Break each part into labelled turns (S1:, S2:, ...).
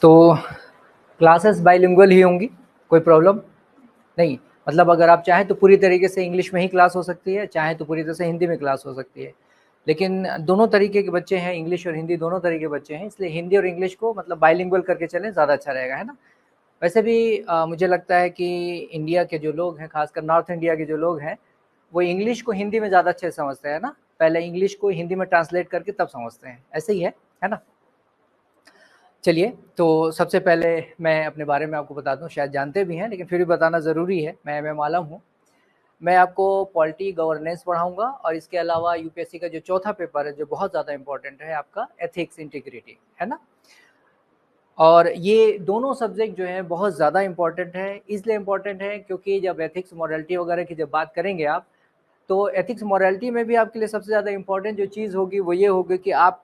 S1: तो classes bilingual ही होंगी, कोई प्रॉब्लम नहीं। मतलब अगर आप चाहें तो पूरी तरीके से इंग्लिश में ही क्लास हो सकती है, चाहें तो पूरी तरह से हिंदी में क्लास हो सकती है। लेकिन दोनों तरीके के बच्चे हैं, इंग्लिश और हिंदी दोनों तरह के बच्चे हैं, इसलिए हिंदी और इंग्लिश को मतलब बाइलिंगुअल करके चलें, ज़्यादा अच्छा रहेगा, है ना। वैसे भी मुझे लगता है कि इंडिया के जो लोग हैं, खासकर नॉर्थ इंडिया के जो लोग हैं, वो इंग्लिश को हिंदी में ज़्यादा अच्छे से समझते हैं ना, पहले इंग्लिश को हिंदी में ट्रांसलेट करके तब समझते हैं, ऐसे ही है ना। चलिए, तो सबसे पहले मैं अपने बारे में आपको बता दूं, शायद जानते भी हैं लेकिन फिर भी बताना ज़रूरी है। मैं एमए मालम हूँ। मैं आपको पॉलिटी गवर्नेंस पढ़ाऊंगा और इसके अलावा यूपीएससी का जो चौथा पेपर है, जो बहुत ज़्यादा इंपॉर्टेंट है, आपका एथिक्स इंटीग्रिटी, है ना। और ये दोनों सब्जेक्ट जो हैं बहुत ज़्यादा इंपॉर्टेंट है। इसलिए इंपॉर्टेंट है क्योंकि जब एथिक्स मॉरलिटी वगैरह की जब बात करेंगे आप, तो एथिक्स मॉरलिटी में भी आपके लिए सबसे ज़्यादा इंपॉर्टेंट जो चीज़ होगी वो ये होगी कि आप,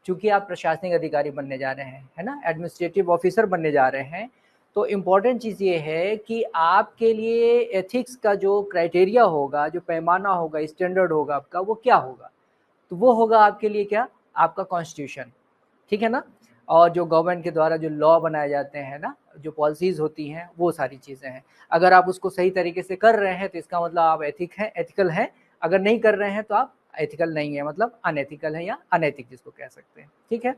S1: चूँकि आप प्रशासनिक अधिकारी बनने जा रहे हैं, है ना, एडमिनिस्ट्रेटिव ऑफिसर बनने जा रहे हैं, तो इम्पॉर्टेंट चीज़ ये है कि आपके लिए एथिक्स का जो क्राइटेरिया होगा, जो पैमाना होगा, स्टैंडर्ड होगा आपका, वो क्या होगा? तो वो होगा आपके लिए क्या? आपका कॉन्स्टिट्यूशन, ठीक है ना। और जो गवर्नमेंट के द्वारा जो लॉ बनाए जाते हैं ना, जो पॉलिसीज़ होती हैं, वो सारी चीज़ें हैं। अगर आप उसको सही तरीके से कर रहे हैं तो इसका मतलब आप एथिकल हैं। अगर नहीं कर रहे हैं तो आप एथिकल नहीं है, मतलब अनएथिकल है या अनैतिक जिसको कह सकते हैं, ठीक है।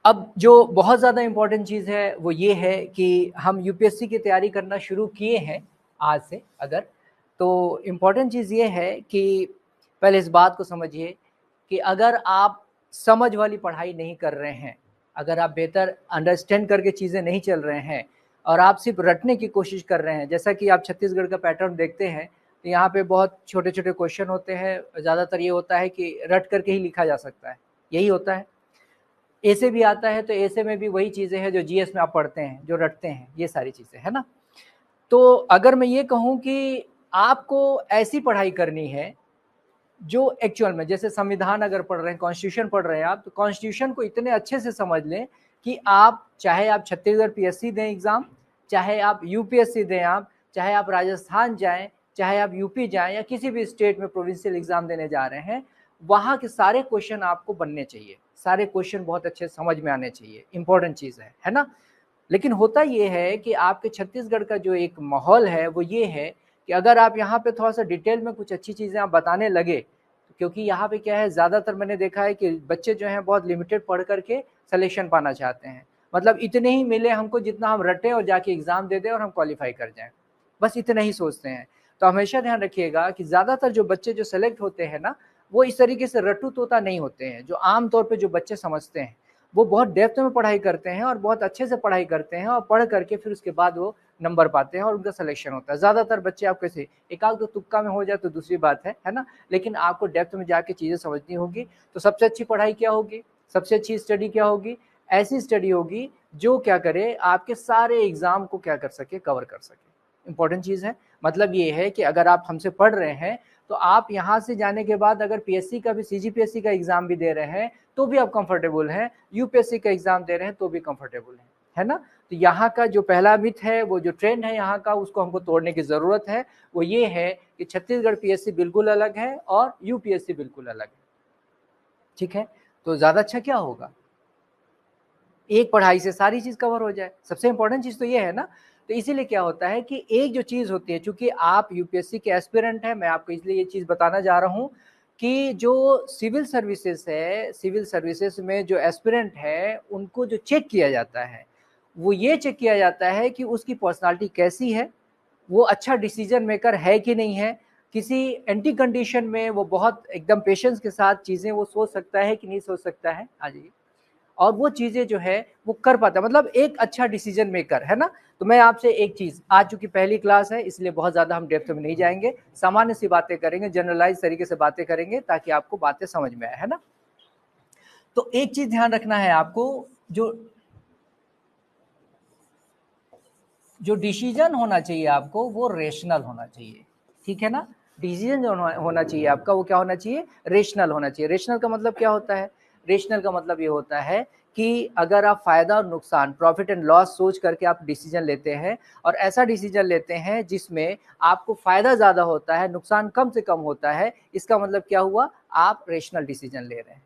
S1: अब जो बहुत ज़्यादा इम्पोर्टेंट चीज़ है वो ये है कि हम यूपीएससी की तैयारी करना शुरू किए हैं आज से अगर, तो इम्पोर्टेंट चीज़ ये है कि पहले इस बात को समझिए कि अगर आप समझ वाली पढ़ाई नहीं कर रहे हैं, अगर आप बेहतर अंडरस्टैंड करके चीज़ें नहीं चल रहे हैं और आप सिर्फ रटने की कोशिश कर रहे हैं, जैसा कि आप छत्तीसगढ़ का पैटर्न देखते हैं, तो यहाँ पे बहुत छोटे-छोटे क्वेश्चन होते हैं। ज़्यादातर ये होता है कि रट करके ही लिखा जा सकता है, यही होता है। ऐसे भी आता है तो ऐसे में भी वही चीज़ें हैं जो जीएस में आप पढ़ते हैं, जो रटते हैं, ये सारी चीज़ें, है ना। तो अगर मैं ये कहूँ कि आपको ऐसी पढ़ाई करनी है जो एक्चुअल में, जैसे संविधान अगर पढ़ रहे हैं, कॉन्स्टिट्यूशन पढ़ रहे हैं आप, तो कॉन्स्टिट्यूशन को इतने अच्छे से समझ लें कि आप, चाहे आप छत्तीसगढ़ पीएससी दें एग्ज़ाम, चाहे आप यूपीएससी दें आप, चाहे आप राजस्थान जाएँ, चाहे आप यूपी जाएँ या किसी भी स्टेट में प्रोविंशियल एग्ज़ाम देने जा रहे हैं, वहाँ के सारे क्वेश्चन आपको बनने चाहिए, सारे क्वेश्चन बहुत अच्छे समझ में आने चाहिए, इम्पोर्टेंट चीज़ है ना। लेकिन होता ये है कि आपके छत्तीसगढ़ का जो एक माहौल है वो ये है कि अगर आप यहाँ पे थोड़ा-सा डिटेल में कुछ अच्छी चीज़ें आप बताने लगे, क्योंकि यहाँ पे क्या है, ज़्यादातर मैंने देखा है कि बच्चे जो हैं बहुत लिमिटेड पढ़ करके सिलेक्शन पाना चाहते हैं। मतलब इतने ही मिले हमको जितना हम रटें और जाके एग्ज़ाम दे दें और हम क्वालीफाई कर जाएँ, बस इतना ही सोचते हैं। तो हमेशा ध्यान रखिएगा कि ज़्यादातर जो बच्चे जो सेलेक्ट होते हैं ना, वो इस तरीके से रट्टू तोता नहीं होते हैं, जो आम तौर पे जो बच्चे समझते हैं। वो बहुत डेप्थ में पढ़ाई करते हैं और बहुत अच्छे से पढ़ाई करते हैं और पढ़ करके फिर उसके बाद वो नंबर पाते हैं और उनका सिलेक्शन होता है। ज़्यादातर बच्चे आप कैसे, एक आध दो तुक्का में हो जाए तो दूसरी बात है ना? लेकिन आपको डेप्थ में जाके चीज़ें समझनी होगी। तो सबसे अच्छी पढ़ाई क्या होगी? सबसे अच्छी स्टडी क्या होगी? ऐसी स्टडी होगी जो क्या करे, आपके सारे एग्ज़ाम को क्या कर सके, कवर कर सके। इम्पोर्टेंट चीज़ है। मतलब ये है कि अगर आप हमसे पढ़ रहे हैं, तो आप यहाँ से जाने के बाद अगर पीएससी का भी, सीजीपीएससी का एग्ज़ाम भी दे रहे हैं, तो भी आप कंफर्टेबल हैं, यूपीएससी का एग्ज़ाम दे रहे हैं तो भी कंफर्टेबल हैं, है ना। तो यहाँ का जो पहला मिथ है, वो जो ट्रेंड है यहाँ का, उसको हमको तोड़ने की ज़रूरत है। वो ये है कि छत्तीसगढ़ पीएससी बिल्कुल अलग है और यूपीएससी बिल्कुल अलग है, ठीक है। तो ज़्यादा अच्छा क्या होगा, एक पढ़ाई से सारी चीज़ कवर हो जाए। सबसे इम्पोर्टेंट चीज़ तो ये है ना। तो इसीलिए क्या होता है कि एक जो चीज़ होती है, चूँकि आप यूपीएससी के एस्पिरेंट हैं, मैं आपको इसलिए ये चीज़ बताना जा रहा हूँ कि जो सिविल सर्विसेज़ है, सिविल सर्विसेज़ में जो एस्पिरेंट है, उनको जो चेक किया जाता है, वो ये चेक किया जाता है कि उसकी पर्सनैलिटी कैसी है, वो अच्छा डिसीजन मेकर है कि नहीं है, किसी एंटी कंडीशन में वो बहुत एकदम पेशेंस के साथ चीज़ें वो सोच सकता है कि नहीं सोच सकता है। हाँ जी। और वो चीज़ें जो है वो कर पाता है, मतलब एक अच्छा डिसीजन मेकर, है ना। तो मैं आपसे एक चीज़, आज चूँकि पहली क्लास है इसलिए बहुत ज़्यादा हम डेप्थ में नहीं जाएँगे, सामान्य सी बातें करेंगे, जनरलाइज़ तरीके से बातें करेंगे ताकि आपको बातें समझ में आए, है ना। तो एक चीज़ ध्यान रखना है आपको, जो जो डिसीजन होना चाहिए आपको वो रेशनल होना चाहिए, ठीक है ना। डिसीजन जो होना चाहिए आपका वो क्या होना चाहिए, रेशनल होना चाहिए। रेशनल का मतलब क्या होता है, रेशनल का मतलब ये होता है कि अगर आप फायदा और नुकसान, प्रॉफिट एंड लॉस सोच करके आप डिसीजन लेते हैं और ऐसा डिसीजन लेते हैं जिसमें आपको फायदा ज़्यादा होता है, नुकसान कम से कम होता है, इसका मतलब क्या हुआ, आप रेशनल डिसीजन ले रहे हैं।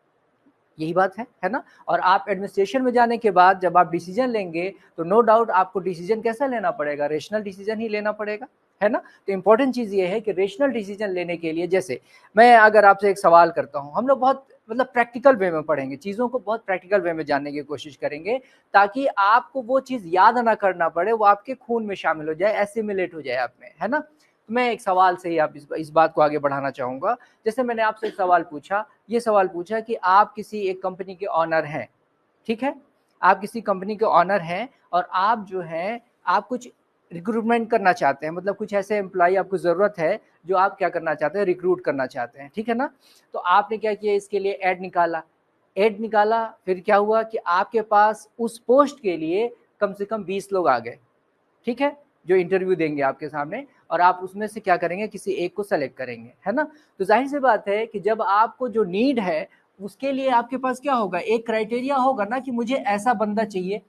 S1: यही बात है ना। और आप एडमिनिस्ट्रेशन में जाने के बाद जब आप डिसीजन लेंगे तो नो डाउट आपको डिसीजन कैसा लेना पड़ेगा, रेशनल डिसीजन ही लेना पड़ेगा, है ना। तो इंपॉर्टेंट चीज़ ये है कि रेशनल डिसीजन लेने के लिए, जैसे मैं अगर आपसे एक सवाल करता हूँ, हम लोग बहुत मतलब प्रैक्टिकल वे में पढ़ेंगे, चीज़ों को बहुत प्रैक्टिकल वे में जानने की कोशिश करेंगे, ताकि आपको वो चीज़ याद ना करना पड़े, वो आपके खून में शामिल हो जाए, एसिमिलेट हो जाए आप में, है ना। तो मैं एक सवाल से ही आप इस बात को आगे बढ़ाना चाहूँगा। जैसे मैंने आपसे एक सवाल पूछा, ये सवाल पूछा कि आप किसी एक कंपनी के ऑनर हैं, ठीक है, आप किसी कंपनी के ऑनर हैं और आप जो है आप कुछ रिक्रूटमेंट करना चाहते हैं, मतलब कुछ ऐसे एम्प्लॉय आपको ज़रूरत है जो आप क्या करना चाहते हैं, रिक्रूट करना चाहते हैं, ठीक है ना। तो आपने क्या किया, इसके लिए ऐड निकाला, फिर क्या हुआ कि आपके पास उस पोस्ट के लिए कम से कम 20 लोग आ गए, ठीक है, जो इंटरव्यू देंगे आपके सामने, और आप उसमें से क्या करेंगे, किसी एक को सेलेक्ट करेंगे, है ना। तो जाहिर सी बात है कि जब आपको जो नीड है उसके लिए आपके पास क्या होगा, एक क्राइटेरिया होगा ना कि मुझे ऐसा बंदा चाहिए।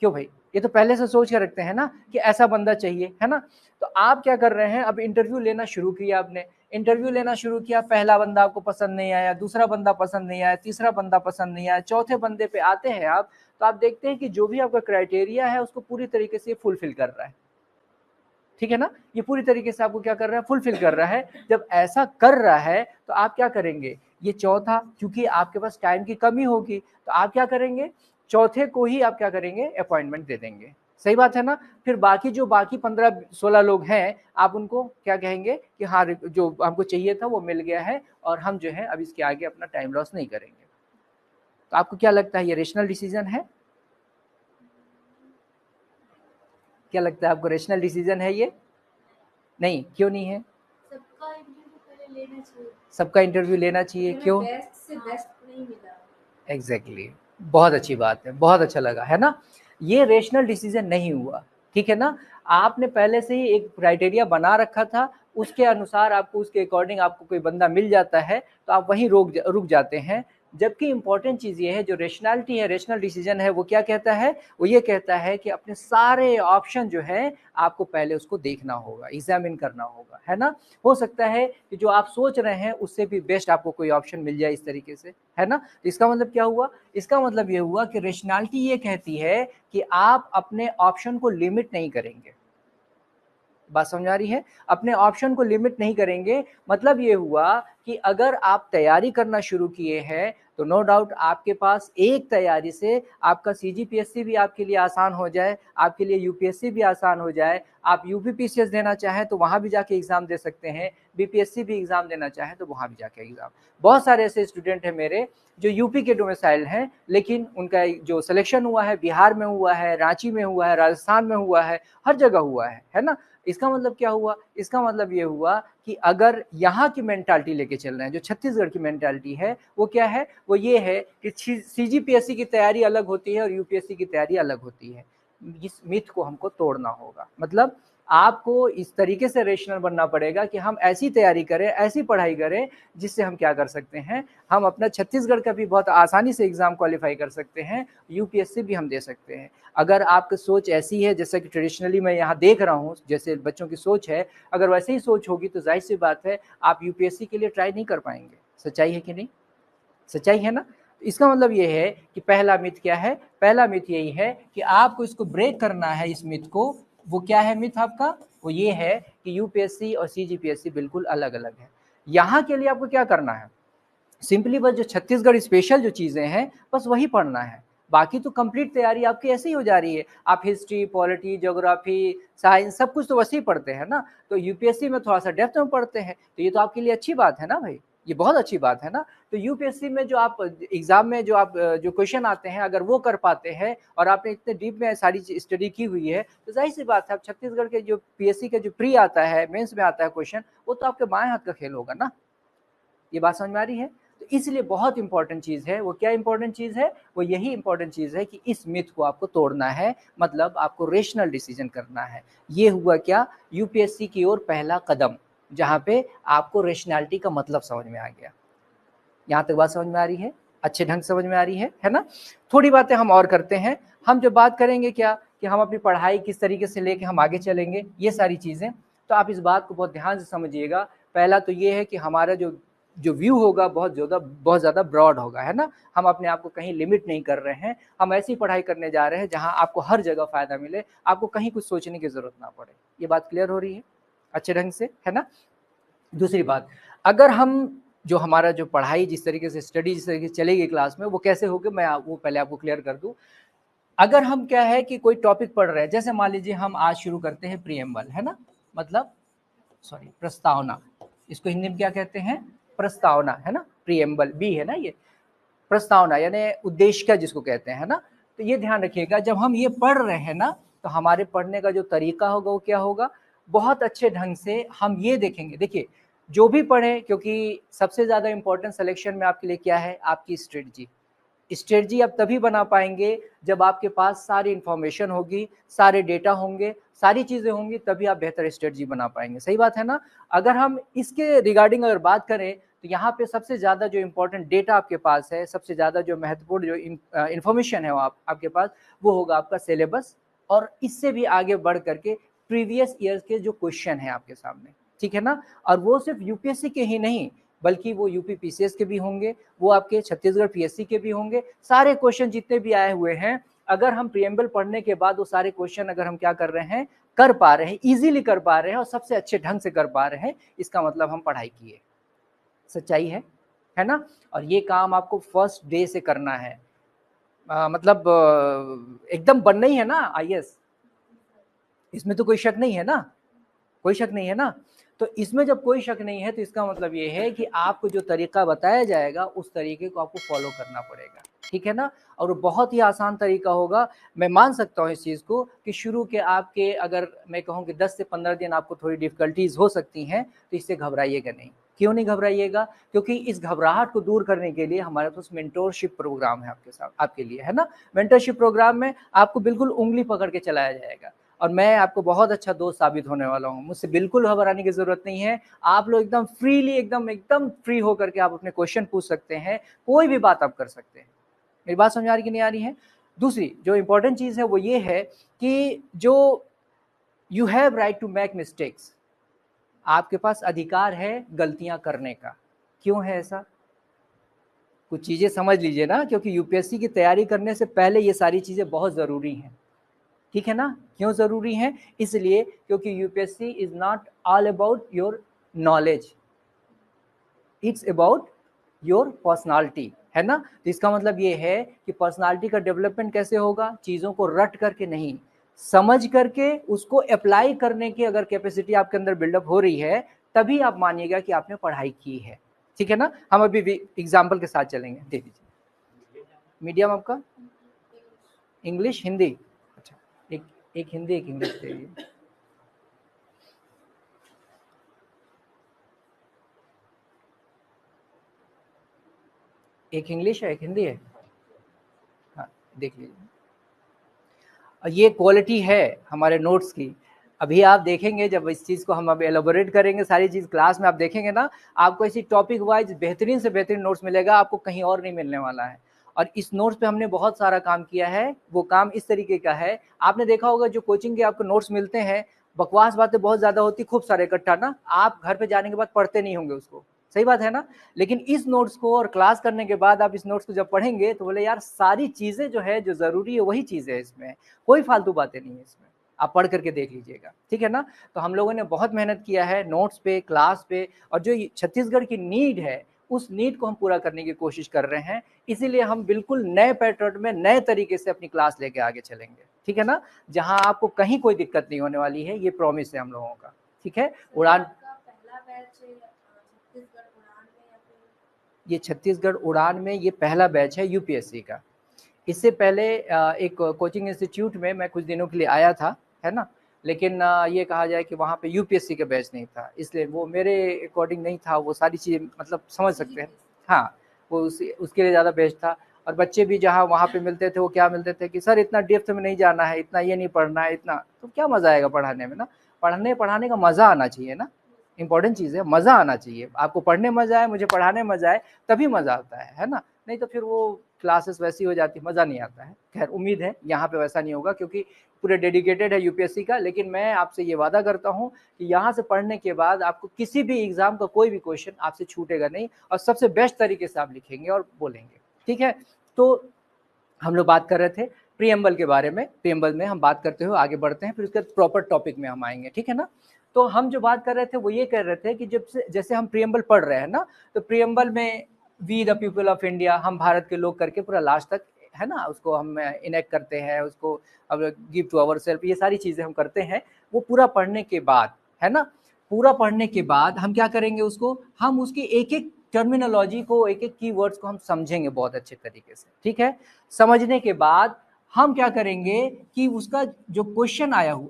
S1: क्यों भाई, ये तो पहले से सोच के रखते हैं ना कि ऐसा बंदा चाहिए, है ना। तो आप क्या कर रहे हैं, अब इंटरव्यू लेना शुरू किया, आपने इंटरव्यू लेना शुरू किया, पहला बंदा आपको पसंद नहीं आया, दूसरा बंदा पसंद नहीं आया, तीसरा बंदा पसंद नहीं आया, चौथे बंदे पे आते हैं आप, तो आप देखते हैं कि जो भी आपका क्राइटेरिया है उसको पूरी तरीके से फुलफिल कर रहा है, ठीक है ना। ये पूरी तरीके से आपको क्या कर रहा है, फुलफिल कर रहा है। जब ऐसा कर रहा है तो आप क्या करेंगे, ये चौथा, क्योंकि आपके पास टाइम की कमी होगी तो आप क्या करेंगे, चौथे को ही आप क्या करेंगे, अपॉइंटमेंट दे देंगे। सही बात है ना। फिर बाकी 15-16 लोग हैं, आप उनको क्या कहेंगे कि हाँ, जो हमको चाहिए था वो मिल गया है और हम जो है अब इसके आगे अपना टाइम लॉस नहीं करेंगे। तो आपको क्या लगता है, ये रेशनल डिसीजन है? क्या लगता है आपको, रेशनल डिसीजन है ये? नहीं, क्यों नहीं है?
S2: सबका इंटरव्यू पहले लेना चाहिए,
S1: सबका इंटरव्यू लेना चाहिए, क्यों?
S2: बेस्ट से बेस्ट नहीं मिला।
S1: एग्जैक्टली, बहुत अच्छी बात है, बहुत अच्छा लगा, है ना। ये रेशनल डिसीजन नहीं हुआ, ठीक है ना। आपने पहले से ही एक क्राइटेरिया बना रखा था, उसके अनुसार आपको, उसके अकॉर्डिंग आपको कोई बंदा मिल जाता है तो आप वहीं रुक जाते हैं। जबकि इंपॉर्टेंट चीज़ ये है, जो रेशनैलिटी है, रेशनल डिसीजन है, वो क्या कहता है, वो ये कहता है कि अपने सारे ऑप्शन जो है आपको पहले उसको देखना होगा, एग्जामिन करना होगा, है ना। हो सकता है कि जो आप सोच रहे हैं उससे भी बेस्ट आपको कोई ऑप्शन मिल जाए इस तरीके से, है ना। तो इसका मतलब क्या हुआ, इसका मतलब ये हुआ कि रेशनैलिटी ये कहती है कि आप अपने ऑप्शन को लिमिट नहीं करेंगे। बात समझ आ रही है, अपने ऑप्शन को लिमिट नहीं करेंगे। मतलब ये हुआ कि अगर आप तैयारी करना शुरू किए हैं तो नो डाउट आपके पास एक तैयारी से आपका सीजीपीएससी भी आपके लिए आसान हो जाए, आपके लिए यूपीएससी भी आसान हो जाए। आप यूपीपीसीएस देना चाहें तो वहां भी जाके एग्जाम दे सकते हैं, बीपीएससी भी एग्जाम देना चाहें तो वहां भी जाके एग्जाम। बहुत सारे ऐसे स्टूडेंट हैं मेरे जो यूपी के डोमिसाइल हैं, लेकिन उनका जो सिलेक्शन हुआ है बिहार में हुआ है, रांची में हुआ है, राजस्थान में हुआ है, हर जगह हुआ है ना। इसका मतलब क्या हुआ, इसका मतलब ये हुआ कि अगर यहाँ की मेंटालिटी लेके चल रहे हैं, जो छत्तीसगढ़ की मेंटालिटी है वो क्या है, वो ये है कि सीजीपीएससी की तैयारी अलग होती है और यूपीएससी की तैयारी अलग होती है। इस मिथ को हमको तोड़ना होगा। मतलब आपको इस तरीके से रेशनल बनना पड़ेगा कि हम ऐसी तैयारी करें, ऐसी पढ़ाई करें जिससे हम क्या कर सकते हैं, हम अपना छत्तीसगढ़ का भी बहुत आसानी से एग्जाम क्वालिफाई कर सकते हैं, यूपीएससी भी हम दे सकते हैं। अगर आपकी सोच ऐसी है, जैसा कि ट्रेडिशनली मैं यहाँ देख रहा हूँ जैसे बच्चों की सोच है, अगर वैसे ही सोच होगी तो जाहिर सी बात है आप यूपीएससी के लिए ट्राई नहीं कर पाएंगे। सच्चाई है कि नहीं, सच्चाई है ना। इसका मतलब ये है कि पहला मिथ क्या है, पहला मिथ यही है कि आपको इसको ब्रेक करना है, इस मिथ को। वो क्या है मिथ आपका, वो ये है कि यूपीएससी और सीजीपीएससी बिल्कुल अलग अलग है। यहाँ के लिए आपको क्या करना है, सिंपली बस जो छत्तीसगढ़ स्पेशल जो चीज़ें हैं बस वही पढ़ना है। बाकी तो कंप्लीट तैयारी आपकी ऐसे ही हो जा रही है, आप हिस्ट्री, पॉलिटी, ज्योग्राफी, साइंस सब कुछ तो वैसे ही पढ़ते हैं ना। तो यूपीएससी में थोड़ा सा डेप्थ में पढ़ते हैं, तो ये तो आपके लिए अच्छी बात है ना भाई, ये बहुत अच्छी बात है ना। तो यूपीएससी में जो आप एग्जाम में जो आप जो क्वेश्चन आते हैं अगर वो कर पाते हैं और आपने इतने डीप में सारी स्टडी की हुई है, तो जाहिर सी बात है आप छत्तीसगढ़ के जो पीएससी का जो प्री आता है, मेंस में आता है क्वेश्चन, वो तो आपके बाएं हाथ का खेल होगा ना। ये बात समझ में आ रही है। तो इसलिए बहुत इंपॉर्टेंट चीज़ है, वो क्या इंपॉर्टेंट चीज़ है, वो यही इंपॉर्टेंट चीज़ है कि इस मिथ को आपको तोड़ना है, मतलब आपको रेशनल डिसीजन करना है। ये हुआ क्या, यूपीएससी की ओर पहला कदम, जहाँ पे आपको रेशनैलिटी का मतलब समझ में आ गया। यहाँ तक बात समझ में आ रही है, अच्छे ढंग से समझ में आ रही है ना। थोड़ी बातें हम और करते हैं, हम जब बात करेंगे क्या कि हम अपनी पढ़ाई किस तरीके से लेके हम आगे चलेंगे, ये सारी चीज़ें, तो आप इस बात को बहुत ध्यान से समझिएगा। पहला तो ये है कि हमारा जो जो व्यू होगा बहुत ज़्यादा ब्रॉड होगा, है ना। हम अपने आप को कहीं लिमिट नहीं कर रहे हैं, हम ऐसी पढ़ाई करने जा रहे हैं जहाँ आपको हर जगह फ़ायदा मिले, आपको कहीं कुछ सोचने की ज़रूरत ना पड़े। ये बात क्लियर हो रही है अच्छे ढंग से, है ना। दूसरी बात, अगर हम जो हमारा जो पढ़ाई जिस तरीके से स्टडी जिस तरीके से चलेगी क्लास में, वो कैसे होगी मैं वो पहले आपको क्लियर कर दूं। अगर हम क्या है कि कोई टॉपिक पढ़ रहे हैं, जैसे मान लीजिए हम आज शुरू करते हैं प्रीएम्बल, है ना, मतलब सॉरी प्रस्तावना, इसको हिंदी में क्या कहते हैं, प्रस्तावना, है ना, प्रीएम्बल बी है ना, ये प्रस्तावना यानी उद्देशिका जिसको कहते हैं, है ना। तो ये ध्यान रखिएगा, जब हम ये पढ़ रहे हैं ना, तो हमारे पढ़ने का जो तरीका होगा वो क्या होगा, बहुत अच्छे ढंग से हम ये देखेंगे। देखिए जो भी पढ़े, क्योंकि सबसे ज़्यादा इंपॉर्टेंट सिलेक्शन में आपके लिए क्या है, आपकी स्ट्रेटजी। स्ट्रेटजी आप तभी बना पाएंगे जब आपके पास सारी इंफॉर्मेशन होगी, सारे डेटा होंगे, सारी चीज़ें होंगी, तभी आप बेहतर स्ट्रेटजी बना पाएंगे। सही बात है ना। अगर हम इसके रिगार्डिंग अगर बात करें, तो यहाँ पे सबसे ज़्यादा जो इम्पोर्टेंट डेटा आपके पास है, सबसे ज़्यादा जो महत्वपूर्ण जो इन्फॉर्मेशन है वो आपके पास, वो होगा आपका सिलेबस, और इससे भी आगे बढ़ करके प्रीवियस ईयर के जो क्वेश्चन है आपके सामने, ठीक है ना। और वो सिर्फ यूपीएससी के ही नहीं, बल्कि वो यूपी पीसीएस के भी होंगे, वो आपके छत्तीसगढ़ पीएससी के भी होंगे। सारे क्वेश्चन जितने भी आए हुए हैं, अगर हम प्रीएम्बल पढ़ने के बाद वो सारे क्वेश्चन अगर हम क्या कर रहे हैं, कर पा रहे हैं, इजीली कर पा रहे हैं और सबसे अच्छे ढंग से कर पा रहे हैं, इसका मतलब हम पढ़ाई किए। सच्चाई है ना। और ये काम आपको फर्स्ट डे से करना है, मतलब एकदम बनना ही है ना आईएएस, इसमें तो कोई शक नहीं है ना, कोई शक नहीं है ना। तो इसमें जब कोई शक नहीं है, तो इसका मतलब ये है कि आपको जो तरीका बताया जाएगा उस तरीके को आपको फॉलो करना पड़ेगा, ठीक है ना। और बहुत ही आसान तरीका होगा, मैं मान सकता हूँ इस चीज़ को, कि शुरू के आपके अगर मैं कहूँ कि 10 से 15 दिन आपको थोड़ी डिफ़िकल्टीज़ हो सकती हैं, तो इससे घबराइएगा नहीं। क्यों नहीं घबराइएगा, क्योंकि इस घबराहट को दूर करने के लिए हमारे पास मेंटोरशिप प्रोग्राम है आपके साथ, आपके लिए, है ना। मेंटरशिप प्रोग्राम में आपको बिल्कुल उंगली पकड़ के चलाया जाएगा, और मैं आपको बहुत अच्छा दोस्त साबित होने वाला हूँ। मुझसे बिल्कुल घबराने की ज़रूरत नहीं है। आप लोग एकदम फ्रीली, एकदम फ्री होकर के आप अपने क्वेश्चन पूछ सकते हैं, कोई भी बात आप कर सकते हैं। मेरी बात समझ आ रही कि नहीं आ रही है। दूसरी जो इंपॉर्टेंट चीज़ है वो ये है कि जो you have right to make mistakes, आपके पास अधिकार है गलतियां करने का। क्यों है ऐसा, कुछ चीज़ें समझ लीजिए ना, क्योंकि यूपीएससी की तैयारी करने से पहले ये सारी चीज़ें बहुत ज़रूरी हैं, ठीक है ना। क्यों ज़रूरी है, इसलिए क्योंकि UPSC is not all about your knowledge, it's about your personality, है ना। तो इसका मतलब ये है कि पर्सनालिटी का डेवलपमेंट कैसे होगा, चीज़ों को रट करके नहीं, समझ करके उसको अप्लाई करने की अगर कैपेसिटी आपके अंदर बिल्डअप हो रही है, तभी आप मानिएगा कि आपने पढ़ाई की है, ठीक है ना। हम अभी एग्जाम्पल के साथ चलेंगे, दे दीजिए। मीडियम आपका इंग्लिश हिंदी, अच्छा, एक हिंदी एक इंग्लिश दे दीजिए। एक इंग्लिश है एक हिंदी है, हाँ देख लीजिए। ये क्वालिटी है हमारे नोट्स की। अभी आप देखेंगे जब इस चीज़ को हम अब एलोबोरेट करेंगे, सारी चीज़ क्लास में आप देखेंगे ना, आपको ऐसी टॉपिक वाइज बेहतरीन से बेहतरीन नोट्स मिलेगा, आपको कहीं और नहीं मिलने वाला है। और इस नोट्स पे हमने बहुत सारा काम किया है। वो काम इस तरीके का है, आपने देखा होगा जो कोचिंग के आपको नोट्स मिलते हैं, बकवास बातें बहुत ज़्यादा होती, खूब सारे इकट्ठा ना, आप घर पे जाने के बाद पढ़ते नहीं होंगे उसको, सही बात है ना। लेकिन इस नोट्स को और क्लास करने के बाद आप इस नोट्स को जब पढ़ेंगे, तो बोले यार सारी चीज़ें जो है, जो ज़रूरी है वही चीज़ें है इसमें, कोई फालतू बातें नहीं है इसमें। आप पढ़ करके देख लीजिएगा, ठीक है ना। तो हम लोगों ने बहुत मेहनत किया है नोट्स पे, क्लास पे, और जो छत्तीसगढ़ की नीड है, उस नीड को हम पूरा करने की कोशिश कर रहे हैं। इसीलिए हम बिल्कुल नए पैटर्न में, नए तरीके से अपनी क्लास लेके आगे चलेंगे, ठीक है ना। जहां आपको कहीं कोई दिक्कत नहीं होने वाली है, ये प्रॉमिस है हम लोगों का, ठीक है। उड़ान,
S2: पहला बैच छत्तीसगढ़ उड़ान में या फिर
S1: ये छत्तीसगढ़ उड़ान में ये पहला बैच है यूपीएससी का। इससे पहले एक कोचिंग इंस्टीट्यूट में मैं कुछ दिनों के लिए आया था, है ना, लेकिन ये कहा जाए कि वहाँ पे यूपीएससी का बैच नहीं था, इसलिए वो मेरे अकॉर्डिंग नहीं था, वो सारी चीज़ें मतलब समझ सकते हैं। हाँ, वो उसके लिए ज़्यादा बेस्ट था। और बच्चे भी जहाँ वहाँ पे मिलते थे, वो क्या मिलते थे कि सर इतना डेप्थ में नहीं जाना है, इतना ये नहीं पढ़ना है, इतना तो क्या मज़ा आएगा पढ़ाने में ना। पढ़ाने का मज़ा आना चाहिए ना, इंपॉर्टेंट चीज़ है, मज़ा आना चाहिए। आपको पढ़ने मज़ा आए, मुझे पढ़ाने मज़ा आए, तभी मज़ा आता है ना। नहीं तो फिर वो क्लासेस वैसी हो जाती, मज़ा नहीं आता है। खैर उम्मीद है यहाँ पे वैसा नहीं होगा, क्योंकि पूरे डेडिकेटेड है यूपीएससी का। लेकिन मैं आपसे ये वादा करता हूँ कि यहाँ से पढ़ने के बाद आपको किसी भी एग्ज़ाम का कोई भी क्वेश्चन आपसे छूटेगा नहीं, और सबसे बेस्ट तरीके से आप लिखेंगे और बोलेंगे। ठीक है, तो हम लोग बात कर रहे थे प्रीएम्बल के बारे में। प्रीएम्बल में हम बात करते हुए आगे बढ़ते हैं, फिर उसके प्रॉपर टॉपिक में हम आएंगे, ठीक है ना। तो हम जो बात कर रहे थे वो ये कर रहे थे कि जब से जैसे हम प्रीएम्बल पढ़ रहे हैं ना, तो प्रीएम्बल में we the people of India, हम भारत के लोग करके पूरा लास्ट तक है ना, उसको हम इनेक्ट करते हैं, उसको अब गिव टू आवर सेल्फ, ये सारी चीज़ें हम करते हैं। वो पूरा पढ़ने के बाद है ना, पूरा पढ़ने के बाद हम क्या करेंगे, उसको हम उसकी एक एक टर्मिनोलॉजी को, एक एक कीवर्ड्स को हम समझेंगे बहुत अच्छे तरीके से। ठीक है, समझने के बाद हम क्या करेंगे कि उसका जो क्वेश्चन आया हुआ,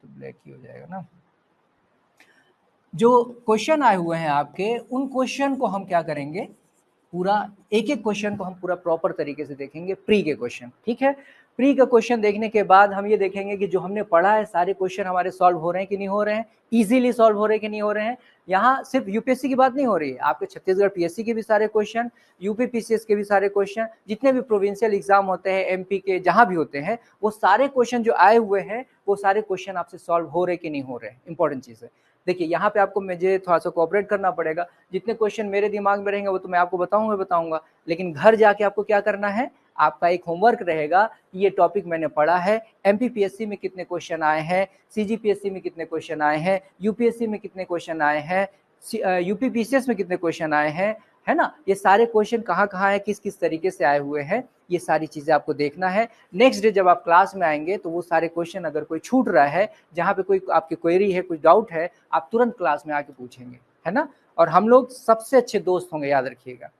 S1: तो ब्लैक ही हो जाएगा ना, जो क्वेश्चन आए हुए हैं आपके, उन क्वेश्चन को हम क्या करेंगे, पूरा एक एक क्वेश्चन को हम पूरा प्रॉपर तरीके से देखेंगे, प्री के क्वेश्चन। ठीक है, प्री का क्वेश्चन देखने के बाद हम ये देखेंगे कि जो हमने पढ़ा है सारे क्वेश्चन हमारे सॉल्व हो रहे हैं कि नहीं हो रहे हैं, इजीली सॉल्व हो रहे हैं कि नहीं हो रहे हैं। यहाँ सिर्फ यूपीएससी की बात नहीं हो रही है, आपके छत्तीसगढ़ पीएससी के भी सारे क्वेश्चन, यूपी पीसीएस के भी सारे क्वेश्चन, जितने भी प्रोविंशियल एग्जाम होते हैं एमपी के, जहाँ भी होते हैं, वो सारे क्वेश्चन जो आए हुए हैं वो सारे क्वेश्चन आपसे सॉल्व हो रहे कि नहीं हो रहे हैं। इंपॉर्टेंट चीज़ है। देखिए यहाँ पे आपको मुझे थोड़ा सा कोऑपरेट करना पड़ेगा। जितने क्वेश्चन मेरे दिमाग में रहेंगे वो तो मैं आपको बताऊंगा, लेकिन घर जाके आपको क्या करना है, आपका एक होमवर्क रहेगा कि ये टॉपिक मैंने पढ़ा है, एमपीपीएससी में कितने क्वेश्चन आए हैं, सीजीपीएससी में कितने क्वेश्चन आए हैं, यूपीएससी में कितने क्वेश्चन आए हैं, यूपीपीसीएस में कितने क्वेश्चन आए हैं, है ना। ये सारे क्वेश्चन कहाँ कहाँ है, किस किस तरीके से आए हुए हैं, ये सारी चीज़ें आपको देखना है। नेक्स्ट डे जब आप क्लास में आएंगे तो वो सारे क्वेश्चन अगर कोई छूट रहा है, जहाँ पे कोई आपकी क्वेरी है, कुछ डाउट है, आप तुरंत क्लास में आके पूछेंगे, है ना। और हम लोग सबसे अच्छे दोस्त होंगे, याद रखिएगा,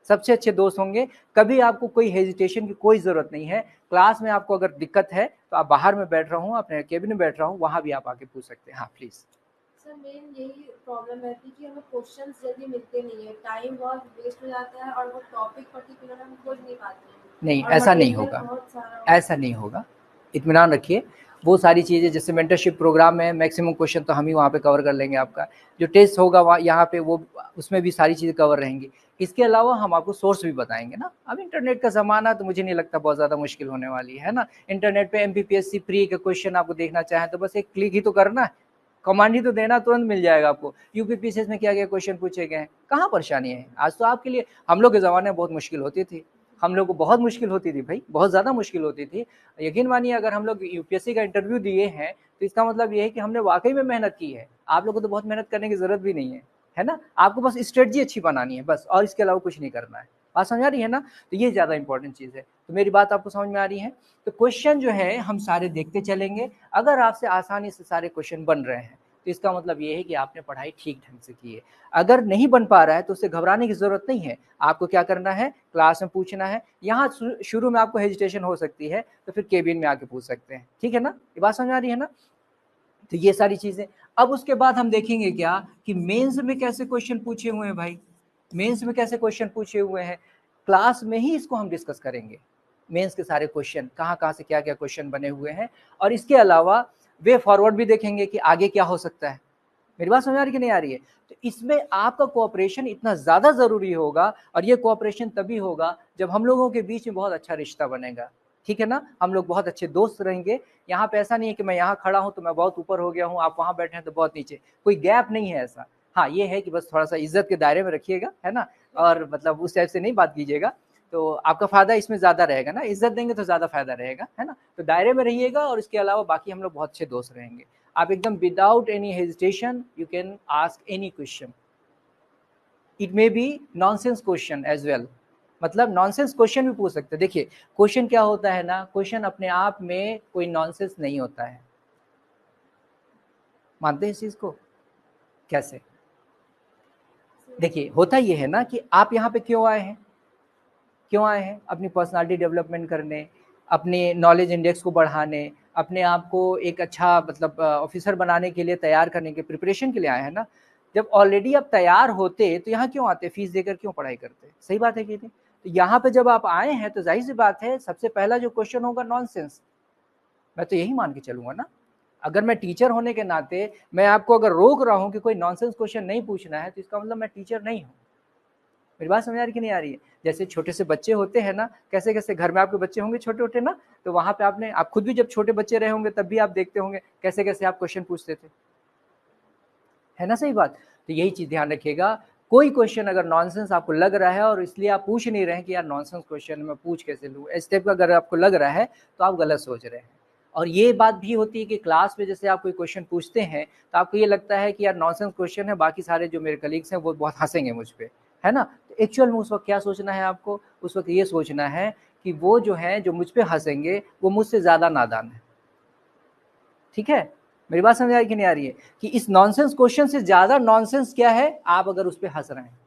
S1: सबसे अच्छे दोस्त होंगे। कभी आपको कोई हेजिटेशन की कोई ज़रूरत नहीं है। क्लास में आपको अगर दिक्कत है तो आप बाहर में बैठ रहा हूँ, अपने केबिन में बैठ रहा हूँ, वहाँ भी आप आके पूछ सकते हैं। हाँ प्लीज़।
S2: सर मेन यही प्रॉब्लम रहती है कि हमें क्वेश्चंस जल्दी मिलते नहीं है, टाइम बहुत वेस्ट हो जाता है और वो टॉपिक पर्टिकुलर हम खोज नहीं पाते हैं।
S1: नहीं,
S2: और
S1: ऐसा नहीं
S2: मटेरियल
S1: होगा,
S2: बहुत सारा
S1: ऐसा नहीं होगा, इत्मीनान रखिए। वो सारी चीज़ें जैसे मेंटरशिप प्रोग्राम में मैक्सिमम क्वेश्चन तो हम ही वहाँ पे कवर कर लेंगे आपका। जो टेस्ट होगा वहाँ यहाँ पे वो उसमें भी सारी चीज़ें कवर रहेंगी। इसके अलावा हम आपको सोर्स भी बताएंगे ना। अब इंटरनेट का ज़माना तो मुझे नहीं लगता बहुत ज़्यादा मुश्किल होने वाली है ना। इंटरनेट पे एमपीपीएससी प्री का क्वेश्चन आपको देखना चाहें तो बस एक क्लिक ही तो करना है, कमांड ही तो देना, तुरंत मिल जाएगा आपको। यूपीपीसीएस में क्या क्या क्वेश्चन पूछे गए हैं, कहाँ परेशानी है। आज तो आपके लिए, हम लोग के ज़माने में बहुत मुश्किल होती थी, हम लोग को बहुत मुश्किल होती थी भाई, बहुत ज़्यादा मुश्किल होती थी। यकीन मानिए अगर हम लोग यूपीएससी का इंटरव्यू दिए हैं तो इसका मतलब ये है कि हमने वाकई में मेहनत की है। आप लोगों को तो बहुत मेहनत करने की ज़रूरत भी नहीं है ना। आपको बस स्ट्रेटजी अच्छी बनानी है बस, और इसके अलावा कुछ नहीं करना है। बात समझ आ रही है ना। तो ये ज़्यादा इंपॉर्टेंट चीज़ है। तो मेरी बात आपको समझ में आ रही है। तो क्वेश्चन जो है हम सारे देखते चलेंगे। अगर आपसे आसानी से सारे क्वेश्चन बन रहे हैं तो इसका मतलब ये है कि आपने पढ़ाई ठीक ढंग से की है। अगर नहीं बन पा रहा है तो उससे घबराने की ज़रूरत नहीं है। आपको क्या करना है, क्लास में पूछना है। यहाँ शुरू में आपको हेजिटेशन हो सकती है तो फिर केबिन में आके पूछ सकते हैं, ठीक है ना। ये बात समझ आ रही है ना। तो ये सारी चीज़ें। अब उसके बाद हम देखेंगे क्या कि मेंस में कैसे क्वेश्चन पूछे हुए हैं भाई, मेंस में कैसे क्वेश्चन पूछे हुए हैं। क्लास में ही इसको हम डिस्कस करेंगे, मेंस के सारे क्वेश्चन कहाँ कहाँ से क्या क्या क्वेश्चन बने हुए हैं। और इसके अलावा वे फॉरवर्ड भी देखेंगे कि आगे क्या हो सकता है। मेरी बात समझ आ रही कि नहीं आ रही है। तो इसमें आपका कोऑपरेशन इतना ज़्यादा ज़रूरी होगा, और ये कोऑपरेशन तभी होगा जब हम लोगों के बीच में बहुत अच्छा रिश्ता बनेगा, ठीक है ना। हम लोग बहुत अच्छे दोस्त रहेंगे। यहाँ पे ऐसा नहीं है कि मैं यहाँ खड़ा हूँ तो मैं बहुत ऊपर हो गया हूँ, आप वहाँ बैठे हैं तो बहुत नीचे, कोई गैप नहीं है ऐसा। हाँ ये है कि बस थोड़ा सा इज्जत के दायरे में रखिएगा, है ना। और मतलब उस टाइप से नहीं बात कीजिएगा, तो आपका फ़ायदा इसमें ज़्यादा रहेगा ना। इज्जत देंगे तो ज़्यादा फ़ायदा रहेगा, है ना। तो दायरे में रहिएगा, और इसके अलावा बाकी हम लोग बहुत अच्छे दोस्त रहेंगे। आप एकदम without any hesitation you can ask any question. It may be nonsense question as well, मतलब नॉनसेंस क्वेश्चन भी पूछ सकते हैं। देखिए क्वेश्चन क्या होता है ना, क्वेश्चन अपने आप में कोई नॉनसेंस नहीं होता है। मानते हैं इस चीज़ को। कैसे, देखिए होता ये है ना कि आप यहाँ पे क्यों आए हैं, क्यों आए हैं, अपनी पर्सनालिटी डेवलपमेंट करने, अपने नॉलेज इंडेक्स को बढ़ाने, अपने आप को एक अच्छा मतलब ऑफिसर बनाने के लिए तैयार करने के प्रिपरेशन के लिए आए हैं ना। जब ऑलरेडी आप तैयार होते तो यहाँ क्यों आते, फीस देकर क्यों पढ़ाई करते। सही बात है कि नहीं। तो यहाँ पे जब आप आए हैं तो जाहिर सी बात है सबसे पहला जो क्वेश्चन होगा नॉनसेंस, मैं तो यही मान के चलूंगा ना। अगर मैं टीचर होने के नाते मैं आपको अगर रोक रहा हूँ कि कोई नॉनसेंस क्वेश्चन नहीं पूछना है, तो इसका मतलब मैं टीचर नहीं हूँ। मेरी बात समझ आ रही कि नहीं आ रही है? जैसे छोटे से बच्चे होते हैं ना, कैसे-कैसे घर में आपके बच्चे होंगे छोटे-छोटे ना, तो वहाँ पे आप खुद भी जब छोटे बच्चे रहे होंगे तब भी आप देखते होंगे कैसे-कैसे आप क्वेश्चन पूछते थे। है ना सही बात? तो यही चीज़ ध्यान रखिएगा, कोई क्वेश्चन अगर नॉनसेंस आपको लग रहा है और इसलिए आप पूछ नहीं रहे हैं कि यार नॉनसेंस क्वेश्चन मैं पूछ कैसे लूँ, इस टाइप का अगर आपको लग रहा है तो आप गलत सोच रहे हैं। और ये बात भी होती है कि क्लास में जैसे आप कोई क्वेश्चन पूछते हैं तो आपको ये लगता है कि यार नॉनसेंस क्वेश्चन है, बाकी सारे जो मेरे कलीग्स हैं वो बहुत हंसेंगे मुझ पे, है ना? तो एक्चुअल में उस वक्त क्या सोचना है आपको? उस वक्त ये सोचना है कि वो जो है जो मुझ पे हंसेंगे वो मुझसे ज़्यादा नादान है। ठीक है? मेरी बात समझ आ रही कि नहीं आ रही है? कि इस नॉनसेंस क्वेश्चन से ज़्यादा नॉनसेंस क्या है, आप अगर उस पे हँस रहे हैं।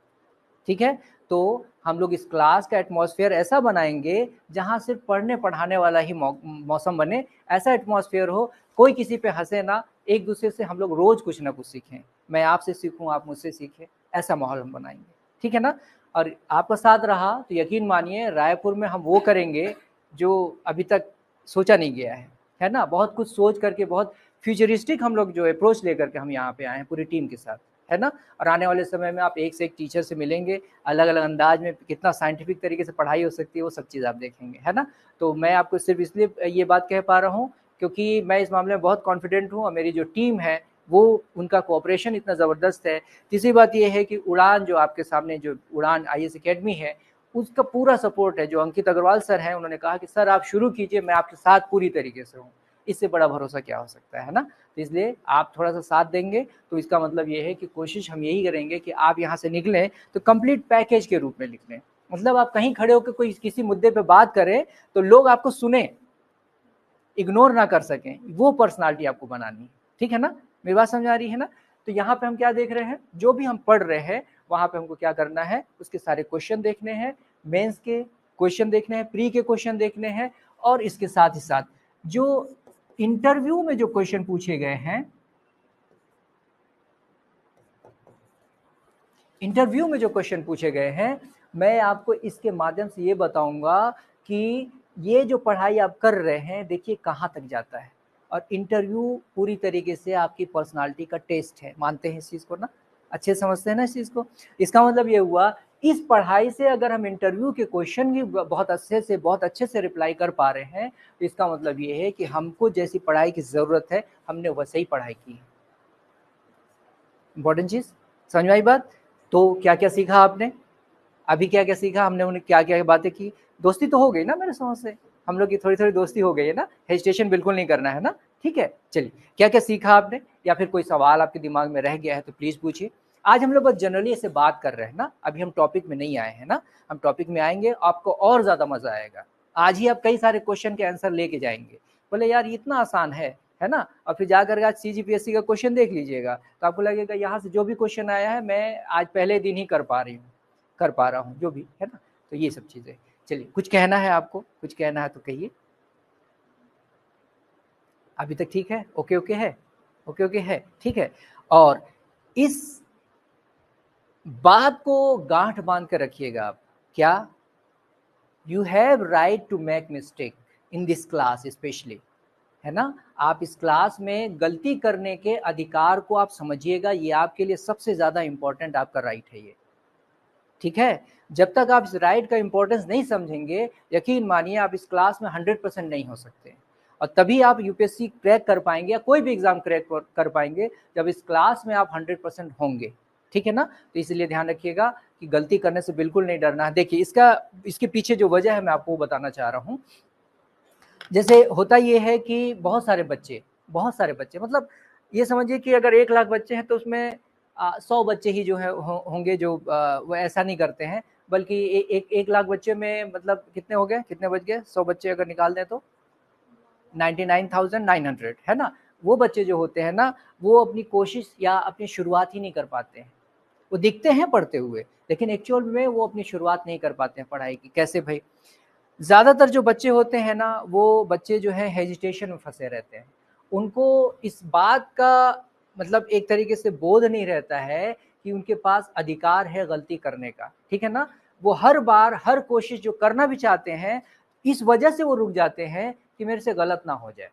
S1: ठीक है? तो हम लोग इस क्लास का एटमॉस्फेयर ऐसा बनाएँगे जहाँ सिर्फ़ पढ़ने-पढ़ाने वाला ही मौसम बने, ऐसा एटमॉस्फेयर हो, कोई किसी पे हँसे ना, एक-दूसरे से हम लोग रोज़ कुछ ना कुछ सीखें। मैं आपसे सीखूँ, आप मुझसे सीखें, ऐसा माहौल हम बनाएँगे। ठीक है ना? और आपका साथ रहा तो यकीन मानिए रायपुर में हम वो करेंगे जो अभी तक सोचा नहीं गया है ना? बहुत कुछ सोच करके बहुत फ्यूचरिस्टिक हम लोग जो अप्रोच लेकर के हम यहाँ पे आए हैं पूरी टीम के साथ, है ना? और आने वाले समय में आप एक से एक टीचर से मिलेंगे, अलग-अलग अंदाज में कितना साइंटिफिक तरीके से पढ़ाई हो सकती है, वो सब चीज़ आप देखेंगे, है ना? तो मैं आपको सिर्फ़ इसलिए ये बात कह पा रहा हूँ, क्योंकि मैं इस मामले में बहुत कॉन्फिडेंट हूँ और मेरी जो टीम है, वो उनका कोऑपरेशन इतना ज़बरदस्त है। तीसरी बात ये है कि उड़ान जो आपके सामने जो उड़ान आईएएस अकेडमी है, उसका पूरा सपोर्ट है। जो अंकित अग्रवाल सर हैं, उन्होंने कहा कि सर आप शुरू कीजिए, मैं आपके साथ पूरी तरीके से हूँ। इससे बड़ा भरोसा क्या हो सकता है ना? तो इसलिए आप थोड़ा-सा साथ देंगे, तो इसका मतलब ये है कि कोशिश हम यही करेंगे कि आप यहाँ से निकलें, तो कंप्लीट पैकेज के रूप में निकलें। मतलब आप कहीं खड़े होके कोई किसी मुद्दे पे बात करें, तो लोग आपको सुनें, इग्नोर ना कर सकें, वो पर्सनैलिटी आपको बनानी है। ठीक है ना? मेरी बात समझ आ रही है ना? तो यहाँ पे हम क्या देख रहे हैं, जो भी हम पढ़ रहे हैं, वहाँ पे हमको क्या करना है, उसके सारे क्वेश्चन देखने हैं, मेंस के क्वेश्चन देखने हैं, प्री के क्वेश्चन देखने हैं और इसके साथ ही साथ जो इंटरव्यू में जो क्वेश्चन पूछे गए हैं, इंटरव्यू में जो क्वेश्चन पूछे गए हैं, मैं आपको इसके माध्यम से ये बताऊंगा कि ये जो पढ़ाई आप कर रहे हैं, देखिए कहाँ तक जाता है। और इंटरव्यू पूरी तरीके से आपकी पर्सनालिटी का टेस्ट है, मानते हैं इस चीज़ को ना? अच्छे समझते हैं ना इस चीज़ को? इसका मतलब ये हुआ, इस पढ़ाई से अगर हम इंटरव्यू के क्वेश्चन भी बहुत अच्छे से रिप्लाई कर पा रहे हैं, तो इसका मतलब ये है कि हमको जैसी पढ़ाई की ज़रूरत है, हमने वैसे ही पढ़ाई की है। इम्पोर्टेंट चीज़, समझ में आई बात? तो क्या-क्या सीखा आपने? अभी क्या-क्या सीखा हमने, उन्हें क्या-क्या बातें की? दोस्ती तो हो गई ना मेरे समझ से? हम लोग की थोड़ी-थोड़ी दोस्ती हो गई है ना? हेजिटेशन बिल्कुल नहीं करना है ना? ठीक है, चलिए क्या-क्या सीखा आपने? या फिर कोई सवाल आपके दिमाग में रह गया है तो प्लीज़ पूछिए। आज हम लोग बस जनरली ऐसे बात कर रहे हैं ना, अभी हम टॉपिक में नहीं आए हैं ना, हम टॉपिक में आएँगे, आपको और ज़्यादा मज़ा आएगा। आज ही आप कई सारे क्वेश्चन के आंसर लेके जाएँगे, बोले यार ये इतना आसान है ना? और फिर जाकर के आज सीजीपीएससी का क्वेश्चन देख लीजिएगा, तो आपको लगेगा यहाँ से जो भी क्वेश्चन आया है, मैं आज पहले दिन ही कर पा रहा हूँ, जो भी, है ना? तो ये सब चीज़ें। चलिए, कुछ कहना है आपको? कुछ कहना है तो कहिए। अभी तक ठीक है? ओके-ओके है? ओके-ओके है, ठीक है। और इस बात को गाँठ बाँध के रखिएगा आप। क्या? You have right to make mistake in this class specially, है ना? आप इस क्लास में गलती करने के अधिकार को आप समझिएगा, ये आपके लिए सबसे ज़्यादा इम्पोर्टेंट आपका राइट है ये। ठीक है? जब तक आप इस राइट का इम्पोर्टेंस नहीं समझेंगे, यकीन मानिए आप इस क्लास में 100% नहीं हो सकते। और तभी आप यूपीएससी क्रैक कर पाएँगे या कोई भी एग्ज़ाम क्रैक कर पाएँगे, जब इस क्लास में आप 100% होंगे। ठीक है ना? तो इसलिए ध्यान रखिएगा कि गलती करने से बिल्कुल नहीं डरना है। देखिए इसके पीछे जो वजह है मैं आपको बताना चाह रहा हूँ। जैसे होता ये है कि बहुत सारे बच्चे मतलब ये समझिए कि अगर 1 लाख बच्चे हैं तो उसमें 100 बच्चे ही जो है होंगे जो वो ऐसा नहीं करते हैं, बल्कि 1 लाख बच्चे में मतलब कितने हो गए, कितने बच गए? 100 बच्चे अगर निकाल दें तो 99,900, है ना? वो बच्चे जो होते हैं ना, वो अपनी कोशिश या अपनी शुरुआत ही नहीं कर पाते हैं। वो दिखते हैं पढ़ते हुए, लेकिन एक्चुअल में वो अपनी शुरुआत नहीं कर पाते हैं पढ़ाई की। कैसे भई? ज़्यादातर जो बच्चे होते हैं ना, वो बच्चे जो हैं हेजिटेशन में फँसे रहते हैं। उनको इस बात का मतलब एक तरीके से बोध नहीं रहता है कि उनके पास अधिकार है गलती करने का, ठीक है ना? वो हर बार, हर कोशिश जो करना भी चाहते हैं, इस वजह से वो रुक जाते हैं कि मेरे से गलत ना हो जाए।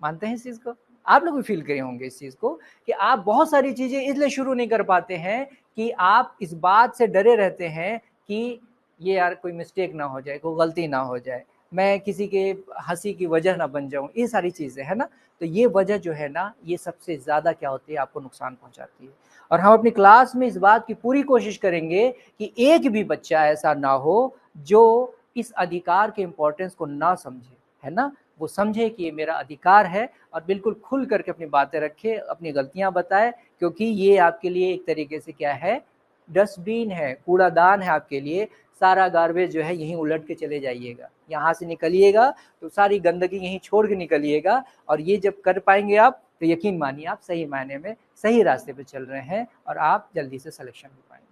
S1: मानते हैं इस चीज़ को? आप लोग भी फील करे होंगे इस चीज़ को कि आप बहुत सारी चीज़ें इसलिए शुरू नहीं कर पाते हैं कि आप इस बात से डरे रहते हैं कि ये यार कोई मिस्टेक ना हो जाए, कोई गलती ना हो जाए, मैं किसी के हँसी की वजह ना बन जाऊँ, ये सारी चीज़ें, है ना? तो ये वजह जो है ना, ये सबसे ज़्यादा क्या होती है, आपको नुकसान पहुँचाती है। और हम अपनी क्लास में इस बात की पूरी कोशिश करेंगे कि एक भी बच्चा ऐसा ना हो, जो इस अधिकार के इम्पोर्टेंस को ना समझे, है ना? वो समझे कि ये मेरा अधिकार है और बिल्कुल खुल करके अपनी बातें रखे, अपनी गलतियाँ बताए, क्योंकि ये आपके लिए एक तरीके से क्या है, डस्टबिन है, कूड़ादान है आपके लिए। सारा गार्बेज जो है यहीं उलट के चले जाइएगा, यहाँ से निकलिएगा तो सारी गंदगी यहीं छोड़ के निकलिएगा। और ये जब कर पाएंगे आप, तो यकीन मानिए आप सही मायने में सही रास्ते पे चल रहे हैं और आप जल्दी से सिलेक्शन हो पाएंगे।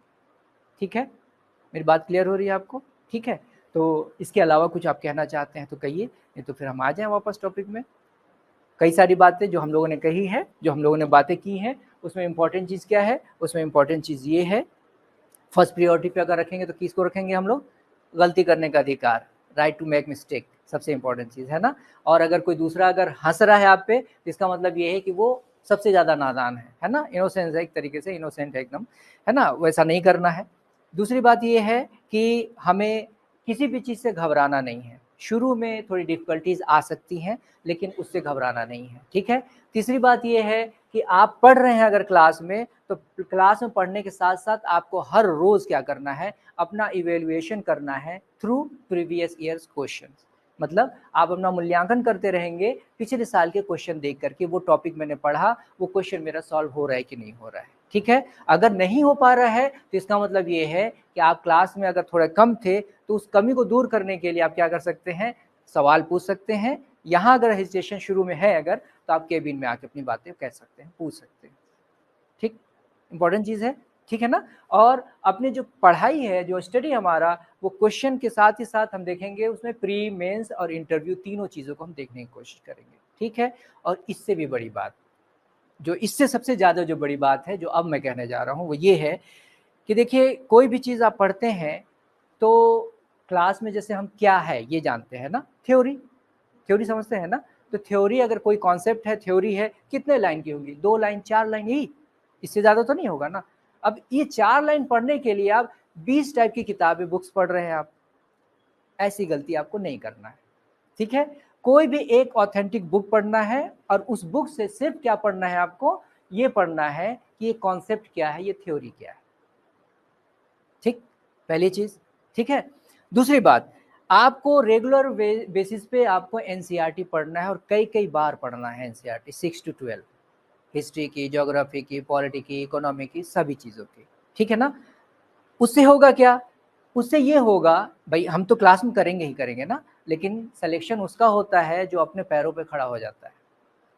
S1: ठीक है, मेरी बात क्लियर हो रही है आपको? ठीक है, तो इसके अलावा कुछ आप कहना चाहते हैं तो कहिए, नहीं तो फिर हम आ जाएं वापस टॉपिक में। कई सारी बातें जो हम लोगों ने कही है, जो हम लोगों ने बातें की हैं, उसमें इंपॉर्टेंट चीज़ क्या है? उसमें इंपॉर्टेंट चीज़ ये है, फर्स्ट प्रायोरिटी पे अगर रखेंगे तो किसको रखेंगे हम लोग? गलती करने का अधिकार, राइट टू मेक मिस्टेक, सबसे इंपॉर्टेंट चीज़ है ना। और अगर कोई दूसरा अगर हंस रहा है आप पे, तो इसका मतलब ये है कि वो सबसे ज़्यादा नादान है ना, इनोसेंस है, एक तरीके से इनोसेंट है एकदम, है ना। वैसा नहीं करना है। दूसरी बात ये है कि हमें किसी भी चीज़ से घबराना नहीं है। शुरू में थोड़ी डिफ़िकल्टीज़ आ सकती हैं, लेकिन उससे घबराना नहीं है, ठीक है। तीसरी बात ये है कि आप पढ़ रहे हैं अगर क्लास में, तो क्लास में पढ़ने के साथ साथ आपको हर रोज़ क्या करना है, अपना इवैल्यूएशन करना है थ्रू प्रीवियस ईयर्स क्वेश्चंस। मतलब आप अपना मूल्यांकन करते रहेंगे पिछले साल के क्वेश्चन देख करके, वो टॉपिक मैंने पढ़ा, वो क्वेश्चन मेरा सॉल्व हो रहा है कि नहीं हो रहा है, ठीक है। अगर नहीं हो पा रहा है तो इसका मतलब ये है कि आप क्लास में अगर थोड़े कम थे, तो उस कमी को दूर करने के लिए आप क्या कर सकते हैं, सवाल पूछ सकते हैं। यहाँ अगर हेजिटेशन शुरू में है अगर, तो आप केबिन में आके अपनी बातें कह सकते हैं, पूछ सकते हैं, ठीक। इंपॉर्टेंट चीज़ है, ठीक है ना। और अपनी जो पढ़ाई है, जो स्टडी हमारा, वो क्वेश्चन के साथ ही साथ हम देखेंगे उसमें प्री, मेंस और इंटरव्यू, तीनों चीज़ों को हम देखने की कोशिश करेंगे, ठीक है। और इससे भी बड़ी बात, जो इससे सबसे ज़्यादा जो बड़ी बात है, जो अब मैं कहने जा रहा हूँ, वो ये है कि देखिए, कोई भी चीज़ आप पढ़ते हैं तो क्लास में जैसे हम क्या है ये जानते हैं ना, थ्योरी समझते हैं ना। तो थ्योरी, अगर कोई कॉन्सेप्ट है, थ्योरी है, कितने लाइन की होगी? 2 लाइन, 4 लाइन, यही, इससे ज़्यादा तो नहीं होगा ना। अब ये 4 लाइन पढ़ने के लिए आप 20 टाइप की किताबें, बुक्स पढ़ रहे हैं आप, ऐसी गलती आपको नहीं करना है, ठीक है। कोई भी एक ऑथेंटिक बुक पढ़ना है और उस बुक से सिर्फ क्या पढ़ना है आपको, ये पढ़ना है कि ये कॉन्सेप्ट क्या है, ये थ्योरी क्या है, ठीक, पहली चीज़, ठीक है। दूसरी बात, आपको रेगुलर बेसिस पे आपको एनसीईआरटी पढ़ना है और कई बार पढ़ना है एनसीईआरटी, 6 to 12, हिस्ट्री की, ज्योग्राफी की, पॉलिटी की, इकोनॉमी की, सभी चीज़ों की, ठीक है ना। उससे होगा क्या? उससे ये होगा, भाई हम तो क्लास में करेंगे ही करेंगे ना, लेकिन सिलेक्शन उसका होता है जो अपने पैरों पे खड़ा हो जाता है।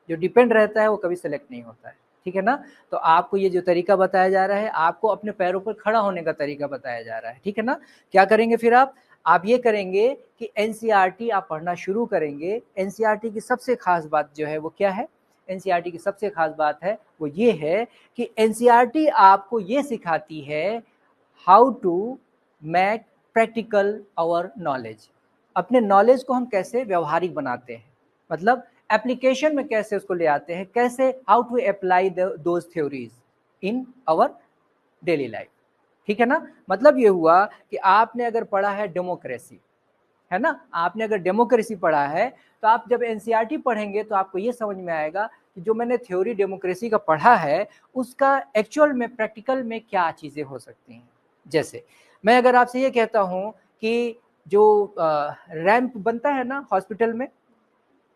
S1: जो डिपेंड रहता है वो कभी सेलेक्ट नहीं होता है, ठीक है ना। तो आपको ये जो तरीका बताया जा रहा है, आपको अपने पैरों पर खड़ा होने का तरीका बताया जा रहा है, ठीक है ना। क्या करेंगे फिर आप ये करेंगे कि एनसीईआरटी आप पढ़ना शुरू करेंगे। एनसीईआरटी की सबसे खास बात जो है वो क्या है? एनसीईआरटी की सबसे खास बात है वो ये है कि एनसीईआरटी आपको ये सिखाती है how to make practical our knowledge. अपने नॉलेज को हम कैसे व्यवहारिक बनाते हैं, मतलब एप्लीकेशन में कैसे उसको ले आते हैं, कैसे how to apply those theories in our daily life, ठीक है ना। मतलब ये हुआ कि आपने अगर पढ़ा है डेमोक्रेसी, है ना, आपने अगर डेमोक्रेसी पढ़ा है, तो आप जब एनसीईआरटी पढ़ेंगे तो आपको ये समझ में आएगा कि जो मैंने थ्योरी डेमोक्रेसी का पढ़ा है, उसका एक्चुअल में, प्रैक्टिकल में क्या चीज़ें हो सकती हैं। जैसे मैं अगर आपसे ये कहता हूँ कि जो रैंप बनता है ना हॉस्पिटल में,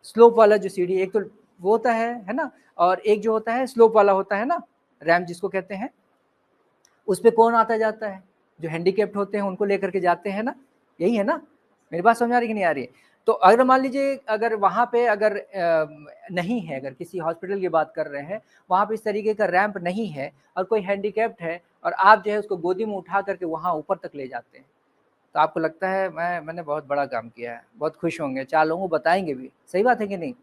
S1: स्लोप वाला जो सीढ़ी, एक तो वो होता है ना, और एक जो होता है स्लोप वाला होता है ना, रैंप जिसको कहते हैं, उस पे कौन आता जाता है? जो हैंडीकैप्ड होते हैं उनको लेकर के जाते हैं ना, यही है ना। मेरी बात समझ आ रही कि नहीं आ रही है? तो अगर मान लीजिए अगर वहाँ पे अगर नहीं है, अगर किसी हॉस्पिटल की बात कर रहे हैं, वहाँ पे इस तरीके का रैंप नहीं है और कोई हैंडीकैप्ड है और आप जो है उसको गोदी में उठा करके वहाँ ऊपर तक ले जाते हैं, तो आपको लगता है मैंने बहुत बड़ा काम किया है, बहुत खुश होंगे, 4 लोगों को बताएँगे भी, सही बात है कि नहीं?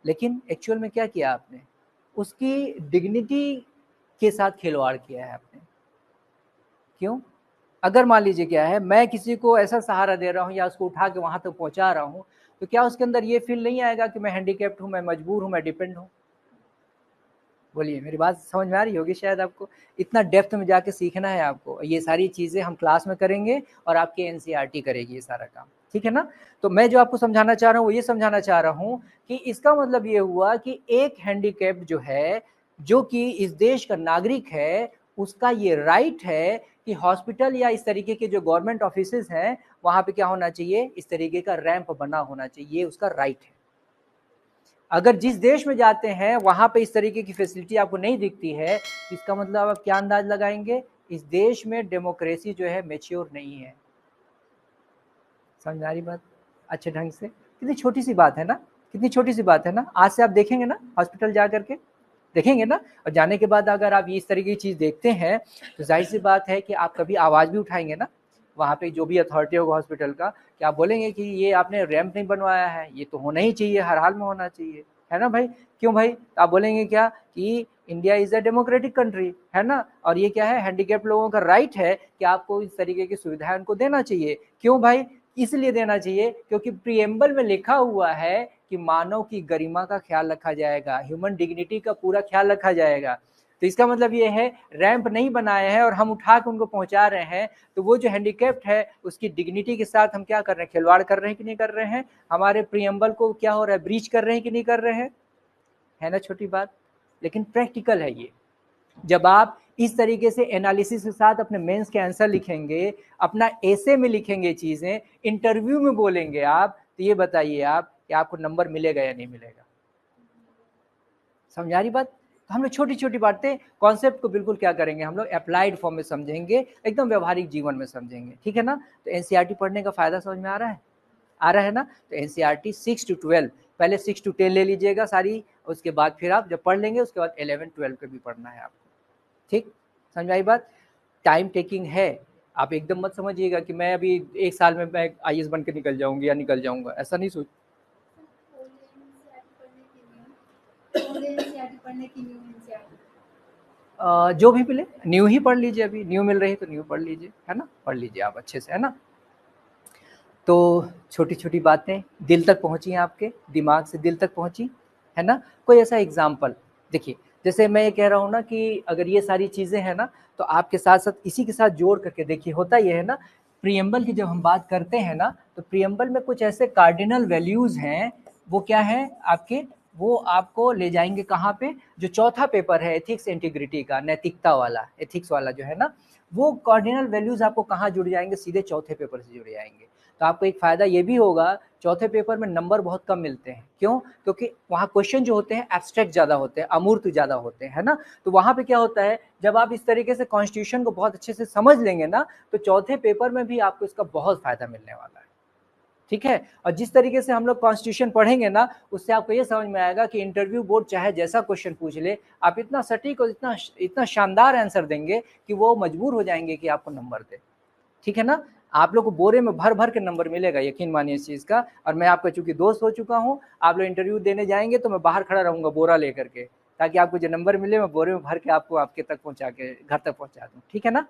S1: लेकिन एक्चुअल में क्या किया आपने? उसकी डिग्निटी के साथ खिलवाड़ किया है आपने। क्यों? अगर मान लीजिए क्या है, मैं किसी को ऐसा सहारा दे रहा हूँ या उसको उठा के वहां तक पहुंचा रहा हूँ, तो क्या उसके अंदर ये फील नहीं आएगा कि मैं हैंडीकैप्ड हूँ, मैं मजबूर हूँ, मैं डिपेंड हूँ? बोलिए, मेरी बात समझ में आ रही होगी शायद आपको। इतना डेप्थ में जाके सीखना है आपको, ये सारी चीज़ें हम क्लास में करेंगे और आपकी एनसीईआरटी करेगी ये सारा काम, ठीक है ना। तो मैं जो आपको समझाना चाह रहा हूँ वो ये समझाना चाह रहा हूँ कि इसका मतलब ये हुआ कि एक हैंडीकैप्ड जो है, जो कि इस देश का नागरिक है, उसका ये राइट है कि हॉस्पिटल या इस तरीके के जो गवर्नमेंट ऑफिसेज हैं वहाँ पे क्या होना चाहिए, इस तरीके का रैंप बना होना चाहिए, ये उसका राइट है। अगर जिस देश में जाते हैं वहां पे इस तरीके की फैसिलिटी आपको नहीं दिखती है, इसका मतलब आप क्या अंदाज लगाएंगे, इस देश में डेमोक्रेसी जो है मैच्योर नहीं है। समझ आ रही बात अच्छे ढंग से? कितनी छोटी सी बात है ना, कितनी छोटी सी बात है ना। आज से आप देखेंगे ना हॉस्पिटल जा करके, देखेंगे ना, और जाने के बाद अगर आप इस तरीके की चीज़ देखते हैं तो जाहिर सी बात है कि आप कभी आवाज़ भी उठाएंगे ना वहाँ पे जो भी अथॉरिटी होगा हॉस्पिटल का, कि आप बोलेंगे कि ये आपने रैंप नहीं बनवाया है, ये तो होना ही चाहिए, हर हाल में होना चाहिए, है ना भाई? क्यों भाई? आप बोलेंगे क्या कि India is a democratic country, है ना, और ये क्या है, हैंडीकैप लोगों का राइट है कि आपको इस तरीके की सुविधाएं उनको देना चाहिए। क्यों भाई? इसलिए देना चाहिए क्योंकि प्रीएम्बल में लिखा हुआ है कि मानव की गरिमा का ख्याल रखा जाएगा, ह्यूमन डिग्निटी का पूरा ख्याल रखा जाएगा। तो इसका मतलब ये है, रैंप नहीं बनाए हैं और हम उठा के उनको पहुंचा रहे हैं, तो वो जो हैंडीकैप्ड है उसकी डिग्निटी के साथ हम क्या कर रहे हैं, खिलवाड़ कर रहे हैं कि नहीं कर रहे हैं? हमारे प्रीएम्बल को क्या हो रहा है, ब्रीच कर रहे हैं कि नहीं कर रहे हैं? है ना छोटी बात, लेकिन प्रैक्टिकल है ये। जब आप इस तरीके से एनालिसिस के साथ अपने मेंस के आंसर लिखेंगे, अपना एसे में लिखेंगे चीजें, इंटरव्यू में बोलेंगे आप, तो ये बताइए आप कि आपको नंबर मिलेगा या नहीं मिलेगा? समझ आ रही बात? तो हम लोग छोटी छोटी बातें, कॉन्सेप्ट को बिल्कुल क्या करेंगे, हम लोग अप्लाइड फॉर्म में समझेंगे, एकदम व्यवहारिक जीवन में समझेंगे, ठीक है ना। तो एनसीईआरटी पढ़ने का फायदा समझ में आ रहा है, आ रहा है ना। तो एनसीईआरटी 6 to 12, पहले 6 to 10 ले लीजिएगा सारी, उसके बाद फिर आप जब पढ़ लेंगे उसके बाद 11-12 का भी पढ़ना है आपको, ठीक? समझ आई बात? टाइम टेकिंग है, आप एकदम मत समझिएगा कि मैं अभी 1 साल में मैं आईएएस बन के निकल जाऊंगी या निकल जाऊंगा, ऐसा नहीं सोच। जो भी मिले न्यू ही पढ़ लीजिए, अभी न्यू मिल रही तो न्यू पढ़ लीजिए, है ना, पढ़ लीजिए आप अच्छे से, है ना। तो छोटी छोटी बातें दिल तक पहुंची, आपके दिमाग से दिल तक पहुंची, है ना। कोई ऐसा एग्जाम्पल देखिए, जैसे मैं ये कह रहा हूँ ना कि अगर ये सारी चीज़ें हैं ना, तो आपके साथ साथ इसी के साथ जोड़ करके देखिए, होता ये है ना, प्रियम्बल की जब हम बात करते हैं ना, तो प्रियम्बल में कुछ ऐसे कार्डिनल वैल्यूज़ हैं, वो क्या है आपके, वो आपको ले जाएंगे कहाँ पे, जो चौथा पेपर है एथिक्स इंटीग्रिटी का, नैतिकता वाला, एथिक्स वाला जो है ना, वो कार्डिनल वैल्यूज़ आपको कहाँ जुड़ जाएंगे, सीधे चौथे पेपर से जुड़ जाएंगे। तो आपको एक फ़ायदा ये भी होगा, चौथे पेपर में नंबर बहुत कम मिलते हैं, क्यों? क्योंकि वहाँ क्वेश्चन जो होते हैं एब्स्ट्रैक्ट ज़्यादा होते हैं, अमूर्त ज़्यादा होते हैं, है ना। तो वहाँ पे क्या होता है, जब आप इस तरीके से कॉन्स्टिट्यूशन को बहुत अच्छे से समझ लेंगे ना, तो चौथे पेपर में भी आपको इसका बहुत फ़ायदा मिलने वाला है, ठीक है। और जिस तरीके से हम लोग कॉन्स्टिट्यूशन पढ़ेंगे ना, उससे आपको ये समझ में आएगा कि इंटरव्यू बोर्ड चाहे जैसा क्वेश्चन पूछ ले, आप इतना सटीक और इतना इतना शानदार आंसर देंगे कि वो मजबूर हो जाएंगे कि आपको नंबर दे, ठीक है ना। आप लोग को बोरे में भर भर के नंबर मिलेगा, यकीन मानिए इस चीज़ का। और मैं आपका चूंकि दोस्त हो चुका हूँ, आप लोग इंटरव्यू देने जाएंगे तो मैं बाहर खड़ा रहूंगा बोरा लेकर के, ताकि आपको जो नंबर मिले मैं बोरे में भर के आपको आपके तक पहुँचा के घर तक पहुँचा दूँ, ठीक है ना।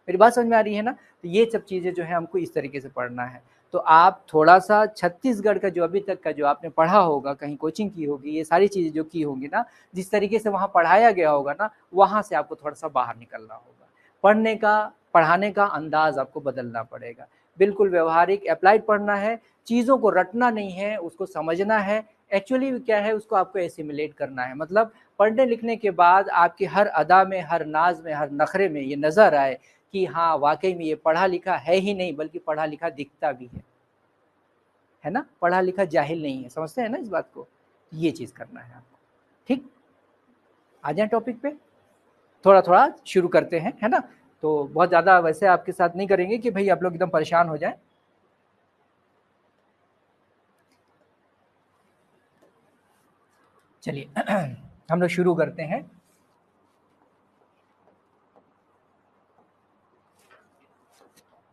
S1: मेरी बात समझ में आ रही है ना। तो ये सब चीज़ें जो है हमको इस तरीके से पढ़ना है। तो आप थोड़ा सा छत्तीसगढ़ का जो अभी तक का जो आपने पढ़ा होगा, कहीं कोचिंग की होगी, ये सारी चीज़ें जो की होंगी ना, जिस तरीके से वहाँ पढ़ाया गया होगा ना, वहाँ से आपको थोड़ा सा बाहर निकलना होगा। पढ़ने का, पढ़ाने का अंदाज आपको बदलना पड़ेगा, बिल्कुल व्यवहारिक अप्लाइड पढ़ना है, चीज़ों को रटना नहीं है, उसको समझना है। एक्चुअली क्या है, उसको आपको एसिमिलेट करना है, मतलब पढ़ने लिखने के बाद आपकी हर अदा में, हर नाज में, हर नखरे में ये नज़र आए कि हाँ वाकई में ये पढ़ा लिखा है ही नहीं, बल्कि पढ़ा लिखा दिखता भी है ना, पढ़ा लिखा जाहिल नहीं है, समझते हैं ना इस बात को। ये चीज़ करना है आपको, ठीक। आ जाए टॉपिक पे, थोड़ा थोड़ा शुरू करते हैं, है ना। तो बहुत ज़्यादा वैसे आपके साथ नहीं करेंगे कि भाई आप लोग एकदम परेशान हो जाए। चलिए हम लोग शुरू करते हैं।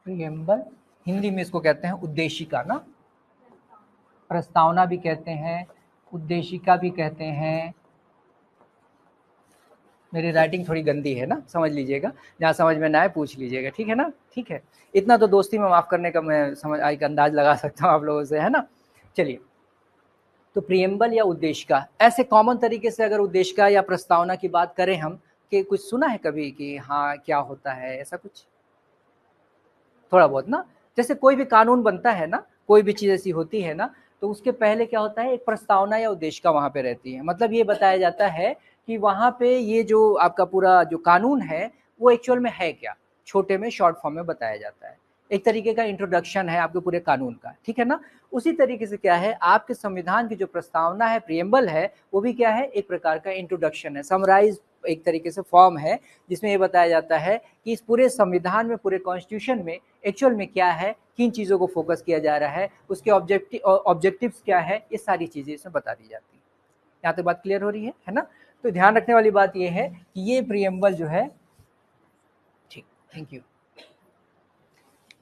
S1: प्रीएम्बल, हिंदी में इसको कहते हैं उद्देशिका ना, प्रस्तावना भी कहते हैं, उद्देशिका भी कहते हैं, मेरी राइटिंग थोड़ी गंदी है ना, समझ लीजिएगा, जहाँ समझ में ना आए पूछ लीजिएगा, ठीक है ना, ठीक है, इतना तो दोस्ती में माफ़ करने का मैं समझ एक अंदाज लगा सकता हूँ आप लोगों से, है ना। चलिए, तो प्रियम्बल या उद्देशिका, ऐसे कॉमन तरीके से अगर उद्देशिका या प्रस्तावना की बात करें हम, कि कुछ सुना है कभी कि हाँ क्या होता है, ऐसा कुछ थोड़ा बहुत ना, जैसे कोई भी कानून बनता है ना, कोई भी चीज़ ऐसी होती है ना, तो उसके पहले क्या होता है, एक प्रस्तावना या उद्देशिका वहाँ पे रहती है। मतलब ये बताया जाता है कि वहाँ पे ये जो आपका पूरा जो कानून है वो एक्चुअल में है क्या, छोटे में शॉर्ट फॉर्म में बताया जाता है, एक तरीके का इंट्रोडक्शन है आपके पूरे कानून का, ठीक है ना। उसी तरीके से क्या है, आपके संविधान की जो प्रस्तावना है, प्रियम्बल है, वो भी क्या है, एक प्रकार का इंट्रोडक्शन है, समराइज एक तरीके से फॉर्म है, जिसमें ये बताया जाता है कि इस पूरे संविधान में, पूरे कॉन्स्टिट्यूशन में एक्चुअल में क्या है, किन चीज़ों को फोकस किया जा रहा है, उसके ऑब्जेक्टिव्स क्या है, ये सारी चीज़ें इसमें बता दी जाती है। यहाँ तक बात क्लियर हो रही है ना। तो ध्यान रखने वाली बात ये है कि ये प्रियम्बल जो है, ठीक, थैंक यू,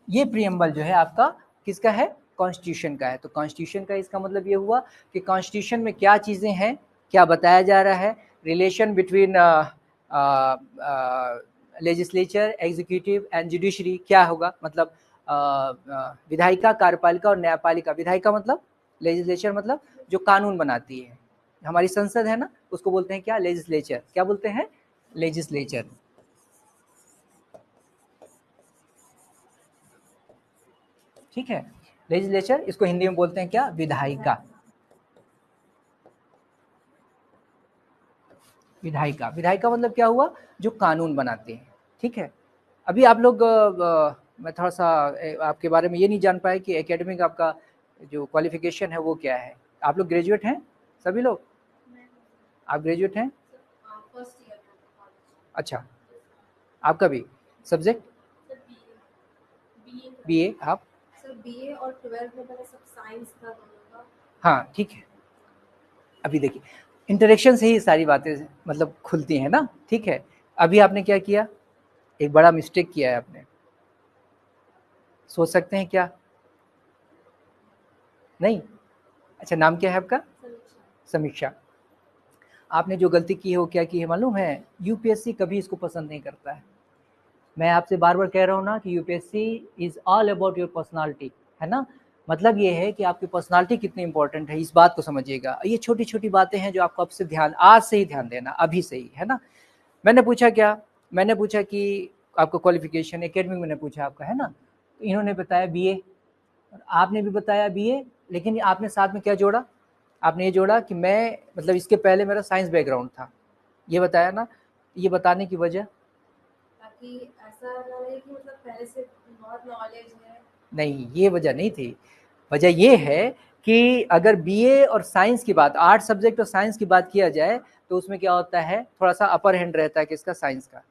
S1: ये प्रियम्बल जो है आपका किसका है, कॉन्स्टिट्यूशन का है। तो कॉन्स्टिट्यूशन का इसका मतलब ये हुआ कि कॉन्स्टिट्यूशन में क्या चीज़ें हैं, क्या बताया जा रहा है, relation between legislature, executive and judiciary क्या होगा, मतलब विधायिका, कार्यपालिका और न्यायपालिका। विधायिका मतलब, लेजिस्लेचर मतलब जो कानून बनाती है, हमारी संसद है ना, उसको बोलते हैं क्या, लेजिस्लेचर, क्या बोलते हैं, लेजिस्लेचर, ठीक है। लेजिस्लेचर, इसको हिंदी में बोलते हैं क्या, विधायिका, विधायिका, विधायिका मतलब क्या हुआ, जो कानून बनाते हैं, ठीक है। अभी आप लोग मैं थोड़ा सा आपके बारे में ये नहीं जान पाया कि एकेडमिक आपका जो क्वालिफिकेशन है वो क्या है। आप लोग ग्रेजुएट हैं सभी लोग, आप ग्रेजुएट हैं,
S2: फर्स्ट ईयर
S1: अच्छा, आपका भी सब्जेक्ट बीए, आप,
S2: सर बीए और 12th में मैंने सब साइंस था दोनों का।
S1: हाँ ठीक है। अभी देखिए, इंटरेक्शन से ही सारी बातें मतलब खुलती हैं ना, ठीक है। अभी आपने क्या किया, एक बड़ा मिस्टेक किया है आपने, सोच सकते हैं क्या, नहीं, अच्छा, नाम क्या है आपका, समीक्षा। आपने जो गलती की है वो क्या की है मालूम है, यूपीएससी कभी इसको पसंद नहीं करता है। मैं आपसे बार बार कह रहा हूँ ना कि UPSC is all about your personality, है ना। मतलब ये है कि आपकी पर्सनालिटी कितनी इंपॉर्टेंट है, इस बात को समझिएगा। ये छोटी छोटी बातें हैं जो आपको अब से ध्यान, आज से ही ध्यान देना, अभी से ही, है ना। मैंने पूछा क्या, मैंने पूछा कि आपका क्वालिफिकेशन एकेडमिक, मैंने पूछा आपका, है ना, तो इन्होंने बताया बीए, और आपने भी बताया बीए, लेकिन आपने साथ में क्या जोड़ा, आपने ये जोड़ा कि मैं, मतलब इसके पहले मेरा साइंस बैकग्राउंड था, ये बताया ना। ये बताने की वजह,
S2: ताकि ऐसा ना लगे कि मतलब पहले से बहुत नॉलेज है।
S1: नहीं, ये वजह नहीं थी। वजह ये है कि अगर बीए और साइंस की बात, आर्ट सब्जेक्ट और साइंस की बात किया जाए, तो उसमें क्या होता है, थोड़ा सा अपर हैंड रहता है किसका, साइंस का,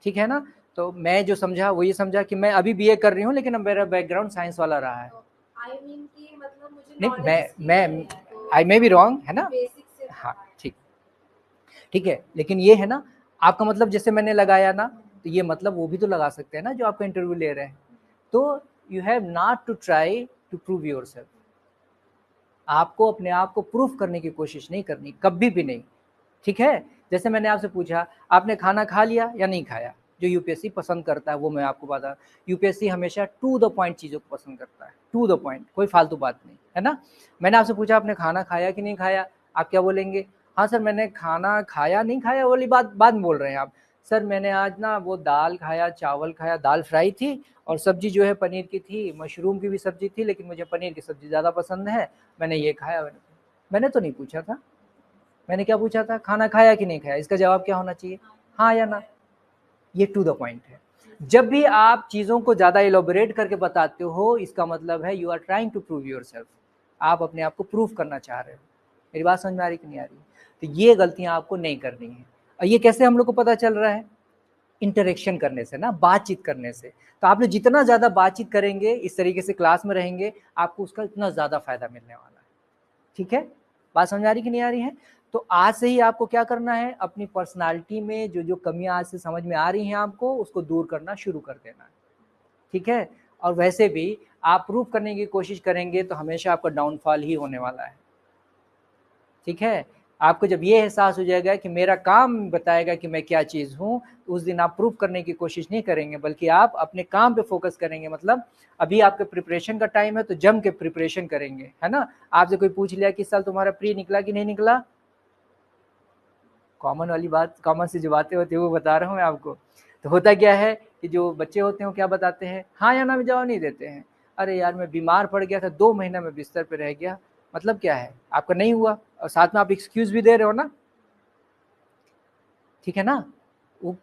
S1: ठीक है ना। तो मैं जो समझा वो ये समझा कि मैं अभी बीए कर रही हूँ, लेकिन अब मेरा बैकग्राउंड साइंस वाला रहा है।
S2: तो आई मीन कि मतलब मुझे
S1: नहीं,
S2: नॉलेज इसकी
S1: मैं
S2: नहीं है, तो
S1: आई मे बी रॉन्ग, है ना,
S2: बेसिक से
S1: हाँ
S2: पढ़ा है।
S1: ठीक, ठीक है। लेकिन ये है ना, आपका मतलब जैसे मैंने लगाया ना, तो ये मतलब वो भी तो लगा सकते हैं ना जो आपका इंटरव्यू ले रहे हैं। तो you have not to try to prove yourself, आपको अपने आप को प्रूफ करने की कोशिश नहीं करनी, कभी भी नहीं, ठीक है। जैसे मैंने आपसे पूछा, आपने खाना खा लिया या नहीं खाया, जो यूपीएससी पसंद करता है वो मैं आपको बता, यूपीएससी हमेशा टू द पॉइंट चीज़ों को पसंद करता है, टू द पॉइंट, कोई फालतू बात नहीं, है ना। मैंने आपसे पूछा आपने खाना खाया कि नहीं खाया, आप क्या बोलेंगे, हाँ सर मैंने खाना खाया, नहीं खाया वाली बात बाद में बोल रहे हैं आप, सर मैंने आज ना वो दाल खाया, चावल खाया, दाल फ्राई थी, और सब्जी जो है पनीर की थी, मशरूम की भी सब्जी थी, लेकिन मुझे पनीर की सब्जी ज़्यादा पसंद है, मैंने ये खाया। मैंने तो नहीं पूछा था, मैंने क्या पूछा था, खाना खाया कि नहीं खाया, इसका जवाब क्या होना चाहिए, हाँ या ना। ये टू द पॉइंट है। जब भी आप चीज़ों को ज़्यादा एलोबरेट करके बताते हो, इसका मतलब है you are trying to prove yourself, आप अपने आप को प्रूव करना चाह रहे हो। मेरी बात समझ में आ रही कि नहीं आ रही, तो ये गलतियां आपको नहीं करनी है। और ये कैसे हम लोग को पता चल रहा है, इंटरेक्शन करने से ना, बातचीत करने से। तो आप लोग जितना ज़्यादा बातचीत करेंगे, इस तरीके से क्लास में रहेंगे, आपको उसका इतना ज़्यादा फायदा मिलने वाला है, ठीक है। बात समझ आ रही कि नहीं आ रही है। तो आज से ही आपको क्या करना है, अपनी पर्सनालिटी में जो जो कमियां आज से समझ में आ रही हैं आपको, उसको दूर करना शुरू कर देना है, ठीक है। और वैसे भी आप प्रूव करने की कोशिश करेंगे तो हमेशा आपका डाउनफॉल ही होने वाला है, ठीक है। आपको जब ये एहसास हो जाएगा कि मेरा काम बताएगा कि मैं क्या चीज़ हूँ, उस दिन आप प्रूव करने की कोशिश नहीं करेंगे, बल्कि आप अपने काम पे फोकस करेंगे। मतलब अभी आपके प्रिपरेशन का टाइम है तो जम के प्रिपरेशन करेंगे, है ना। आपसे कोई पूछ लिया कि इस साल तुम्हारा प्री निकला कि नहीं निकला, कॉमन वाली बात, कॉमन सी जो बातें होती है वो बता रहा हूँ मैं आपको। तो होता क्या है कि जो बच्चे होते हैं वो क्या बताते हैं, हाँ या ना में जवाब नहीं देते हैं। अरे यार मैं बीमार पड़ गया था, 2 महीना मैं बिस्तर पे रह गया। मतलब क्या है, आपका नहीं हुआ और साथ में आप एक्सक्यूज भी दे रहे हो ना, ठीक है ना। वो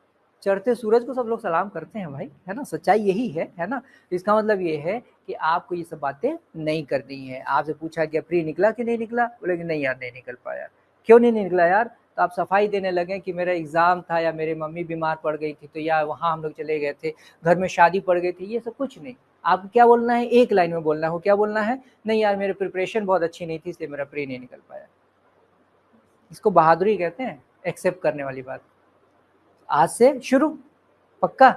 S1: चढ़ते सूरज को सब लोग सलाम करते हैं भाई, है ना, सच्चाई यही है ना। इसका मतलब ये है कि आपको ये सब बातें नहीं करनी है। आपसे पूछा गया प्री निकला कि नहीं निकला, बोले कि नहीं यार नहीं निकल पाया। क्यों नहीं निकला यार, तो आप सफाई देने लगे कि मेरा एग्जाम था, या मेरी मम्मी बीमार पड़ गई थी, तो या वहाँ हम लोग चले गए थे, घर में शादी पड़ गई थी, ये सब कुछ नहीं। आपको क्या बोलना है, एक लाइन में बोलना हो, क्या बोलना है, नहीं यार मेरी प्रिपरेशन बहुत अच्छी नहीं थी इसलिए मेरा प्री नहीं निकल पाया। इसको बहादुरी कहते हैं, एक्सेप्ट करने वाली बात। आज से शुरू, पक्का,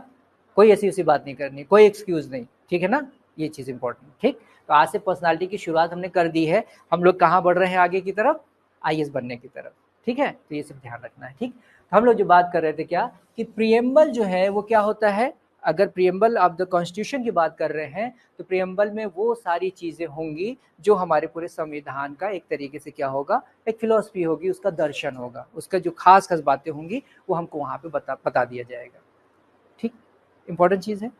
S1: कोई ऐसी वैसी बात नहीं करनी, कोई एक्सक्यूज नहीं, ठीक है ना। ये चीज़ इंपॉर्टेंट, ठीक। तो आज से पर्सनालिटी की शुरुआत हमने कर दी है। हम लोग कहाँ बढ़ रहे हैं आगे की तरफ, आईएएस बनने की तरफ, ठीक है। तो ये सब ध्यान रखना है, ठीक। तो हम लोग जो बात कर रहे थे क्या, कि प्रियम्बल जो है वो क्या होता है। अगर प्रियम्बल ऑफ द कॉन्स्टिट्यूशन की बात कर रहे हैं तो प्रियम्बल में वो सारी चीज़ें होंगी जो हमारे पूरे संविधान का एक तरीके से क्या होगा, एक फिलॉसफी होगी, उसका दर्शन होगा, उसका जो खास खास बातें होंगी वो हमको वहाँ पे बता दिया जाएगा, ठीक। इंपॉर्टेंट चीज़ है,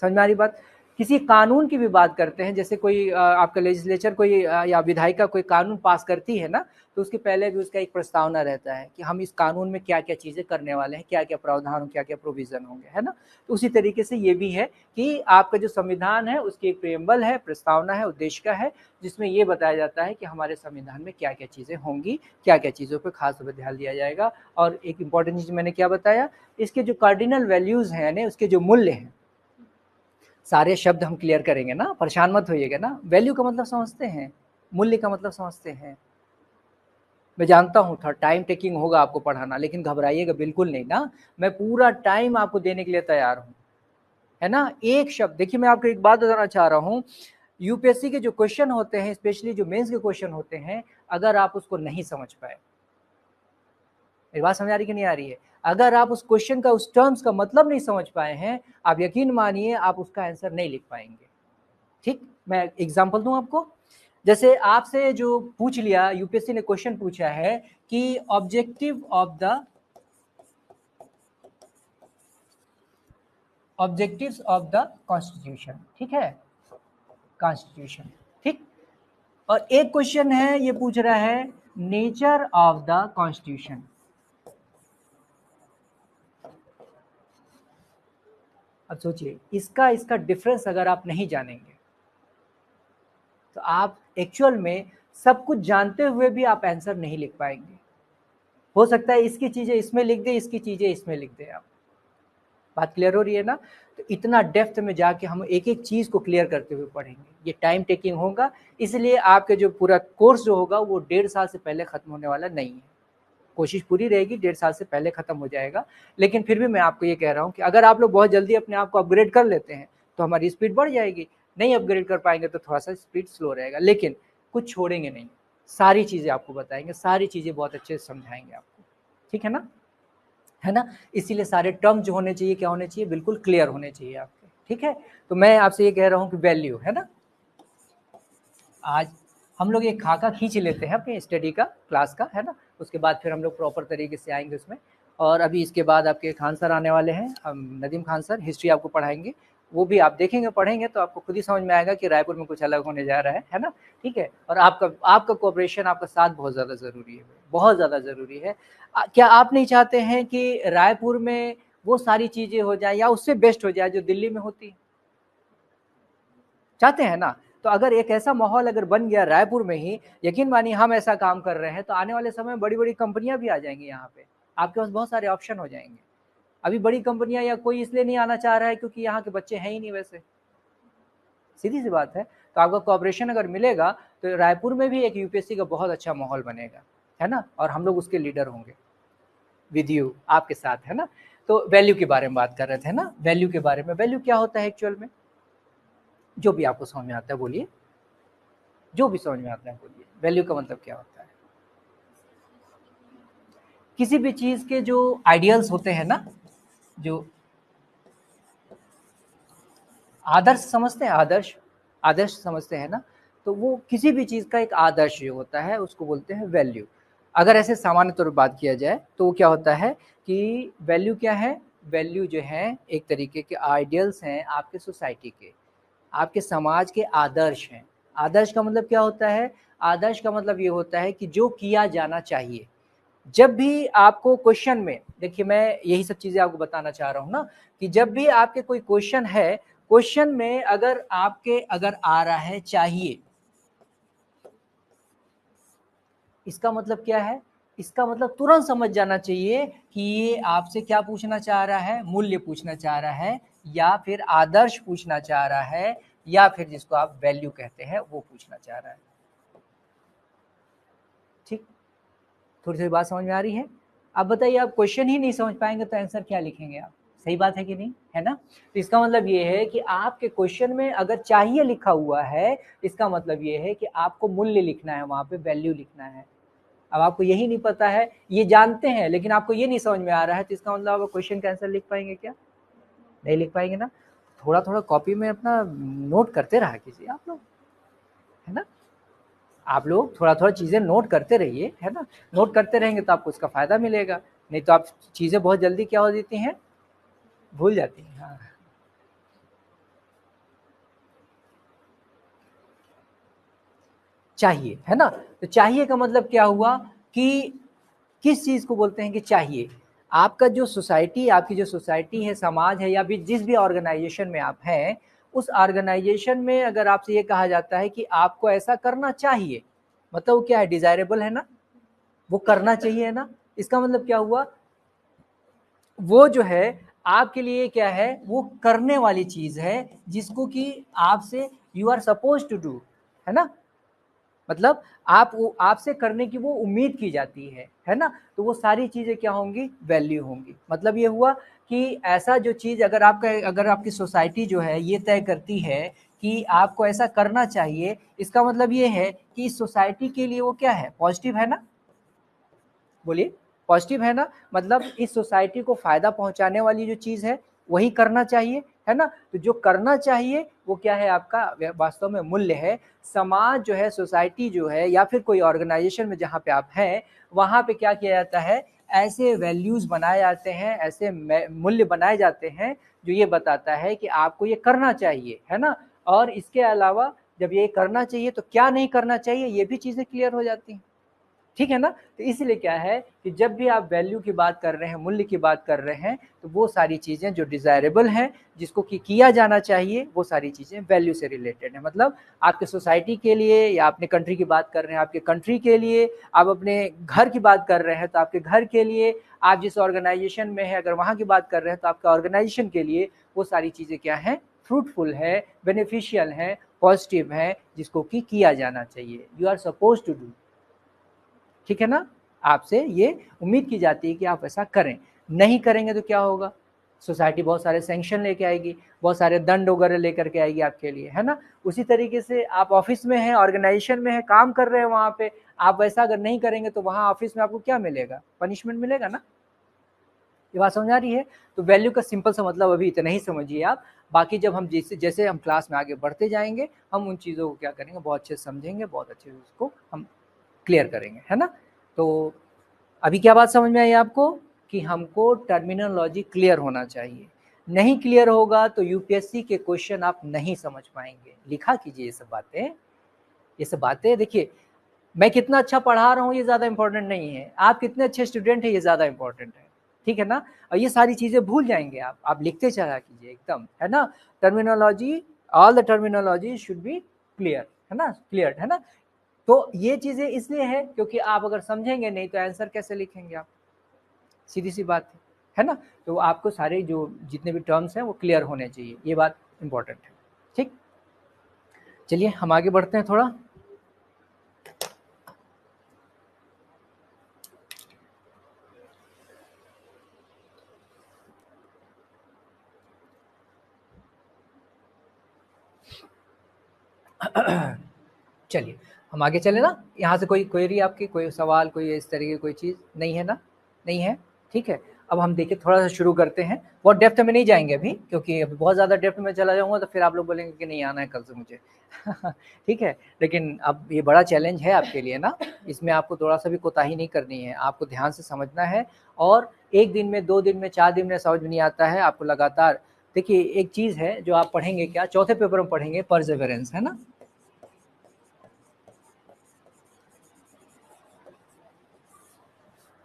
S1: समझ में आ रही बात। किसी कानून की भी बात करते हैं, जैसे कोई आपका लेजिस्लेचर कोई या विधायिका कोई कानून पास करती है ना, तो उसके पहले भी उसका एक प्रस्तावना रहता है कि हम इस कानून में क्या क्या चीज़ें करने वाले हैं, क्या क्या प्रावधान, क्या क्या प्रोविज़न होंगे, है ना। तो उसी तरीके से ये भी है कि आपका जो संविधान है उसकी एक प्रियम्बल है, प्रस्तावना है, उद्देश्य का है, जिसमें ये बताया जाता है कि हमारे संविधान में क्या क्या चीज़ें होंगी, क्या क्या चीज़ों पर खास तौर पर ध्यान दिया जाएगा। और एक इंपॉर्टेंट चीज़ मैंने क्या बताया, इसके जो कार्डिनल वैल्यूज़ हैं, यानी उसके जो मूल्य हैं, सारे शब्द हम क्लियर करेंगे ना, परेशान मत होइएगा ना। वैल्यू का मतलब समझते हैं, मूल्य का मतलब समझते हैं। मैं जानता हूँ थोड़ा टाइम टेकिंग होगा आपको पढ़ाना, लेकिन घबराइएगा बिल्कुल नहीं ना, मैं पूरा टाइम आपको देने के लिए तैयार हूँ, है ना। एक शब्द देखिए, मैं आपको एक बात बताना चाह रहा हूँ, यूपीएससी के जो क्वेश्चन होते हैं, स्पेशली जो मेंस के क्वेश्चन होते हैं, अगर आप उसको नहीं समझ पाए, मेरी बात समझ आ रही कि नहीं आ रही है, अगर आप उस क्वेश्चन का, उस टर्म्स का मतलब नहीं समझ पाए हैं, आप यकीन मानिए आप उसका आंसर नहीं लिख पाएंगे, ठीक। मैं एग्जांपल दूं आपको, जैसे आपसे जो पूछ लिया, यूपीएससी ने क्वेश्चन पूछा है कि ऑब्जेक्टिव्स ऑफ द कॉन्स्टिट्यूशन, ठीक है, कॉन्स्टिट्यूशन, ठीक। और एक क्वेश्चन है ये पूछ रहा है नेचर ऑफ द कॉन्स्टिट्यूशन। अब सोचिए, इसका इसका डिफरेंस अगर आप नहीं जानेंगे तो आप एक्चुअल में सब कुछ जानते हुए भी आप आंसर नहीं लिख पाएंगे। हो सकता है इसकी चीजें इसमें लिख दे, इसकी चीजें इसमें लिख दे। आप बात क्लियर हो रही है ना। तो इतना डेप्थ में जाके हम एक एक चीज को क्लियर करते हुए पढ़ेंगे, ये टाइम टेकिंग होगा, इसलिए आपके जो पूरा कोर्स जो होगा वो 1.5 साल से पहले खत्म होने वाला नहीं है। कोशिश पूरी रहेगी 1.5 साल से पहले खत्म हो जाएगा, लेकिन फिर भी मैं आपको ये कह रहा हूँ कि अगर आप लोग बहुत जल्दी अपने आप को अपग्रेड कर लेते हैं तो हमारी स्पीड बढ़ जाएगी, नहीं अपग्रेड कर पाएंगे तो थोड़ा सा स्पीड स्लो रहेगा, लेकिन कुछ छोड़ेंगे नहीं, सारी चीज़ें आपको बताएंगे, सारी चीज़ें बहुत अच्छे से समझाएंगे आपको, ठीक है ना, है ना। इसीलिए सारे टर्म जो होने चाहिए क्या होने चाहिए, बिल्कुल क्लियर होने चाहिए आपके, ठीक है। तो मैं आपसे ये कह रहा हूँ कि वैल्यू, है ना। आज हम लोग एक खाका खींच लेते हैं अपने स्टडी का, क्लास का, है ना। उसके बाद फिर हम लोग प्रॉपर तरीके से आएंगे उसमें। और अभी इसके बाद आपके खान सर आने वाले हैं, नदीम खान सर हिस्ट्री आपको पढ़ाएंगे, वो भी आप देखेंगे, पढ़ेंगे तो आपको खुद ही समझ में आएगा कि रायपुर में कुछ अलग होने जा रहा है ना, ठीक है। और आपका आपका कोऑपरेशन, आपका साथ बहुत ज़्यादा ज़रूरी है, बहुत ज़्यादा ज़रूरी है। क्या आप नहीं चाहते हैं कि रायपुर में वो सारी चीज़ें हो जाए या उससे बेस्ट हो जाए जो दिल्ली में होती है, चाहते हैं ना। तो अगर एक ऐसा माहौल अगर बन गया रायपुर में ही, यकीन मानिए हम ऐसा काम कर रहे हैं तो आने वाले समय में बड़ी बड़ी कंपनियां भी आ जाएंगी यहाँ पे, आपके पास बहुत सारे ऑप्शन हो जाएंगे। अभी बड़ी कंपनियां या कोई इसलिए नहीं आना चाह रहा है क्योंकि यहाँ के बच्चे हैं ही नहीं, वैसे सीधी सी बात है। तो आपका कोऑपरेशन अगर मिलेगा तो रायपुर में भी एक यूपीएससी का बहुत अच्छा माहौल बनेगा, है ना, और हम लोग उसके लीडर होंगे विद यू, आपके साथ, है ना। तो वैल्यू के बारे में बात कर रहे थे ना, वैल्यू के बारे में, वैल्यू क्या होता है एक्चुअल में, जो भी आपको समझ में आता है बोलिए, जो भी समझ में आता है बोलिए, वैल्यू का मतलब क्या होता है। किसी भी चीज के जो आइडियल्स होते हैं ना, जो आदर्श समझते हैं, आदर्श आदर्श समझते हैं ना, तो वो किसी भी चीज का एक आदर्श जो होता है उसको बोलते हैं वैल्यू। अगर ऐसे सामान्य तौर पर बात किया जाए तो वो क्या होता है कि वैल्यू क्या है, वैल्यू जो है एक तरीके के आइडियल्स हैं आपके सोसाइटी के, आपके समाज के आदर्श हैं। आदर्श का मतलब क्या होता है, आदर्श का मतलब ये होता है कि जो किया जाना चाहिए। जब भी आपको क्वेश्चन में, देखिए मैं यही सब चीजें आपको बताना चाह रहा हूँ ना, कि जब भी आपके कोई क्वेश्चन है, क्वेश्चन में अगर आपके अगर आ रहा है चाहिए, इसका मतलब क्या है, इसका मतलब तुरंत समझ जाना चाहिए कि ये आपसे क्या पूछना चाह रहा है, मूल्य पूछना चाह रहा है, या फिर आदर्श पूछना चाह रहा है, या फिर जिसको आप वैल्यू कहते हैं वो पूछना चाह रहा है। ठीक, थोड़ी थोड़ी बात समझ में आ रही है। अब बताइए, आप क्वेश्चन ही नहीं समझ पाएंगे तो आंसर क्या लिखेंगे आप, सही बात है कि नहीं, है ना। तो इसका मतलब ये है कि आपके क्वेश्चन में अगर चाहिए लिखा हुआ है, इसका मतलब ये है कि आपको मूल्य लिखना है, वहां पे वैल्यू लिखना है। अब आपको यही नहीं पता है, ये जानते हैं लेकिन आपको ये नहीं समझ में आ रहा है, तो इसका मतलब आप क्वेश्चन का आंसर लिख पाएंगे क्या, नहीं लिख पाएंगे ना। थोड़ा थोड़ा कॉपी में अपना नोट करते रहा कीजिए आप लोग, है ना। आप लोग थोड़ा थोड़ा चीज़ें नोट करते रहिए, है ना। नोट करते रहेंगे तो आपको उसका फ़ायदा मिलेगा, नहीं तो आप चीज़ें बहुत जल्दी क्या हो जाती हैं, भूल जाती हैं। हाँ, चाहिए, है ना। तो चाहिए का मतलब क्या हुआ कि किस चीज़ को बोलते हैं कि चाहिए। आपका जो सोसाइटी, आपकी जो सोसाइटी है, समाज है, या भी जिस भी ऑर्गेनाइजेशन में आप हैं, उस ऑर्गेनाइजेशन में अगर आपसे ये कहा जाता है कि आपको ऐसा करना चाहिए, मतलब वो क्या है, डिजायरेबल है ना, वो करना चाहिए, है ना। इसका मतलब क्या हुआ, वो जो है आपके लिए क्या है, वो करने वाली चीज है, जिसको कि आपसे you are suppose to do, है ना। मतलब आप आपसे करने की वो उम्मीद की जाती है ना। तो वो सारी चीजें क्या होंगी, वैल्यू होंगी। मतलब ये हुआ कि ऐसा जो चीज अगर आपका, अगर आपकी सोसाइटी जो है ये तय करती है कि आपको ऐसा करना चाहिए, इसका मतलब ये है कि इस सोसाइटी के लिए वो क्या है, पॉजिटिव है ना, बोलिए, पॉजिटिव है ना। मतलब इस सोसाइटी को फायदा पहुंचाने वाली जो चीज है वही करना चाहिए, है ना। तो जो करना चाहिए वो क्या है, आपका वास्तव में मूल्य है। समाज जो है, सोसाइटी जो है, या फिर कोई ऑर्गेनाइजेशन में जहाँ पे आप हैं, वहाँ पे क्या किया जाता है, ऐसे वैल्यूज बनाए जाते हैं, ऐसे मूल्य बनाए जाते हैं जो ये बताता है कि आपको ये करना चाहिए, है ना। और इसके अलावा जब ये करना चाहिए तो क्या नहीं करना चाहिए, ये भी चीजें क्लियर हो जाती हैं, ठीक है ना। तो इसलिए क्या है कि जब भी आप वैल्यू की बात कर रहे हैं, मूल्य की बात कर रहे हैं, तो वो सारी चीज़ें जो डिज़ायरेबल हैं, जिसको कि किया जाना चाहिए, वो सारी चीज़ें वैल्यू से रिलेटेड है। मतलब आपके सोसाइटी के लिए, या अपने कंट्री की बात कर रहे हैं, आपके कंट्री के लिए, आप अपने घर की बात कर रहे हैं तो आपके घर के लिए, आप जिस ऑर्गेनाइजेशन में है अगर वहाँ की बात कर रहे हैं तो आपके ऑर्गेनाइजेशन के लिए वो सारी चीज़ें क्या हैं, फ्रूटफुल है, बेनिफिशियल है, पॉजिटिव है, जिसको कि किया जाना चाहिए, you are suppose to do, ठीक है ना। आपसे ये उम्मीद की जाती है कि आप ऐसा करें, नहीं करेंगे तो क्या होगा, सोसाइटी बहुत सारे सैंक्शन लेके आएगी, बहुत सारे दंड वगैरह लेकर के आएगी आपके लिए, है ना। उसी तरीके से आप ऑफिस में हैं, ऑर्गेनाइजेशन में हैं, काम कर रहे हैं, वहाँ पे आप वैसा अगर नहीं करेंगे तो वहाँ ऑफिस में आपको क्या मिलेगा, पनिशमेंट मिलेगा ना। ये बात समझ आ रही है। तो वैल्यू का सिंपल सा मतलब अभी इतना ही समझिए आप। बाकी जब हम जैसे जैसे हम क्लास में आगे बढ़ते जाएंगे, हम उन चीज़ों को क्या करेंगे, बहुत अच्छे से समझेंगे, बहुत अच्छे से उसको हम क्लियर करेंगे, है ना। तो अभी क्या बात समझ में आई आपको, कि हमको टर्मिनोलॉजी क्लियर होना चाहिए। नहीं क्लियर होगा तो यूपीएससी के क्वेश्चन आप नहीं समझ पाएंगे। लिखा कीजिए ये सब बातें, ये सब बातें। देखिए, मैं कितना अच्छा पढ़ा रहा हूँ ये ज़्यादा इंपॉर्टेंट नहीं है, आप कितने अच्छे स्टूडेंट हैं ये ज़्यादा इंपॉर्टेंट है, ठीक है ना। और ये सारी चीज़ें भूल जाएंगे आप लिखते चला कीजिए एकदम, है ना। Terminology, all the terminology should be clear, है ना, क्लियर, है ना। तो ये चीज़ें इसलिए है क्योंकि आप अगर समझेंगे नहीं तो आंसर कैसे लिखेंगे आप, सीधी सी बात है ना। तो आपको सारे जो जितने भी टर्म्स हैं वो क्लियर होने चाहिए, ये बात इंपॉर्टेंट है, ठीक। चलिए हम आगे बढ़ते हैं थोड़ा। चलिए हम आगे चले ना। यहाँ से कोई क्वेरी आपकी, कोई सवाल, कोई इस तरह की कोई चीज़ नहीं है ना, नहीं है, ठीक है। अब हम देखिए थोड़ा सा शुरू करते हैं, बहुत डेप्थ में नहीं जाएंगे अभी, क्योंकि अभी बहुत ज़्यादा डेप्थ में चला जाऊंगा तो फिर आप लोग बोलेंगे कि नहीं आना है कल से मुझे ठीक है। लेकिन अब ये बड़ा चैलेंज है आपके लिए ना, इसमें आपको थोड़ा सा भी कोताही नहीं करनी है, आपको ध्यान से समझना है। और एक दिन में, 2 दिन में, 4 दिन में समझ में नहीं आता है, आपको लगातार देखिए एक चीज़ है जो आप पढ़ेंगे, क्या चौथे पेपर में पढ़ेंगे, परसेवरेंस, है ना।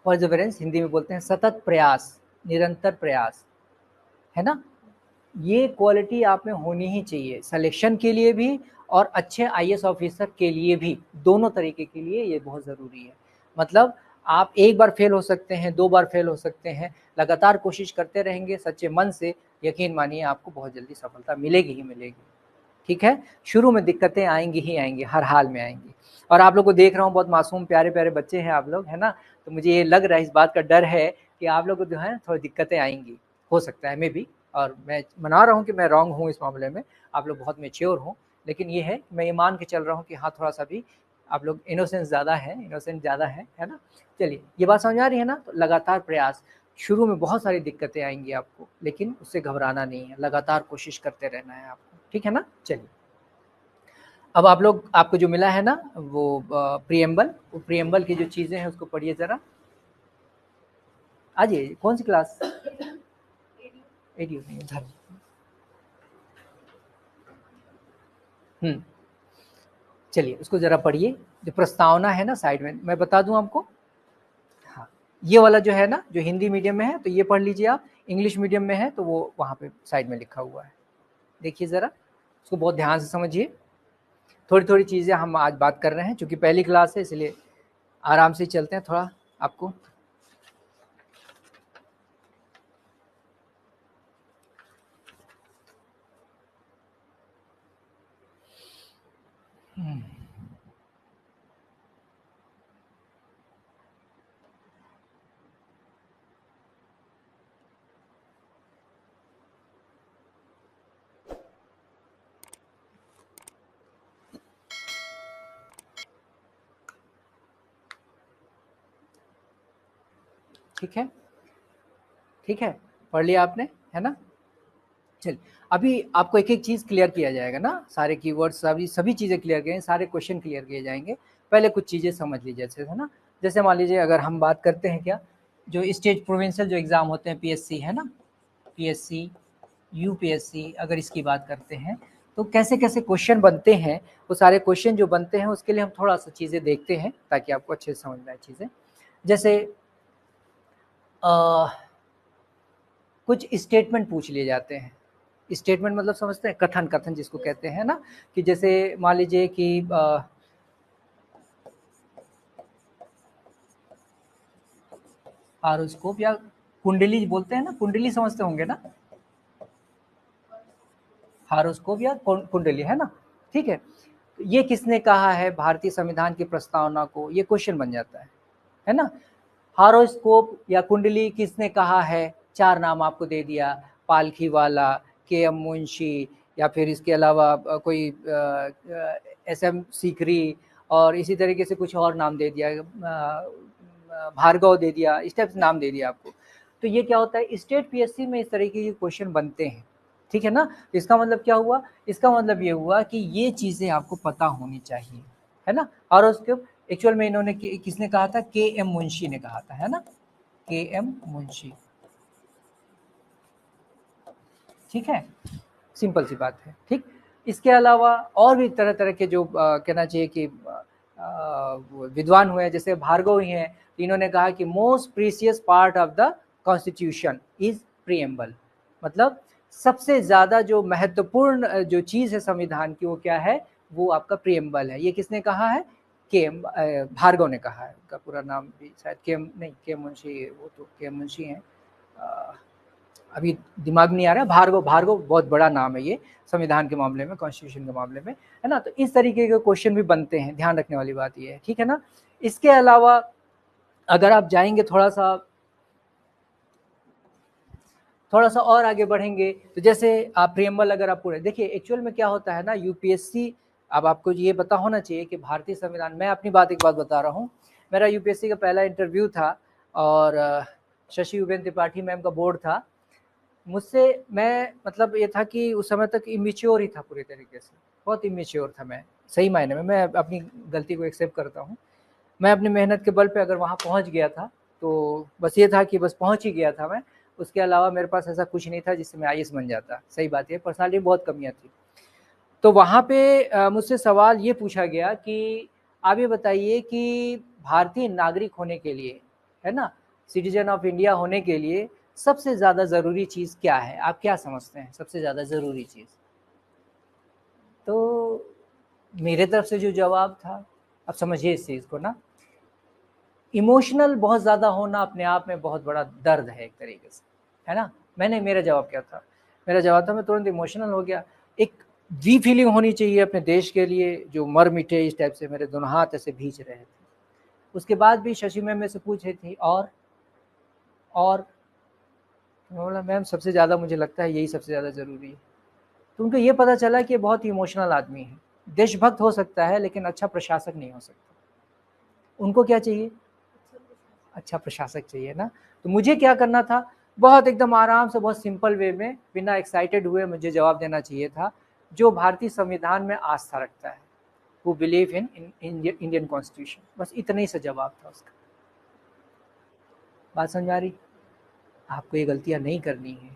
S1: परसेवरेंस हिंदी में बोलते हैं सतत प्रयास, निरंतर प्रयास, है ना। ये क्वालिटी आप में होनी ही चाहिए, सिलेक्शन के लिए भी और अच्छे आईएएस ऑफिसर के लिए भी, दोनों तरीके के लिए ये बहुत ज़रूरी है। मतलब आप एक बार फेल हो सकते हैं, 2 बार फेल हो सकते हैं, लगातार कोशिश करते रहेंगे सच्चे मन से, यकीन मानिए आपको बहुत जल्दी सफलता मिलेगी ही मिलेगी, ठीक है। शुरू में दिक्कतें आएंगी ही आएंगी, हर हाल में आएंगी। और आप लोग को देख रहा हूँ, बहुत मासूम प्यारे प्यारे बच्चे हैं आप लोग, है ना। तो मुझे ये लग रहा है, इस बात का डर है कि आप लोग को जो है थोड़ी दिक्कतें आएंगी, हो सकता है, मे भी। और मैं मना रहा हूँ कि मैं रॉन्ग हूँ इस मामले में, आप लोग बहुत मैच्योर हों। लेकिन ये है, मैं ये मान के चल रहा हूँ कि हाँ थोड़ा सा भी आप लोग इनोसेंस ज़्यादा है ना। चलिए, ये बात समझ आ रही है ना। तो लगातार प्रयास, शुरू में बहुत सारी दिक्कतें आएंगी आपको, लेकिन उससे घबराना नहीं है, लगातार कोशिश करते रहना है आपको, ठीक है ना। चलिए, अब आप लोग, आपको जो मिला है ना वो प्रियम्बल, वो प्रियम्बल की जो चीज़ें हैं उसको पढ़िए ज़रा। आ जाइए, कौन सी क्लास? एडियो नहीं, उधर। चलिए उसको ज़रा पढ़िए, जो प्रस्तावना है ना साइड में, मैं बता दूं आपको। हाँ, ये वाला जो है ना, जो हिंदी मीडियम में है तो ये पढ़ लीजिए आप, इंग्लिश मीडियम में है तो वो वहाँ पे साइड में लिखा हुआ है, देखिए ज़रा, उसको बहुत ध्यान से समझिए। थोड़ी थोड़ी चीज़ें हम आज बात कर रहे हैं, चूँकि पहली क्लास है इसलिए आराम से चलते हैं थोड़ा आपको। ठीक है, ठीक है, पढ़ लिया आपने, है ना। चलिए, अभी आपको एक एक चीज़ क्लियर किया जाएगा ना, सारे कीवर्ड्स, सभी चीज़ें क्लियर किए, सारे क्वेश्चन क्लियर किए जाएंगे। पहले कुछ चीज़ें समझ लीजिए अच्छे से ना। जैसे मान लीजिए अगर हम बात करते हैं, क्या जो स्टेट प्रोविंशियल जो एग्ज़ाम होते हैं, पीएससी है ना, पीएससी, यूपीएससी, अगर इसकी बात करते हैं तो कैसे कैसे क्वेश्चन बनते हैं, वो सारे क्वेश्चन जो बनते हैं उसके लिए हम थोड़ा सा चीज़ें देखते हैं ताकि आपको अच्छे से समझ में आए चीज़ें। जैसे कुछ स्टेटमेंट पूछ लिए जाते हैं। स्टेटमेंट मतलब समझते हैं, कथन, कथन जिसको कहते हैं ना, कि जैसे मान लीजिए कि हारोस्कोप या कुंडली बोलते हैं ना, कुंडली समझते होंगे ना, हारोस्कोप या कुंडली, है ना, ठीक है। ये किसने कहा है भारतीय संविधान की प्रस्तावना को, ये क्वेश्चन बन जाता है ना। हारोस्कोप या कुंडली किसने कहा है, 4 नाम आपको दे दिया, पालखी वाला, के एम मुंशी, या फिर इसके अलावा कोई एस एम सीकरी, और इसी तरीके से कुछ और नाम दे दिया, भार्गव दे दिया, इस टाइप से नाम दे दिया आपको। तो ये क्या होता है, स्टेट पीएससी में इस तरीके के क्वेश्चन बनते हैं, ठीक है ना। इसका मतलब क्या हुआ, इसका मतलब ये हुआ कि ये चीज़ें आपको पता होनी चाहिए, है ना। और उसके एक्चुअल में इन्होंने किसने कहा था, के एम मुंशी ने कहा था, है ना, के एम मुंशी, ठीक है, सिंपल सी बात है, ठीक। इसके अलावा और भी तरह तरह के जो कहना चाहिए कि विद्वान हुए, जैसे भार्गव ही हैं, इन्होंने कहा कि most precious part of the constitution is preamble, मतलब सबसे ज़्यादा जो महत्वपूर्ण जो चीज़ है संविधान की, वो क्या है, वो आपका प्रीएम्बल है। ये किसने कहा है, के भार्गव ने कहा है। उनका पूरा नाम भी शायद के नहीं, के मुंशी, वो तो के मुंशी हैं, अभी दिमाग नहीं आ रहा है। भार्गव, भार्गव बहुत बड़ा नाम है ये संविधान के मामले में, कॉन्स्टिट्यूशन के मामले में, है ना। तो इस तरीके के क्वेश्चन भी बनते हैं, ध्यान रखने वाली बात ये है, ठीक है ना। इसके अलावा अगर आप जाएंगे थोड़ा सा और आगे बढ़ेंगे, तो जैसे आप प्रियम्बल अगर आप पूरे देखिए, एक्चुअल में क्या होता है ना, यूपीएससी, अब आपको ये पता होना चाहिए कि भारतीय संविधान, मैं अपनी बात एक बात बता रहा हूँ, मेरा यूपीएससी का पहला इंटरव्यू था, और शशि उबेन त्रिपाठी मैम का बोर्ड था। मुझसे मैं मतलब ये था कि उस समय तक इमेच्योर ही था पूरी तरीके से, बहुत इमेच्योर था मैं, सही मायने में। मैं अपनी गलती को एक्सेप्ट करता हूँ। मैं अपनी मेहनत के बल पे अगर वहाँ पहुँच गया था तो बस ये था कि बस पहुँच ही गया था मैं, उसके अलावा मेरे पास ऐसा कुछ नहीं था जिससे मैं आईएएस बन जाता। सही बात है, पर्सनालिटी में बहुत कमियाँ थी। तो वहाँ पे मुझसे सवाल ये पूछा गया कि आप ये बताइए कि भारतीय नागरिक होने के लिए, है ना, सिटीजन ऑफ इंडिया होने के लिए सबसे ज़्यादा ज़रूरी चीज़ क्या है? आप क्या समझते हैं सबसे ज़्यादा ज़रूरी चीज़? तो मेरे तरफ से जो जवाब था, अब समझिए इस चीज़ को ना, इमोशनल बहुत ज़्यादा होना अपने आप में बहुत बड़ा दर्द है एक तरीके से, है ना? मेरा जवाब क्या था? मेरा जवाब था मैं तुरंत इमोशनल हो गया। एक वी फीलिंग होनी चाहिए अपने देश के लिए जो मर मिटे इस टाइप से मेरे दोनों हाथ ऐसे भींच रहे थे। उसके बाद भी शशि मैम मेरे से पूछ रही थी और मैं बोला मैम सबसे ज़्यादा मुझे लगता है यही सबसे ज़्यादा ज़रूरी है। तो उनको ये पता चला कि ये बहुत ही इमोशनल आदमी है, देशभक्त हो सकता है लेकिन अच्छा प्रशासक नहीं हो सकता। उनको क्या चाहिए? अच्छा प्रशासक चाहिए ना। तो मुझे क्या करना था, बहुत एकदम आराम से, बहुत सिंपल वे में, बिना एक्साइटेड हुए मुझे जवाब देना चाहिए था, जो भारतीय संविधान में आस्था रखता है, who believe in Indian constitution. बस इतना ही सा जवाब था उसका। बात समझ आ रही? आपको ये गलतियाँ नहीं करनी है,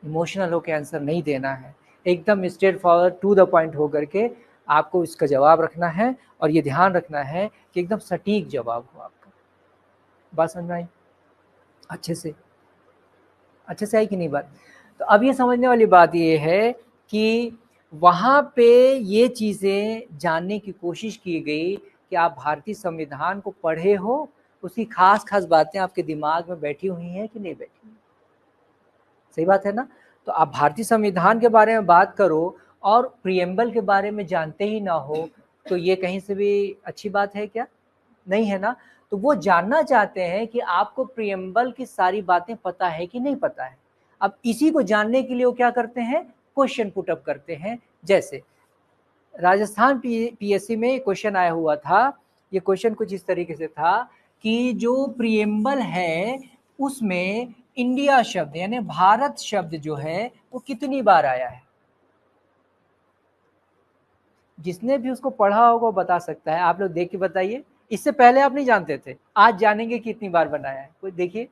S1: इमोशनल होकर आंसर नहीं देना है, एकदम straightforward to the point होकर के आपको इसका जवाब रखना है, और ये ध्यान रखना है कि एकदम सटीक जवाब हो आपका। बात समझ में आई? अच्छे से आई कि नहीं बात? तो अब ये समझने वाली बात ये है कि वहाँ पे ये चीज़ें जानने की कोशिश की गई कि आप भारतीय संविधान को पढ़े हो, उसकी खास बातें आपके दिमाग में बैठी हुई हैं कि नहीं बैठी हुई। सही बात है ना? तो आप भारतीय संविधान के बारे में बात करो और प्रिएम्बल के बारे में जानते ही ना हो, तो ये कहीं से भी अच्छी बात है क्या? नहीं है ना। तो वो जानना चाहते हैं कि आपको प्रिएम्बल की सारी बातें पता है कि नहीं पता है। अब इसी को जानने के लिए वो क्या करते हैं, क्वेश्चन पुट अप करते हैं। जैसे राजस्थान पीएससी में क्वेश्चन आया हुआ था, ये क्वेश्चन कुछ इस तरीके से था कि जो प्रिएम्बल है उसमें इंडिया शब्द यानी भारत शब्द जो है वो कितनी बार आया है। जिसने भी उसको पढ़ा होगा वो बता सकता है। आप लोग देख के बताइए, इससे पहले आप नहीं जानते थे, आज जानेंगे कितनी बार बनाया है। कोई देखिए,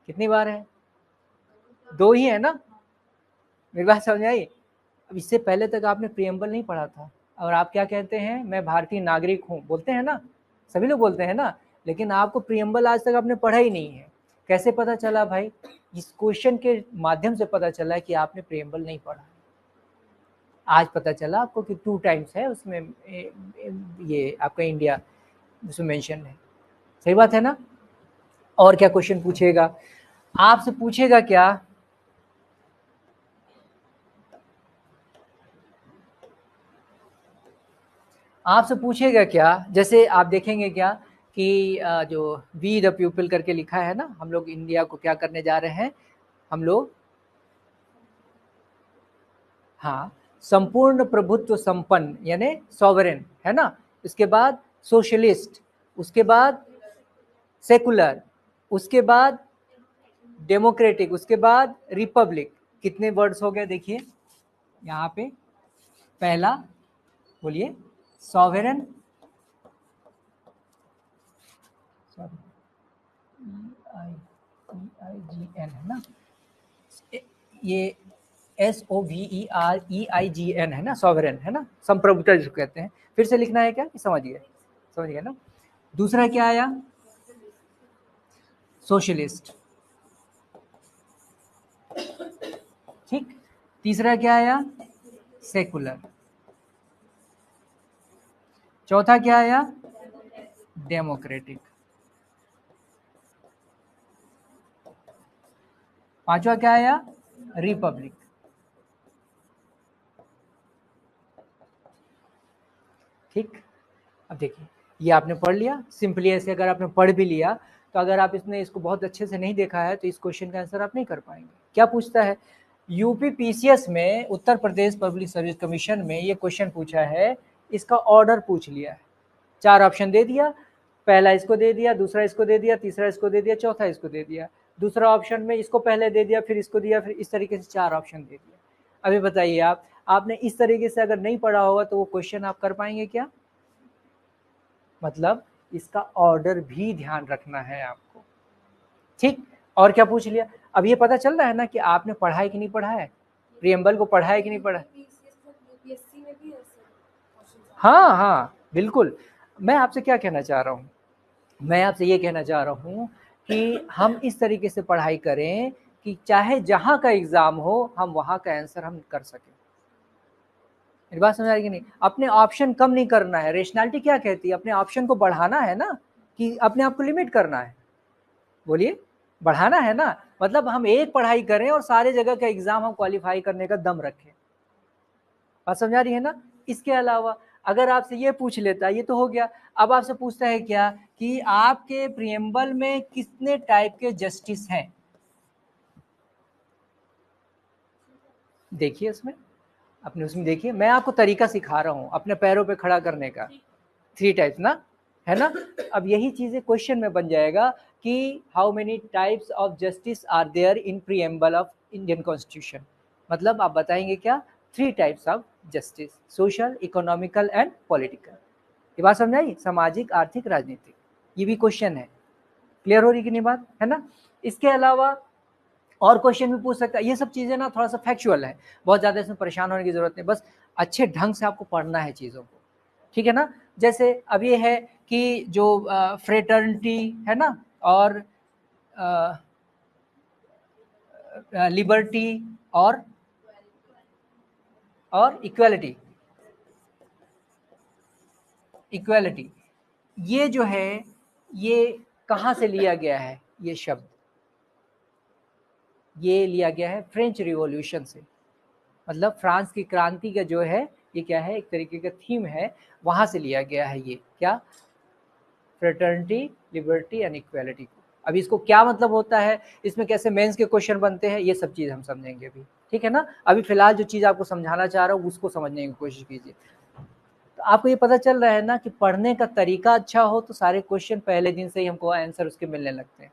S1: कितनी बार है? दो ही है ना। मेरी बात समझ आई? अब इससे पहले तक आपने प्रिएम्बल नहीं पढ़ा था और आप क्या कहते हैं, मैं भारतीय नागरिक हूँ, बोलते हैं ना, सभी लोग बोलते हैं ना, लेकिन आपको प्रिएम्बल आज तक आपने पढ़ा ही नहीं है। कैसे पता चला भाई? इस क्वेश्चन के माध्यम से पता चला कि आपने प्रिएम्बल नहीं पढ़ा। आज पता चला आपको कि 2 टाइम्स है उसमें, ये आपका इंडिया उसमें मेंशन है। सही बात है ना। और क्या क्वेश्चन पूछेगा आपसे? पूछेगा क्या, आपसे पूछेगा क्या, जैसे आप देखेंगे क्या कि जो वी द पीपल करके लिखा है ना, हम लोग इंडिया को क्या करने जा रहे हैं, हम लोग, हाँ, संपूर्ण प्रभुत्व संपन्न यानी सॉवरेन, है ना। इसके बाद सोशलिस्ट, उसके बाद सेकुलर, उसके बाद डेमोक्रेटिक, उसके बाद रिपब्लिक। कितने वर्ड्स हो गए देखिए यहाँ पे। पहला बोलिए सॉवरेन, EIGN है ना, ये SOVEREIGN है ना, सॉवरेन है ना, संप्रभुता जिसको कहते हैं। फिर से लिखना है क्या, समझ गए ना। दूसरा क्या आया, सोशलिस्ट, ठीक। तीसरा क्या आया, सेकुलर। चौथा क्या आया, डेमोक्रेटिक। पांचवा क्या आया, रिपब्लिक। ठीक। अब देखिए, ये आपने पढ़ लिया सिंपली ऐसे। अगर आपने पढ़ भी लिया तो अगर आप इसको बहुत अच्छे से नहीं देखा है तो इस क्वेश्चन का आंसर आप नहीं कर पाएंगे। क्या पूछता है, यूपी पीसीएस में, Uttar Pradesh public service commission में ये क्वेश्चन पूछा है, इसका ऑर्डर पूछ लिया है, 4 ऑप्शन दे दिया, पहला इसको दे दिया, दूसरा इसको दे दिया, तीसरा इसको दे दिया, चौथा इसको दे दिया, दूसरा ऑप्शन में इसको पहले दे दिया, फिर इसको दिया, फिर इस तरीके से 4 ऑप्शन दे दिया। अभी बताइए आपने इस तरीके से अगर नहीं पढ़ा होगा तो वो क्वेश्चन आप कर पाएंगे क्या? मतलब इसका ऑर्डर भी ध्यान रखना है आपको, ठीक। और क्या पूछ लिया? अब ये पता चल रहा है ना कि आपने पढ़ा है कि नहीं पढ़ा है, प्रियम्बल को पढ़ा है कि नहीं पढ़ा है? हाँ हाँ बिल्कुल। मैं आपसे क्या कहना चाह रहा हूँ, मैं आपसे ये कहना चाह रहा हूँ कि हम इस तरीके से पढ़ाई करें कि चाहे जहाँ का एग्ज़ाम हो हम वहाँ का आंसर हम कर सकें। मेरी बात समझ आ रही कि नहीं? अपने ऑप्शन कम नहीं करना है। रेशनैलिटी क्या कहती है? अपने ऑप्शन को बढ़ाना है ना, कि अपने आप को लिमिट करना है? बोलिए, बढ़ाना है ना। मतलब हम एक पढ़ाई करें और सारे जगह का एग्जाम हम क्वालिफाई करने का दम रखें। बात समझ आ रही है ना? इसके अलावा अगर आपसे ये पूछ लेता, ये तो हो गया, अब आपसे पूछता है क्या कि आपके प्रियम्बल में कितने टाइप के जस्टिस हैं? देखिए उसमें, अपने उसमें देखिए, मैं आपको तरीका सिखा रहा हूँ अपने पैरों पे खड़ा करने का। 3 टाइप्स ना, है ना? अब यही चीजें क्वेश्चन में बन जाएगा कि how many types of justice are there in preamble of Indian constitution. मतलब आप बताएंगे क्या? 3 types of justice, social, economical and political. ये बात समझ आई? सामाजिक, आर्थिक, राजनीतिक, ये भी क्वेश्चन है। क्लियर हो रही कि नहीं बात, है ना? इसके अलावा और क्वेश्चन भी पूछ सकता है। ये सब चीजें ना थोड़ा सा फैक्चुअल है, बहुत ज्यादा इसमें परेशान होने की जरूरत नहीं, बस अच्छे ढंग से आपको पढ़ना है चीजों को, ठीक है ना? जैसे अब ये है कि जो फ्रेटर्निटी है ना, और लिबर्टी और इक्वालिटी, इक्वालिटी, ये जो है ये कहाँ से लिया गया है? ये शब्द ये लिया गया है फ्रेंच रिवॉल्यूशन से। मतलब फ्रांस की क्रांति का जो है ये क्या है, एक तरीके का थीम है, वहां से लिया गया है ये क्या, फ्रेटर्निटी, लिबर्टी एंड इक्वालिटी को। अभी इसको क्या मतलब होता है, इसमें कैसे मेंस के क्वेश्चन बनते हैं, ये सब चीज हम समझेंगे अभी, ठीक है ना? अभी फिलहाल जो चीज आपको समझाना चाह रहा हूँ उसको समझने की कोशिश कीजिए। तो आपको ये पता चल रहा है ना कि पढ़ने का तरीका अच्छा हो तो सारे क्वेश्चन पहले दिन से ही हमको आंसर उसके मिलने लगते हैं।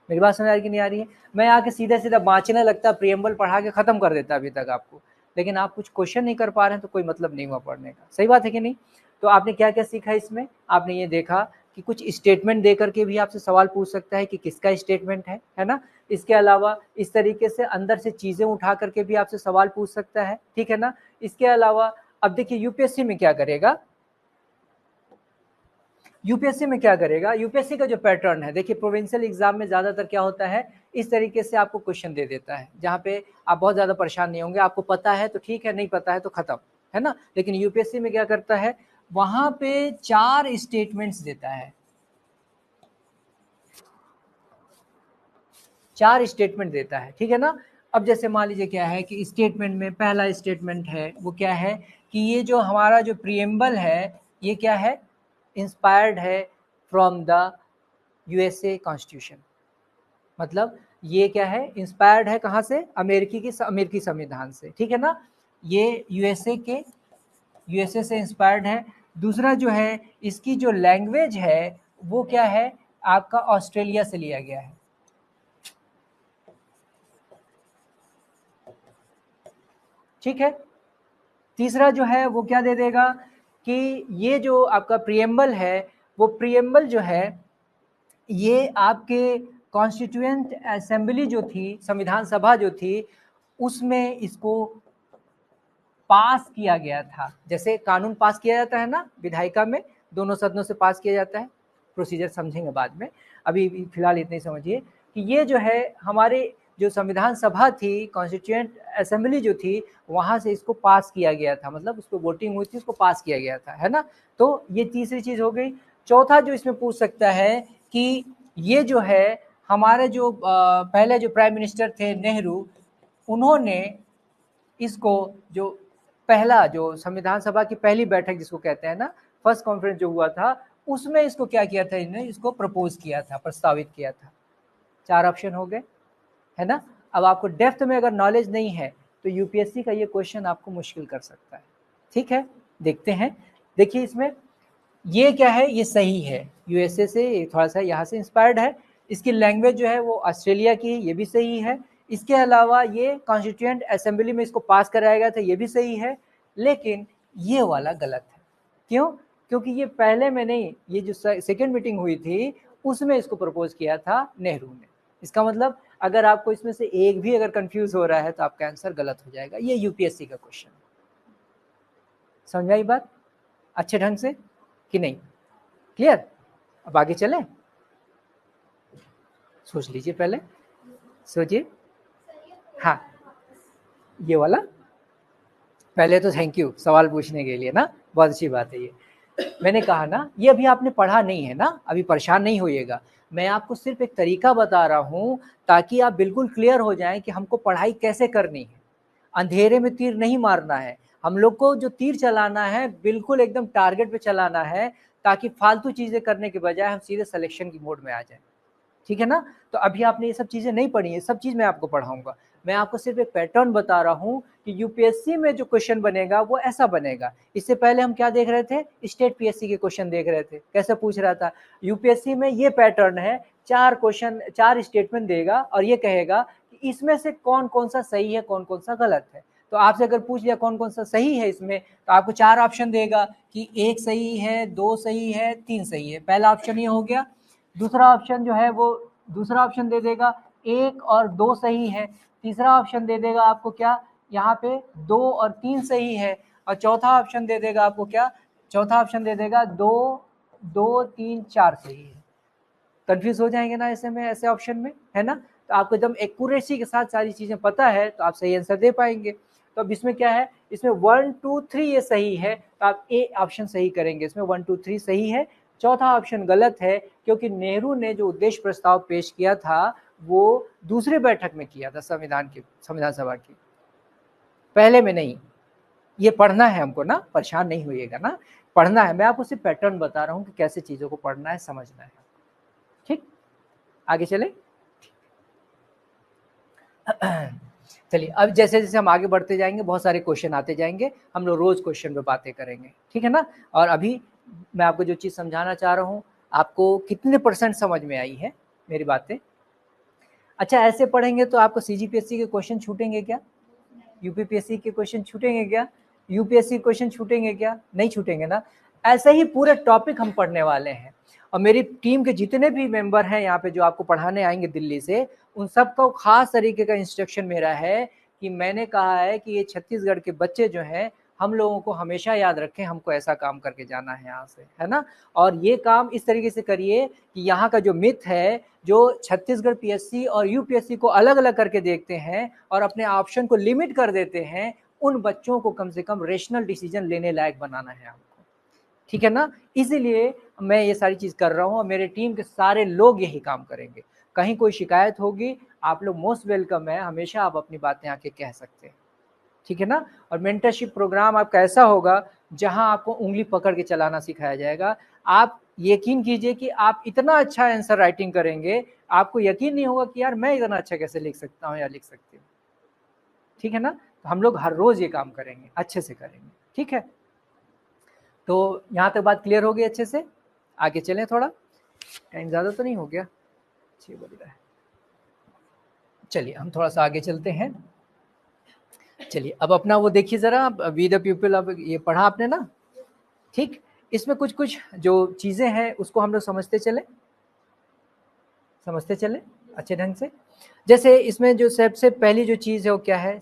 S1: मेरी बात समझ आ रही कि नहीं आ रही है? मैं आके सीधा सीधा बाँचने लगता, प्रियम्बल पढ़ा के खत्म कर देता अभी तक आपको, लेकिन आप कुछ क्वेश्चन नहीं कर पा रहे हैं तो कोई मतलब नहीं हुआ पढ़ने का। सही बात है कि नहीं? तो आपने क्या क्या सीखा इसमें? आपने ये देखा कि कुछ स्टेटमेंट दे करके भी आपसे सवाल पूछ सकता है कि किसका स्टेटमेंट है ना? इसके अलावा इस तरीके से अंदर से चीजें उठा करके भी आपसे सवाल पूछ सकता है, ठीक है ना? इसके अलावा अब देखिए यूपीएससी में क्या करेगा, यूपीएससी में क्या करेगा, यूपीएससी का जो पैटर्न है, देखिए प्रोविंशियल एग्जाम में ज्यादातर क्या होता है, इस तरीके से आपको क्वेश्चन दे देता है जहाँ पे आप बहुत ज्यादा परेशान नहीं होंगे, आपको पता है तो ठीक है, नहीं पता है तो खत्म, है ना? लेकिन यूपीएससी में क्या करता है, वहां पे 4 स्टेटमेंट्स देता है, 4 स्टेटमेंट देता है, ठीक है ना? अब जैसे मान लीजिए क्या है कि स्टेटमेंट में पहला स्टेटमेंट है वो क्या है कि ये जो हमारा जो प्रियम्बल है ये क्या है, इंस्पायर्ड है फ्रॉम द यूएसए कॉन्स्टिट्यूशन। मतलब ये क्या है, इंस्पायर्ड है कहाँ से, अमेरिकी संविधान से, ठीक है ना? ये यूएसए से इंस्पायर्ड है। दूसरा जो है इसकी जो लैंग्वेज है वो क्या है, आपका ऑस्ट्रेलिया से लिया गया है, ठीक है? तीसरा जो है वो क्या दे देगा कि ये जो आपका प्रियम्बल है वो प्रियम्बल जो है ये आपके कॉन्स्टिट्यूएंट असेंबली जो थी, संविधान सभा जो थी, उसमें इसको पास किया गया था। जैसे कानून पास किया जाता है ना विधायिका में, दोनों सदनों से पास किया जाता है, प्रोसीजर समझेंगे बाद में, अभी फिलहाल इतने समझिए कि ये जो है हमारे जो संविधान सभा थी, कॉन्स्टिट्यूएंट असेंबली जो थी, वहां से इसको पास किया गया था, मतलब उसको वोटिंग हुई थी, उसको पास किया गया था, है ना? तो ये तीसरी चीज हो गई। चौथा जो इसमें पूछ सकता है कि ये जो है हमारे जो पहले जो प्राइम मिनिस्टर थे नेहरू, उन्होंने इसको जो पहला जो संविधान सभा की पहली बैठक जिसको कहते हैं ना, फर्स्ट कॉन्फ्रेंस जो हुआ था, उसमें इसको क्या किया था, इन्होंने इसको प्रपोज किया था, प्रस्तावित किया था। 4 ऑप्शन हो गए, है ना? अब आपको डेप्थ में अगर नॉलेज नहीं है तो यूपीएससी का ये क्वेश्चन आपको मुश्किल कर सकता है। ठीक है, देखते हैं। देखिए इसमें ये क्या है, ये सही है, यूएसए से थोड़ा सा यहाँ से इंस्पायर्ड है। इसकी लैंग्वेज जो है वो ऑस्ट्रेलिया की है, ये भी सही है। इसके अलावा ये कॉन्स्टिट्यूएंट असेंबली में इसको पास कराया गया था, ये भी सही है। लेकिन ये वाला गलत है। क्यों? क्योंकि ये पहले में नहीं, ये जो सेकेंड मीटिंग हुई थी उसमें इसको प्रपोज किया था नेहरू ने। इसका मतलब अगर आपको इसमें से एक भी अगर कंफ्यूज हो रहा है तो आपका आंसर गलत हो जाएगा। ये यूपीएससी का क्वेश्चन, समझ आई बात अच्छे ढंग से कि नहीं? क्लियर? अब आगे चले, सोच लीजिए, पहले सोचिए। हाँ, ये वाला पहले तो थैंक यू सवाल पूछने के लिए ना, बहुत अच्छी बात है। ये मैंने कहा ना, ये अभी आपने पढ़ा नहीं है ना, अभी परेशान नहीं होइएगा। मैं आपको सिर्फ एक तरीका बता रहा हूँ ताकि आप बिल्कुल क्लियर हो जाएं कि हमको पढ़ाई कैसे करनी है। अंधेरे में तीर नहीं मारना है, हम लोग को जो तीर चलाना है बिल्कुल एकदम टारगेट पे चलाना है, ताकि फालतू चीज़ें करने के बजाय हम सीधे सिलेक्शन की मोड में आ जाएं। ठीक है ना? तो अभी आपने ये सब चीज़ें नहीं पढ़ी है, सब चीज़ मैं आपको पढ़ाऊंगा। मैं आपको सिर्फ एक पैटर्न बता रहा हूँ कि यूपीएससी में जो क्वेश्चन बनेगा वो ऐसा बनेगा। इससे पहले हम क्या देख रहे थे? स्टेट पीएससी के क्वेश्चन देख रहे थे, कैसे पूछ रहा था। यूपीएससी में ये पैटर्न है, 4 क्वेश्चन, 4 स्टेटमेंट देगा और ये कहेगा कि इसमें से कौन कौन सा सही है, कौन कौन सा गलत है। तो आपसे अगर पूछ लिया कौन कौन सा सही है इसमें, तो आपको 4 ऑप्शन देगा कि 1 सही है, 2 सही है, 3 सही है। पहला ऑप्शन ये हो गया। दूसरा ऑप्शन जो है वो दूसरा ऑप्शन दे देगा 1 और 2 सही है। तीसरा ऑप्शन दे देगा आपको क्या, यहाँ पे 2 और 3 सही है। और चौथा ऑप्शन दे देगा आपको क्या, चौथा ऑप्शन दे देगा 2, 2, 3, 4 सही है। कंफ्यूज हो जाएंगे ना ऐसे में, ऐसे ऑप्शन में, है ना? तो आपको एकदम एक्यूरेसी के साथ सारी चीज़ें पता है तो आप सही आंसर दे पाएंगे। तो अब इसमें क्या है, इसमें 1, 2, 3 ये सही है, तो आप ए ऑप्शन सही करेंगे। इसमें 1, 2, 3 सही है, चौथा ऑप्शन गलत है, क्योंकि नेहरू ने जो उद्देश्य प्रस्ताव पेश किया था वो दूसरे बैठक में किया था संविधान सभा की, पहले में नहीं। ये पढ़ना है हमको ना, परेशान नहीं होइएगा ना, पढ़ना है। मैं आपको सिर्फ पैटर्न बता रहा हूँ कि कैसे चीज़ों को पढ़ना है, समझना है। ठीक, आगे चले। चलिए, अब जैसे जैसे हम आगे बढ़ते जाएंगे बहुत सारे क्वेश्चन आते जाएंगे, हम लोग रोज क्वेश्चन पे बातें करेंगे। ठीक है ना? और अभी मैं आपको जो चीज़ समझाना चाह रहा हूँ, आपको कितने % समझ में आई है मेरी बातें? अच्छा, ऐसे पढ़ेंगे तो आपको सीजीपीएससी के क्वेश्चन छूटेंगे क्या? यूपीपीएससी के क्वेश्चन छूटेंगे क्या? यूपीएससी क्वेश्चन छूटेंगे क्या? नहीं छूटेंगे ना। ऐसे ही पूरे टॉपिक हम पढ़ने वाले हैं, और मेरी टीम के जितने भी मेंबर हैं यहाँ पे जो आपको पढ़ाने आएंगे दिल्ली से, उन सबको खास तरीके का इंस्ट्रक्शन मेरा है कि मैंने कहा है कि ये छत्तीसगढ़ के बच्चे जो हैं, हम लोगों को हमेशा याद रखें, हमको ऐसा काम करके जाना है यहाँ से, है ना? और ये काम इस तरीके से करिए कि यहाँ का जो मिथ है, जो छत्तीसगढ़ पीएससी और यूपीएससी को अलग अलग करके देखते हैं और अपने ऑप्शन को लिमिट कर देते हैं, उन बच्चों को कम से कम रेशनल डिसीजन लेने लायक बनाना है हमको। ठीक है ना? इसीलिए मैं ये सारी चीज़ कर रहा हूँ और मेरे टीम के सारे लोग यही काम करेंगे। कहीं कोई शिकायत होगी, आप लोग मोस्ट वेलकम है, हमेशा आप अपनी बातें आके कह सकते हैं। ठीक है ना? और मेंटरशिप प्रोग्राम आपका ऐसा होगा जहां आपको उंगली पकड़ के चलाना सिखाया जाएगा। आप यकीन कीजिए कि आप इतना अच्छा आंसर राइटिंग करेंगे, आपको यकीन नहीं होगा कि यार मैं इतना अच्छा कैसे लिख सकता हूँ या लिख सकती हूँ। ठीक है ना? तो हम लोग हर रोज ये काम करेंगे, अच्छे से करेंगे। ठीक है? तो यहाँ तक बात क्लियर हो गई अच्छे से? आगे चलें, थोड़ा टाइम ज़्यादा तो नहीं हो गया? 6 बज रहा है। चलिए हम थोड़ा सा आगे चलते हैं। चलिए अब अपना वो देखिए ज़रा, वी द पीपल, अब ये पढ़ा आपने ना? ठीक, इसमें कुछ कुछ जो चीज़ें हैं उसको हम लोग समझते चले अच्छे ढंग से। जैसे इसमें जो सबसे पहली जो चीज़ है वो क्या है?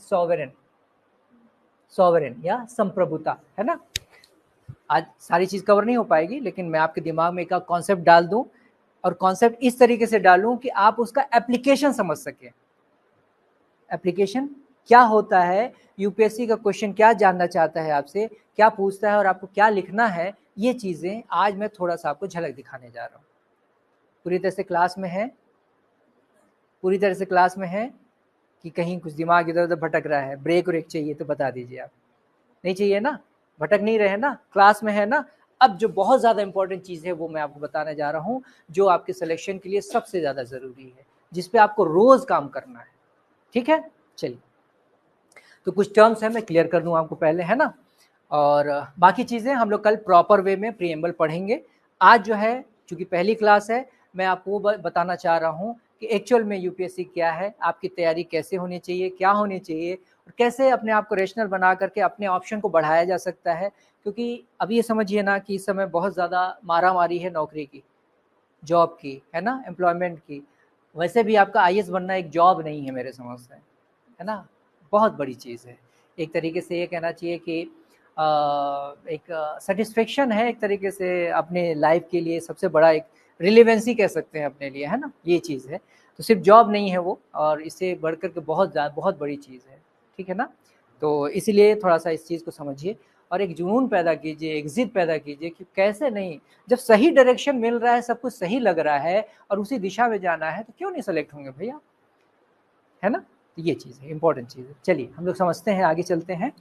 S1: सॉवरेन या संप्रभुता, है ना? आज सारी चीज़ कवर नहीं हो पाएगी, लेकिन मैं आपके दिमाग में एक कॉन्सेप्ट डाल दूं, और कॉन्सेप्ट इस तरीके से डालूं कि आप उसका एप्लीकेशन समझ सकें। एप्लीकेशन क्या होता है, यूपीएससी का क्वेश्चन क्या जानना चाहता है आपसे, क्या पूछता है और आपको क्या लिखना है, ये चीज़ें आज मैं थोड़ा सा आपको झलक दिखाने जा रहा हूँ। पूरी तरह से क्लास में है? पूरी तरह से क्लास में है कि कहीं कुछ दिमाग इधर उधर भटक रहा है? ब्रेक व्रेक चाहिए तो बता दीजिए आप। नहीं चाहिए ना? भटक नहीं रहे ना? क्लास में है ना? अब जो बहुत ज़्यादा इंपॉर्टेंट चीज़ है वो मैं आपको बताने जा रहा हूँ, जो आपके सिलेक्शन के लिए सबसे ज़्यादा ज़रूरी है, जिस पे आपको रोज़ काम करना है। ठीक है, चलिए। तो कुछ टर्म्स हैं, मैं क्लियर कर दूं आपको पहले, है ना, और बाकी चीज़ें हम लोग कल प्रॉपर वे में प्रीएम्बल पढ़ेंगे। आज जो है, चूँकि पहली क्लास है, मैं आपको बताना चाह रहा हूँ कि एक्चुअल में यूपीएससी क्या है, आपकी तैयारी कैसे होनी चाहिए, क्या होनी चाहिए, और कैसे अपने आप को रेशनल बना करके अपने ऑप्शन को बढ़ाया जा सकता है। क्योंकि अब ये समझिए ना कि इस समय बहुत ज़्यादा मारामारी है नौकरी की, जॉब की, है ना, एम्प्लॉयमेंट की। वैसे भी आपका आईएएस बनना एक जॉब नहीं है मेरे समझ से, है ना, बहुत बड़ी चीज़ है। एक तरीके से ये कहना चाहिए कि एक सेटिस्फेक्शन है एक तरीके से अपने लाइफ के लिए, सबसे बड़ा एक रिलेवेंसी कह सकते हैं अपने लिए, है ना, ये चीज़ है। तो सिर्फ जॉब नहीं है वो, और इससे बढ़कर के बहुत बड़ी चीज़ है, ठीक है ना। तो इसीलिए थोड़ा सा इस चीज़ को समझिए और एक जुनून पैदा कीजिए, एक ज़िद पैदा कीजिए कि कैसे नहीं, जब सही डायरेक्शन मिल रहा है, सब कुछ सही लग रहा है और उसी दिशा में जाना है, तो क्यों नहीं सेलेक्ट होंगे भैया, है ना। तो ये चीज़ है, इंपॉर्टेंट चीज़ है। चलिए हम लोग समझते हैं, आगे चलते हैं।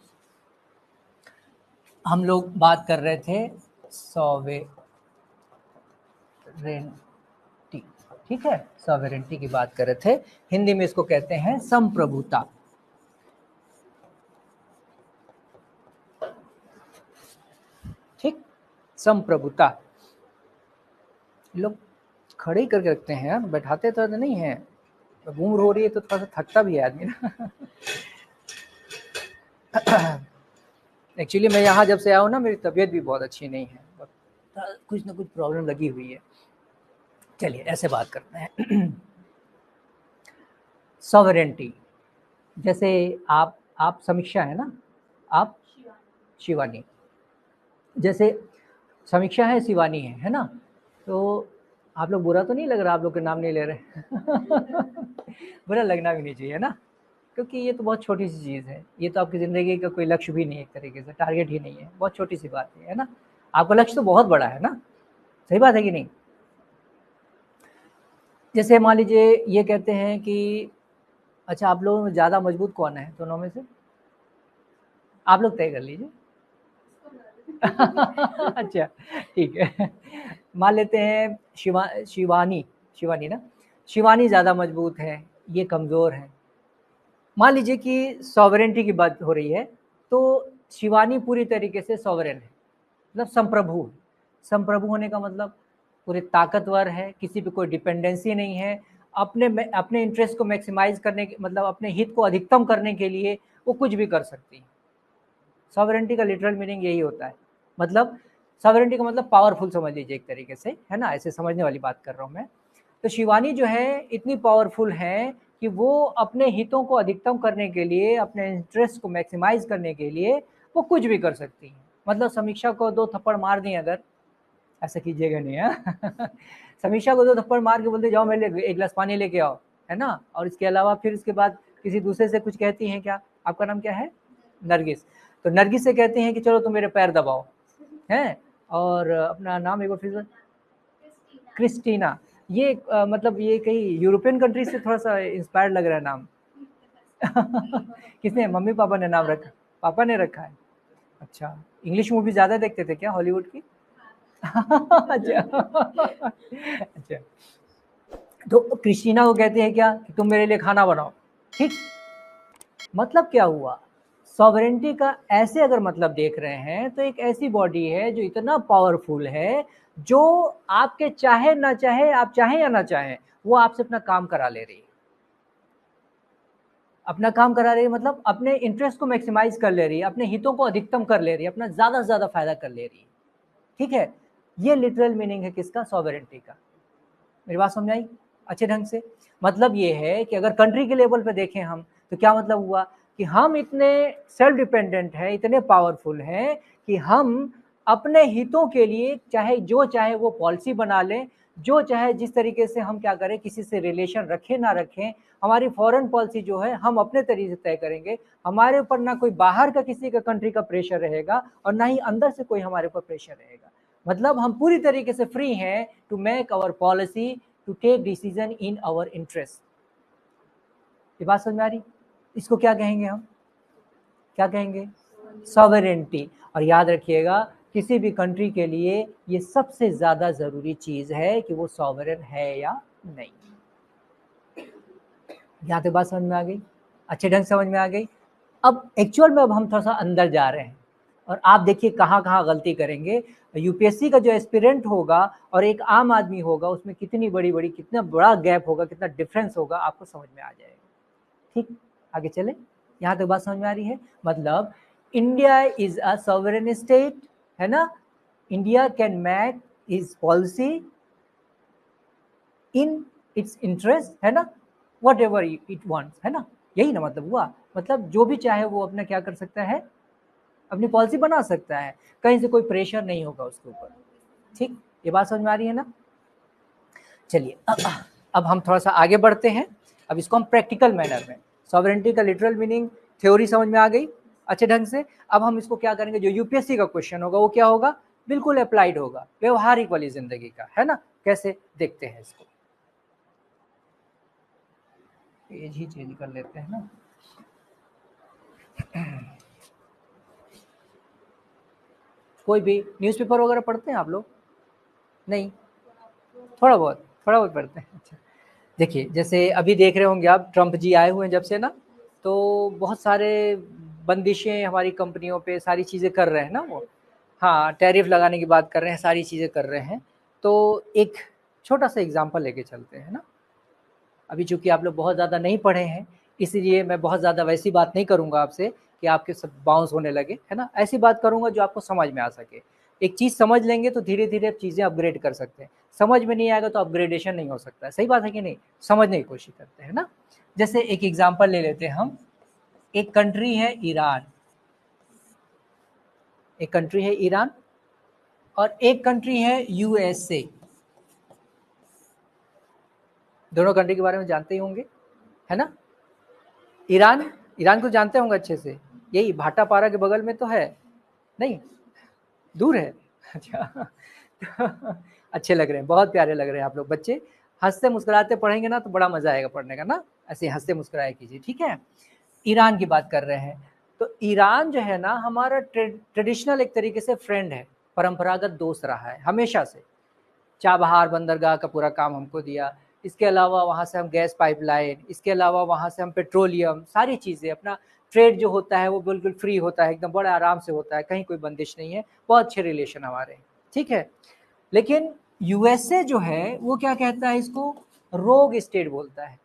S1: हम लोग बात कर रहे थे सॉवेरेंटी, ठीक है, सॉवेरेंटी की बात कर रहे थे। हिंदी में इसको कहते हैं संप्रभुता। ठीक, संप्रभुता। लोग खड़े ही करके रखते हैं यार, बैठाते तो नहीं है। घूम हो रही है तो थोड़ा सा थकता भी है आदमी ना। एक्चुअली मैं यहाँ जब से आया हूँ ना, मेरी तबीयत भी बहुत अच्छी नहीं है, कुछ ना कुछ प्रॉब्लम लगी हुई है। चलिए ऐसे बात करते हैं। सॉवरेंटी, जैसे आप समीक्षा है ना, आप शिवानी, जैसे समीक्षा है, शिवानी है ना, तो आप लोग बुरा तो नहीं लग रहा, आप लोग के नाम नहीं ले रहे। बुरा लगना भी नहीं चाहिए ना, क्योंकि ये तो बहुत छोटी सी चीज़ है, ये तो आपकी ज़िंदगी का कोई लक्ष्य भी नहीं है, एक तरीके से टारगेट ही नहीं है, बहुत छोटी सी बात है ना। आपका लक्ष्य तो बहुत बड़ा है ना, सही बात है कि नहीं। जैसे मान लीजिए ये कहते हैं कि अच्छा, आप लोगों में ज़्यादा मजबूत कौन है दोनों में से, आप लोग तय कर लीजिए। अच्छा ठीक है, मान लेते हैं शिवानी, शिवानी ना, शिवानी ज़्यादा मजबूत है, ये कमज़ोर है। मान लीजिए कि सॉवरेंटी की बात हो रही है, तो शिवानी पूरी तरीके से सॉवरेन है, मतलब संप्रभु। संप्रभु होने का मतलब पूरे ताकतवर है, किसी पे कोई डिपेंडेंसी नहीं है, अपने इंटरेस्ट को मैक्सिमाइज करने के, मतलब अपने हित को अधिकतम करने के लिए वो कुछ भी कर सकती है। सॉवरेंटी का लिटरल मीनिंग यही होता है, मतलब सॉवरेंटी का मतलब पावरफुल समझ लीजिए एक तरीके से, है ना, ऐसे समझने वाली बात कर रहा हूँ मैं। तो शिवानी जो है इतनी पावरफुल है कि वो अपने हितों को अधिकतम करने के लिए, अपने इंटरेस्ट को मैक्सिमाइज करने के लिए वो कुछ भी कर सकती है। मतलब समीक्षा को 2 थप्पड़ मार दें अगर, ऐसा कीजिएगा नहीं है। समीक्षा को 2 थप्पड़ मार के बोलते जाओ मेरे लिए 1 गिलास पानी लेके आओ, है ना, और इसके अलावा फिर इसके बाद किसी दूसरे से कुछ कहती हैं, क्या आपका नाम क्या है, नरगिस, तो नरगिस से कहते हैं कि चलो तुम मेरे पैर दबाओ, हैं, और अपना नाम एक बार फिर, क्रिस्टीना। ये मतलब ये कहीं यूरोपियन कंट्री से थोड़ा सा इंस्पायर्ड लग रहा है नाम। किसने, मम्मी पापा ने नाम रखा, पापा ने रखा है। अच्छा, इंग्लिश मूवी ज़्यादा देखते थे क्या हॉलीवुड की? अच्छा। अच्छा, तो क्रिस्टीना को कहते हैं क्या कि तुम मेरे लिए खाना बनाओ, ठीक। मतलब क्या हुआ, सॉवरेंटी का ऐसे अगर मतलब देख रहे हैं तो एक ऐसी बॉडी है जो इतना पावरफुल है, जो आपके चाहे ना चाहे, आप चाहे या ना चाहे, वो आपसे अपना काम करा ले रही है। अपना काम करा रही है मतलब अपने इंटरेस्ट को मैक्सिमाइज कर ले रही है, अपने हितों को अधिकतम कर ले रही है, अपना ज़्यादा से ज़्यादा फायदा कर ले रही है, ठीक है। ये लिटरल मीनिंग है किसका, सॉवरेंटी का। मेरी बात समझ आई अच्छे ढंग से। मतलब ये है कि अगर कंट्री के लेवल पे देखें हम, तो क्या मतलब हुआ कि हम इतने सेल्फ डिपेंडेंट हैं, इतने पावरफुल हैं कि हम अपने हितों के लिए चाहे जो चाहे वो पॉलिसी बना लें, जो चाहे जिस तरीके से हम क्या करें, किसी से रिलेशन रखें ना रखें, हमारी फॉरेन पॉलिसी जो है हम अपने तरीके से तय करेंगे। हमारे ऊपर ना कोई बाहर का किसी का कंट्री का प्रेशर रहेगा और ना ही अंदर से कोई हमारे ऊपर प्रेशर रहेगा। मतलब हम पूरी तरीके से फ्री हैं to make our policy, to take decision in our interest. ये बात समझ में आ रही? इसको क्या कहेंगे हम, क्या कहेंगे, सॉवरेंटी। और याद रखिएगा किसी भी कंट्री के लिए ये सबसे ज्यादा जरूरी चीज है कि वो सॉवरेन है या नहीं। यहाँ तक बात समझ में आ गई? अच्छे ढंग से समझ में आ गई। अब एक्चुअल में अब हम थोड़ा सा अंदर जा रहे हैं और आप देखिए कहाँ कहाँ गलती करेंगे। यूपीएससी का जो एस्पिरेंट होगा और एक आम आदमी होगा उसमें कितनी बड़ी बड़ी कितना बड़ा गैप होगा, कितना डिफरेंस होगा, आपको समझ में आ जाएगा। ठीक, आगे चले। यहाँ तक बात समझ में आ रही है? मतलब India is a sovereign state, है ना। India can make his policy in its interest, है ना, वट एवर इट वांट्स, है ना। यही ना मतलब हुआ। मतलब जो भी चाहे वो अपना क्या कर सकता है, अपनी पॉलिसी बना सकता है, कहीं से कोई प्रेशर नहीं होगा उसके ऊपर। ठीक, ये बात समझ में आ रही है ना। चलिए अब हम थोड़ा सा आगे बढ़ते हैं। अब इसको हम प्रैक्टिकल मैनर में, सॉवरेनिटी का लिटरल मीनिंग थ्योरी समझ में आ गई अच्छे ढंग से। अब हम इसको क्या करेंगे, जो यूपीएससी का क्वेश्चन होगा वो क्या होगा, बिल्कुल अप्लाइड होगा, व्यवहारिक वाली जिंदगी का, है ना। कैसे देखते हैं इसको, पेज ही चेंज कर लेते हैं ना। कोई भी न्यूज़पेपर वगैरह पढ़ते हैं आप लोग? नहीं, थोड़ा बहुत पढ़ते हैं। अच्छा, देखिए जैसे अभी देख रहे होंगे आप, ट्रम्प जी आए हुए हैं जब से ना, तो बहुत सारे बंदिशें हमारी कंपनियों पे सारी चीज़ें कर रहे हैं ना वो। हाँ, टैरिफ लगाने की बात कर रहे हैं, सारी चीज़ें कर रहे हैं। तो एक छोटा सा एग्जांपल लेके चलते हैं ना। अभी चूंकि आप लोग बहुत ज़्यादा नहीं पढ़े हैं, इसीलिए मैं बहुत ज़्यादा वैसी बात नहीं करूँगा आपसे कि आपके सब बाउंस होने लगे, है ना। ऐसी बात करूँगा जो आपको समझ में आ सके। एक चीज़ समझ लेंगे तो धीरे धीरे आप चीज़ें अपग्रेड कर सकते हैं। समझ में नहीं आएगा तो अपग्रेडेशन नहीं हो सकता है। सही बात है कि नहीं? समझने की कोशिश करते हैं ना। जैसे एक एग्जाम्पल ले लेते हैं हम। एक कंट्री है ईरान, एक कंट्री है ईरान और एक कंट्री है यूएसए। दोनों कंट्री के बारे में जानते ही होंगे, है ना। ईरान, ईरान को जानते होंगे अच्छे से, यही भाटापारा के बगल में तो है, नहीं दूर है। अच्छा अच्छे लग रहे हैं, बहुत प्यारे लग रहे हैं आप लोग बच्चे। हंसते मुस्कुराते पढ़ेंगे ना तो बड़ा मजा आएगा पढ़ने का ना। ऐसे हंसते मुस्कुराए कीजिए, ठीक है। ईरान की बात कर रहे हैं, तो ईरान जो है ना हमारा ट्रेडिशनल एक तरीके से फ्रेंड है, परंपरागत दोस्त रहा है हमेशा से। चाबहार बंदरगाह का पूरा काम हमको दिया, इसके अलावा वहाँ से हम गैस पाइपलाइन, इसके अलावा वहाँ से हम पेट्रोलियम, सारी चीज़ें, अपना ट्रेड जो होता है वो बिल्कुल फ्री होता है, एकदम बड़े आराम से होता है, कहीं कोई बंदिश नहीं है, बहुत अच्छे रिलेशन हमारे, ठीक है। लेकिन यूएसए जो है वो क्या कहता है, इसको रोग स्टेट बोलता है।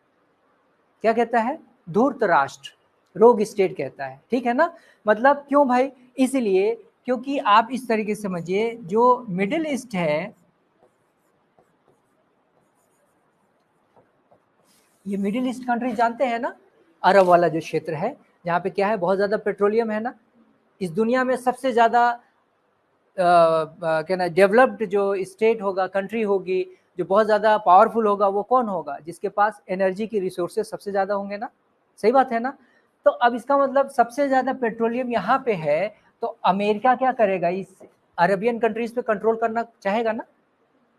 S1: क्या कहता है? धूर्त राष्ट्र, रोग स्टेट कहता है, ठीक है ना। मतलब क्यों भाई? इसलिए क्योंकि आप इस तरीके से समझिए, जो मिडिल ईस्ट है, ये मिडिल ईस्ट कंट्री जानते हैं ना, अरब वाला जो क्षेत्र है, जहाँ पे क्या है, बहुत ज़्यादा पेट्रोलियम है ना। इस दुनिया में सबसे ज़्यादा क्या ना डेवलप्ड जो स्टेट होगा, कंट्री होगी, जो बहुत ज़्यादा पावरफुल होगा, वो कौन होगा? जिसके पास एनर्जी की रिसोर्सेज सबसे ज़्यादा होंगे ना। सही बात है ना। तो अब इसका मतलब सबसे ज़्यादा पेट्रोलियम यहाँ पे है, तो अमेरिका क्या करेगा? इस अरबियन कंट्रीज पे कंट्रोल करना चाहेगा ना।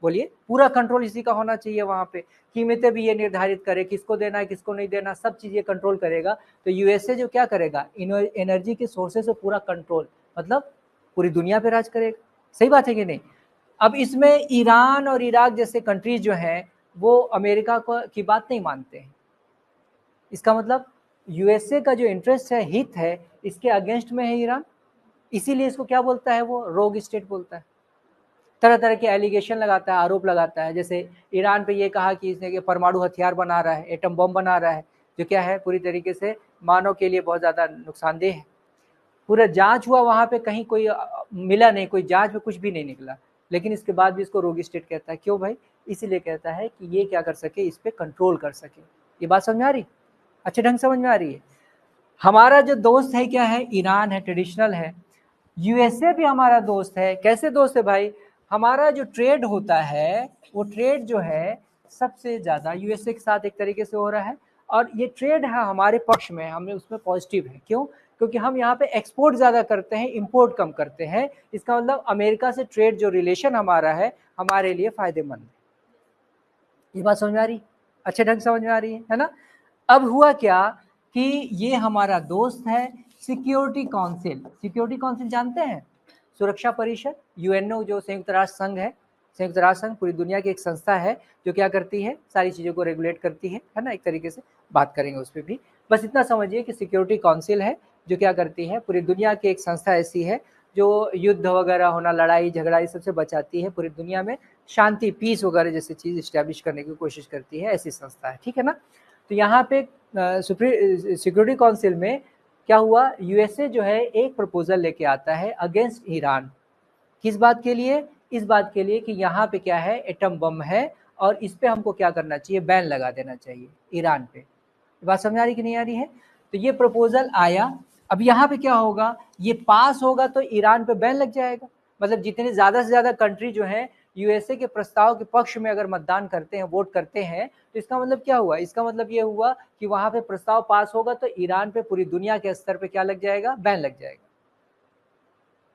S1: बोलिए, पूरा कंट्रोल इसी का होना चाहिए। वहाँ पे कीमतें भी ये निर्धारित करे, किसको देना है किसको नहीं देना, सब चीज़ें कंट्रोल करेगा। तो यूएसए जो क्या करेगा, एनर्जी के सोर्सेज से पूरा कंट्रोल, मतलब पूरी दुनिया पे राज करेगा। सही बात है कि नहीं? अब इसमें ईरान और इराक जैसे कंट्रीज जो हैं वो अमेरिका को की बात नहीं मानते हैं। इसका मतलब यूएसए का जो इंटरेस्ट है, हित है, इसके अगेंस्ट में है ईरान। इसीलिए इसको क्या बोलता है, वो रोग स्टेट बोलता है। तरह तरह के एलिगेशन लगाता है, आरोप लगाता है। जैसे ईरान पे ये कहा कि इसने परमाणु हथियार बना रहा है, एटम बम बना रहा है, जो क्या है पूरी तरीके से मानव के लिए बहुत ज़्यादा नुकसानदेह है। पूरा जांच हुआ वहाँ पे, कहीं कोई मिला नहीं, कोई जांच में कुछ भी नहीं निकला, लेकिन इसके बाद भी इसको रोगी स्टेट कहता है। क्यों भाई? इसीलिए कहता है कि ये क्या कर सके, इस पर कंट्रोल कर सके। ये बात समझ में आ रही? अच्छे ढंग समझ में आ रही है। हमारा जो दोस्त है क्या है, ईरान है, ट्रेडिशनल है। यूएसए भी हमारा दोस्त है। कैसे दोस्त है भाई? हमारा जो ट्रेड होता है वो ट्रेड जो है सबसे ज़्यादा यूएसए के साथ एक तरीके से हो रहा है, और ये ट्रेड है हमारे पक्ष में, हमें उसमें पॉजिटिव है। क्यों? क्योंकि हम यहाँ पे एक्सपोर्ट ज़्यादा करते हैं, इंपोर्ट कम करते हैं। इसका मतलब अमेरिका से ट्रेड जो रिलेशन हमारा है, हमारे लिए फ़ायदेमंद है। ये बात समझ में आ रही? अच्छे ढंग समझ में आ रही है ना। अब हुआ क्या कि ये हमारा दोस्त है। सिक्योरिटी काउंसिल, सिक्योरिटी काउंसिल जानते हैं? सुरक्षा परिषद, यूएनओ जो संयुक्त राष्ट्र संघ है, संयुक्त राष्ट्र संघ पूरी दुनिया की एक संस्था है जो क्या करती है, सारी चीज़ों को रेगुलेट करती है ना, एक तरीके से बात करेंगे उस पर भी। बस इतना समझिए कि सिक्योरिटी काउंसिल है जो क्या करती है, पूरी दुनिया की एक संस्था ऐसी है जो युद्ध वगैरह होना, लड़ाई झगड़ा, ये सबसे बचाती है, पूरी दुनिया में शांति, पीस वगैरह जैसी चीज़ इस्टेब्लिश करने की कोशिश करती है, ऐसी संस्था है, ठीक है ना। तो यहाँ पे सिक्योरिटी काउंसिल में क्या हुआ, यूएसए जो है एक प्रपोजल लेके आता है अगेंस्ट ईरान। किस बात के लिए, इस बात के लिए कि यहाँ पे क्या है, एटम बम है और इस पे हमको क्या करना चाहिए, बैन लगा देना चाहिए ईरान पे। बात समझ आ रही कि नहीं आ रही है। तो ये प्रपोजल आया, अब यहाँ पे क्या होगा, ये पास होगा तो ईरान पे बैन लग जाएगा। मतलब जितने ज़्यादा से ज़्यादा कंट्री जो है यूएसए के प्रस्ताव के पक्ष में अगर मतदान करते हैं, वोट करते हैं, तो इसका मतलब क्या हुआ, इसका मतलब ये हुआ कि वहाँ पे प्रस्ताव पास होगा तो ईरान पे पूरी दुनिया के स्तर पे क्या लग जाएगा, बैन लग जाएगा।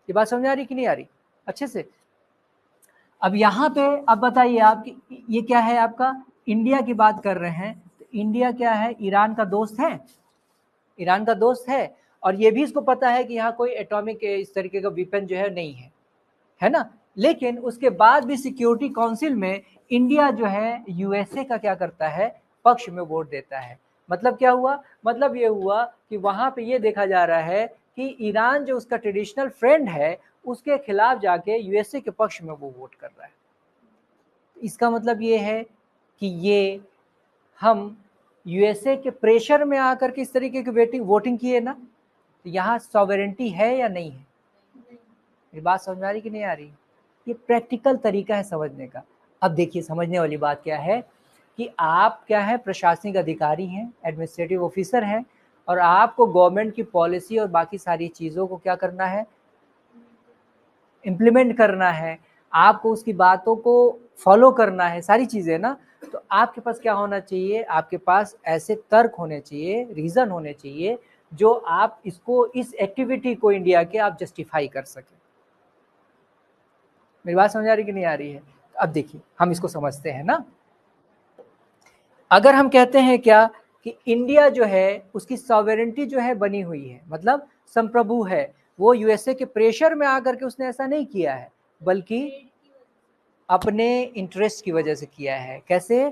S1: ये बात समझ आ रही कि नहीं आ रही अच्छे से। अब यहाँ पे अब बताइए आप कि ये क्या है, आपका इंडिया की बात कर रहे हैं, तो इंडिया क्या है, ईरान का दोस्त है, ईरान का दोस्त है, और ये भी इसको पता है कि यहाँ कोई एटॉमिक इस तरीके का वेपन जो है नहीं है ना। लेकिन उसके बाद भी सिक्योरिटी काउंसिल में इंडिया जो है यूएसए का क्या करता है, पक्ष में वोट देता है। मतलब क्या हुआ, मतलब ये हुआ कि वहां पे ये देखा जा रहा है कि ईरान जो उसका ट्रेडिशनल फ्रेंड है उसके खिलाफ जाके यूएसए के पक्ष में वो वोट कर रहा है। इसका मतलब ये है कि ये हम यूएसए के प्रेशर में आकर के इस तरीके की वोटिंग किए ना, तो यहाँ सॉवरेंटी है या नहीं है। ये बात समझ में आ रही कि नहीं आ रही, ये प्रैक्टिकल तरीका है समझने का। अब देखिए समझने वाली बात क्या है कि आप क्या है, प्रशासनिक अधिकारी हैं, एडमिनिस्ट्रेटिव ऑफिसर हैं, और आपको गवर्नमेंट की पॉलिसी और बाकी सारी चीज़ों को क्या करना है, इम्प्लीमेंट करना है, आपको उसकी बातों को फॉलो करना है, सारी चीज़ें ना। तो आपके पास क्या होना चाहिए, आपके पास ऐसे तर्क होने चाहिए, रीज़न होने चाहिए जो आप इसको, इस एक्टिविटी को इंडिया के आप जस्टिफाई कर सकें। मेरी बात समझ आ रही कि नहीं आ रही है। अब देखिए हम इसको समझते हैं ना। अगर हम कहते हैं क्या कि इंडिया जो है उसकी सॉवरेंटी जो है बनी हुई है, मतलब संप्रभु है, वो यूएसए के प्रेशर में आकर के उसने ऐसा नहीं किया है, बल्कि अपने इंटरेस्ट की वजह से किया है। कैसे,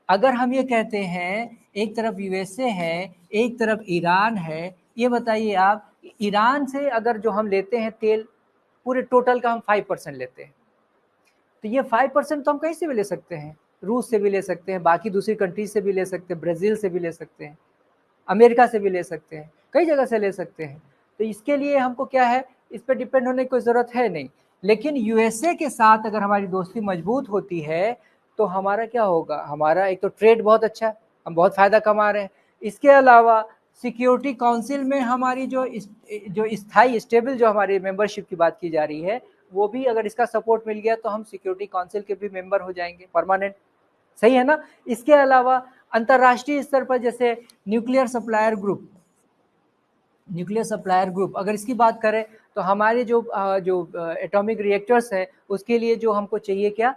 S1: अगर हम ये कहते हैं एक तरफ यूएसए है, एक तरफ ईरान है, ये बताइए आप, ईरान से अगर जो हम लेते हैं तेल, पूरे टोटल का हम 5% लेते हैं, तो ये 5% तो हम कहीं से भी ले सकते हैं, रूस से भी ले सकते हैं, बाकी दूसरी कंट्रीज से भी ले सकते हैं, ब्राज़ील से भी ले सकते हैं, अमेरिका से भी ले सकते हैं, कई जगह से ले सकते हैं। तो इसके लिए हमको क्या है, इस पर डिपेंड होने की कोई ज़रूरत है नहीं। लेकिन यूएसए के साथ अगर हमारी दोस्ती मजबूत होती है तो हमारा क्या होगा, हमारा एक तो ट्रेड बहुत अच्छा है, हम बहुत फ़ायदा कमा रहे हैं। इसके अलावा सिक्योरिटी काउंसिल में हमारी जो स्थायी स्टेबल जो हमारी मेंबरशिप की बात की जा रही है, वो भी अगर इसका सपोर्ट मिल गया तो हम सिक्योरिटी काउंसिल के भी मेंबर हो जाएंगे परमानेंट, सही है ना। इसके अलावा अंतर्राष्ट्रीय स्तर पर जैसे न्यूक्लियर सप्लायर ग्रुप, अगर इसकी बात करें तो हमारे जो एटॉमिक रिएक्टर्स है उसके लिए जो हमको चाहिए क्या,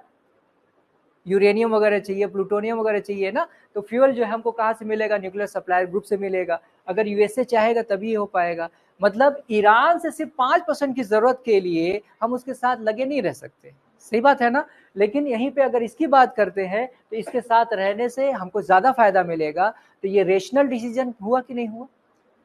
S1: यूरेनियम वगैरह चाहिए, प्लूटोनियम वगैरह चाहिए ना, तो फ्यूल जो है हमको कहाँ से मिलेगा, न्यूक्लियर सप्लायर ग्रुप से मिलेगा। अगर यूएसए चाहेगा तभी हो पाएगा। मतलब ईरान से सिर्फ 5% की ज़रूरत के लिए हम उसके साथ लगे नहीं रह सकते, सही बात है ना। लेकिन यहीं पे अगर इसकी बात करते हैं तो इसके साथ रहने से हमको ज़्यादा फायदा मिलेगा। तो ये रेशनल डिसीजन हुआ कि नहीं हुआ।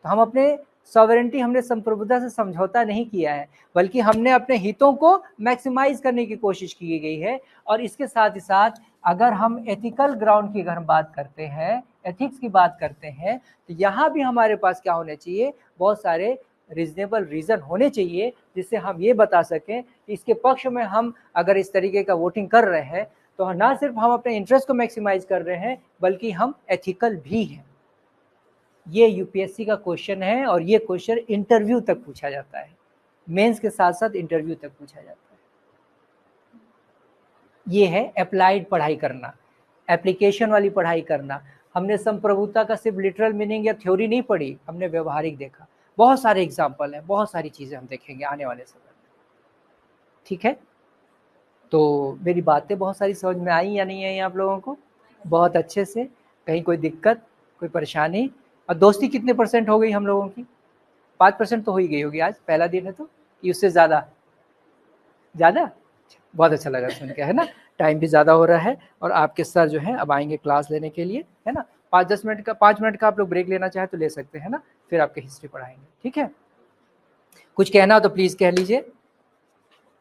S1: तो हम अपने सॉवरेंटी, हमने संप्रभुता से समझौता नहीं किया है, बल्कि हमने अपने हितों को मैक्सिमाइज करने की कोशिश की गई है। और इसके साथ ही साथ अगर हम एथिकल ग्राउंड की अगर हम बात करते हैं, एथिक्स की बात करते हैं, तो यहाँ भी हमारे पास क्या होने चाहिए, बहुत सारे रीजनेबल रीज़न होने चाहिए जिससे हम ये बता सकें कि इसके पक्ष में हम अगर इस तरीके का वोटिंग कर रहे हैं तो ना सिर्फ हम अपने इंटरेस्ट को मैक्सिमाइज कर रहे हैं बल्कि हम एथिकल भी हैं। ये यूपीएससी का क्वेश्चन है और ये क्वेश्चन इंटरव्यू तक पूछा जाता है, मेंस के साथ साथ इंटरव्यू तक पूछा जाता है। ये है अप्लाइड पढ़ाई करना, एप्लीकेशन वाली पढ़ाई करना। हमने संप्रभुता का सिर्फ लिटरल मीनिंग या थ्योरी नहीं पढ़ी, हमने व्यवहारिक देखा। बहुत सारे एग्जाम्पल हैं, बहुत सारी चीज़ें हम देखेंगे आने वाले समय में, ठीक है। तो मेरी बातें बहुत सारी समझ में आई या नहीं आई आप लोगों को, बहुत अच्छे से, कहीं कोई दिक्कत, कोई परेशानी। और दोस्ती कितने % हो गई हम लोगों की, 5% तो हो ही गई होगी, आज पहला दिन है तो, कि उससे ज़्यादा बहुत अच्छा लगा सुन के, है ना। टाइम भी ज़्यादा हो रहा है और आपके सर जो हैं अब आएंगे क्लास लेने के लिए, है ना। 5 मिनट का आप लोग ब्रेक लेना चाहे तो ले सकते हैं ना, फिर आपके हिस्ट्री पढ़ाएंगे, ठीक है। कुछ कहना हो तो प्लीज़ कह लीजिए,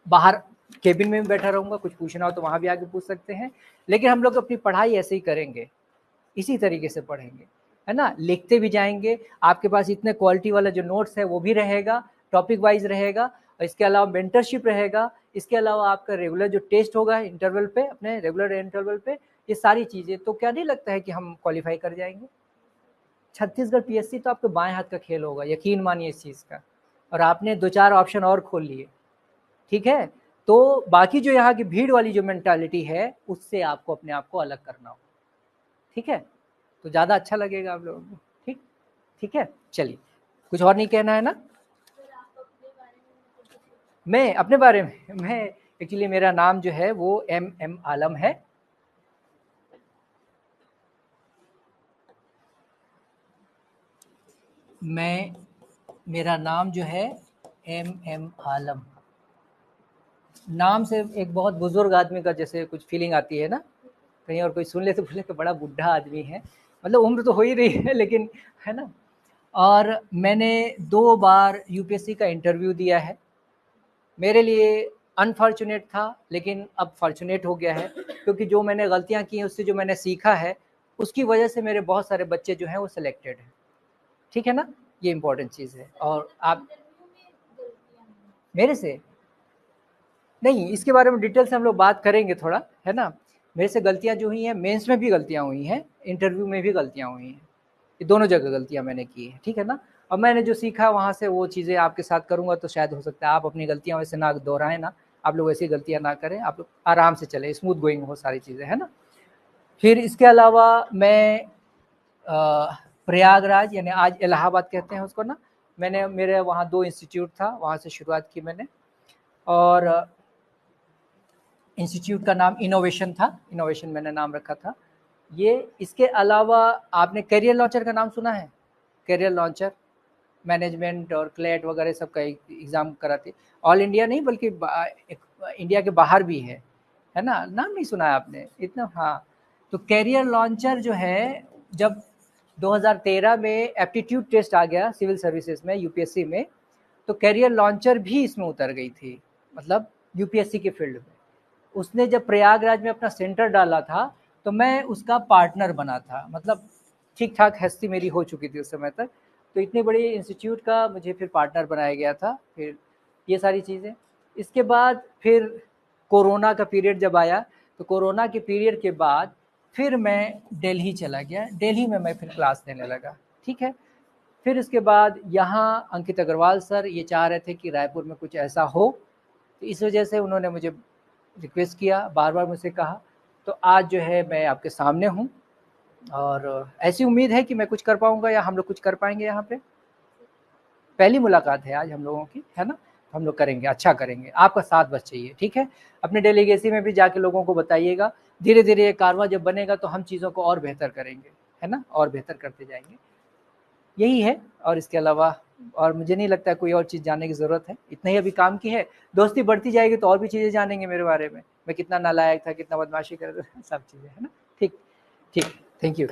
S1: बाहर केबिन में भी बैठा रहूँगा, कुछ पूछना हो तो वहाँ भी आके पूछ सकते हैं। लेकिन हम लोग अपनी पढ़ाई ऐसे ही करेंगे, इसी तरीके से पढ़ेंगे, है ना। लिखते भी जाएंगे, आपके पास इतने क्वालिटी वाला जो नोट्स है वो भी रहेगा, टॉपिक वाइज रहेगा, और इसके अलावा मेंटरशिप रहेगा। इसके अलावा आपका रेगुलर जो टेस्ट होगा इंटरवल पे, अपने रेगुलर इंटरवल पे, ये सारी चीज़ें, तो क्या नहीं लगता है कि हम क्वालिफाई कर जाएंगे। छत्तीसगढ़ पीएससी तो आपके बाएं हाथ का खेल होगा, यकीन मानिए इस चीज़ का। और आपने 2-4 ऑप्शन और खोल लिए, ठीक है। तो बाकी जो यहाँ की भीड़ वाली जो मेंटालिटी है उससे आपको अपने आप को अलग करना होगा, ठीक है। तो ज़्यादा अच्छा लगेगा आप लोगों को, ठीक, ठीक है। चलिए, कुछ और नहीं कहना है ना। मैं अपने बारे में, मैं एक्चुअली मेरा नाम जो है वो MM आलम है। मेरा नाम जो है MM आलम। नाम से एक बहुत बुजुर्ग आदमी का जैसे कुछ फीलिंग आती है ना, कहीं और कोई सुन ले तो बोले तो बड़ा बुढ़ा आदमी है, मतलब उम्र तो हो ही रही है लेकिन, है ना। और मैंने 2 बार यूपीएससी का इंटरव्यू दिया है। मेरे लिए अनफॉर्चुनेट था लेकिन अब फॉर्चुनेट हो गया है, क्योंकि जो मैंने गलतियां की हैं उससे जो मैंने सीखा है उसकी वजह से मेरे बहुत सारे बच्चे जो हैं वो सिलेक्टेड हैं, ठीक है ना। ये इंपॉर्टेंट चीज़ है। और आप मेरे से नहीं, इसके बारे में डिटेल से हम लोग बात करेंगे थोड़ा, है ना। मेरे से गलतियां जो हुई हैं, मेंस में भी गलतियां हुई हैं, इंटरव्यू में भी गलतियां हुई हैं, ये दोनों जगह गलतियां मैंने की हैं, ठीक है ना। और मैंने जो सीखा वहाँ से वो चीज़ें आपके साथ करूँगा तो शायद हो सकता है आप अपनी गलतियाँ वैसे ना दोहराएं ना, आप लोग ऐसी गलतियाँ ना करें, आप लोग आराम से चले, स्मूथ गोइंग हो सारी चीज़ें, है ना। फिर इसके अलावा मैं प्रयागराज यानी आज इलाहाबाद कहते हैं उसको ना, मैंने मेरे वहाँ 2 इंस्टीट्यूट था, वहाँ से शुरुआत की मैंने। और इंस्टीट्यूट का नाम इनोवेशन था, इनोवेशन मैंने नाम रखा था ये। इसके अलावा आपने करियर लॉन्चर का नाम सुना है? करियर लॉन्चर मैनेजमेंट और क्लेट वगैरह सब का एग्ज़ाम कराते, ऑल इंडिया नहीं बल्कि इंडिया के बाहर भी है ना। नाम नहीं सुना है आपने इतना? हाँ, तो करियर लॉन्चर जो है, जब 2013 में एप्टीट्यूड टेस्ट आ गया सिविल सर्विसेज में यूपीएससी में, तो करियर लॉन्चर भी इसमें उतर गई थी, मतलब यूपीएससी के फील्ड में। उसने जब प्रयागराज में अपना सेंटर डाला था तो मैं उसका पार्टनर बना था, मतलब ठीक ठाक हस्ती मेरी हो चुकी थी उस समय तक। तो इतने बड़े इंस्टीट्यूट का मुझे फिर पार्टनर बनाया गया था, फिर ये सारी चीज़ें। इसके बाद फिर कोरोना का पीरियड जब आया, तो कोरोना के पीरियड के बाद फिर मैं दिल्ली चला गया, दिल्ली में मैं फिर क्लास लेने लगा, ठीक है। फिर इसके बाद यहाँ अंकित अग्रवाल सर ये चाह रहे थे कि रायपुर में कुछ ऐसा हो, तो इस वजह से उन्होंने मुझे रिक्वेस्ट किया, बार बार मुझसे कहा, तो आज जो है मैं आपके सामने हूँ। और ऐसी उम्मीद है कि मैं कुछ कर पाऊँगा या हम लोग कुछ कर पाएंगे यहाँ पे। पहली मुलाकात है आज हम लोगों की, है ना। हम लोग करेंगे, अच्छा करेंगे, आपका साथ बस चाहिए, ठीक है। अपने डेलीगेसी में भी जाके लोगों को बताइएगा, धीरे धीरे ये कारवां जब बनेगा तो हम चीज़ों को और बेहतर करेंगे, है ना, और बेहतर करते जाएंगे, यही है। और इसके अलावा और मुझे नहीं लगता है कोई और चीज़ जानने की ज़रूरत है, इतना ही अभी काम की है। दोस्ती बढ़ती जाएगी तो और भी चीज़ें जानेंगे मेरे बारे में, मैं कितना नालायक था, कितना बदमाशी कर रहा था, सब चीज़ें, है ना। ठीक, ठीक, थैंक यू।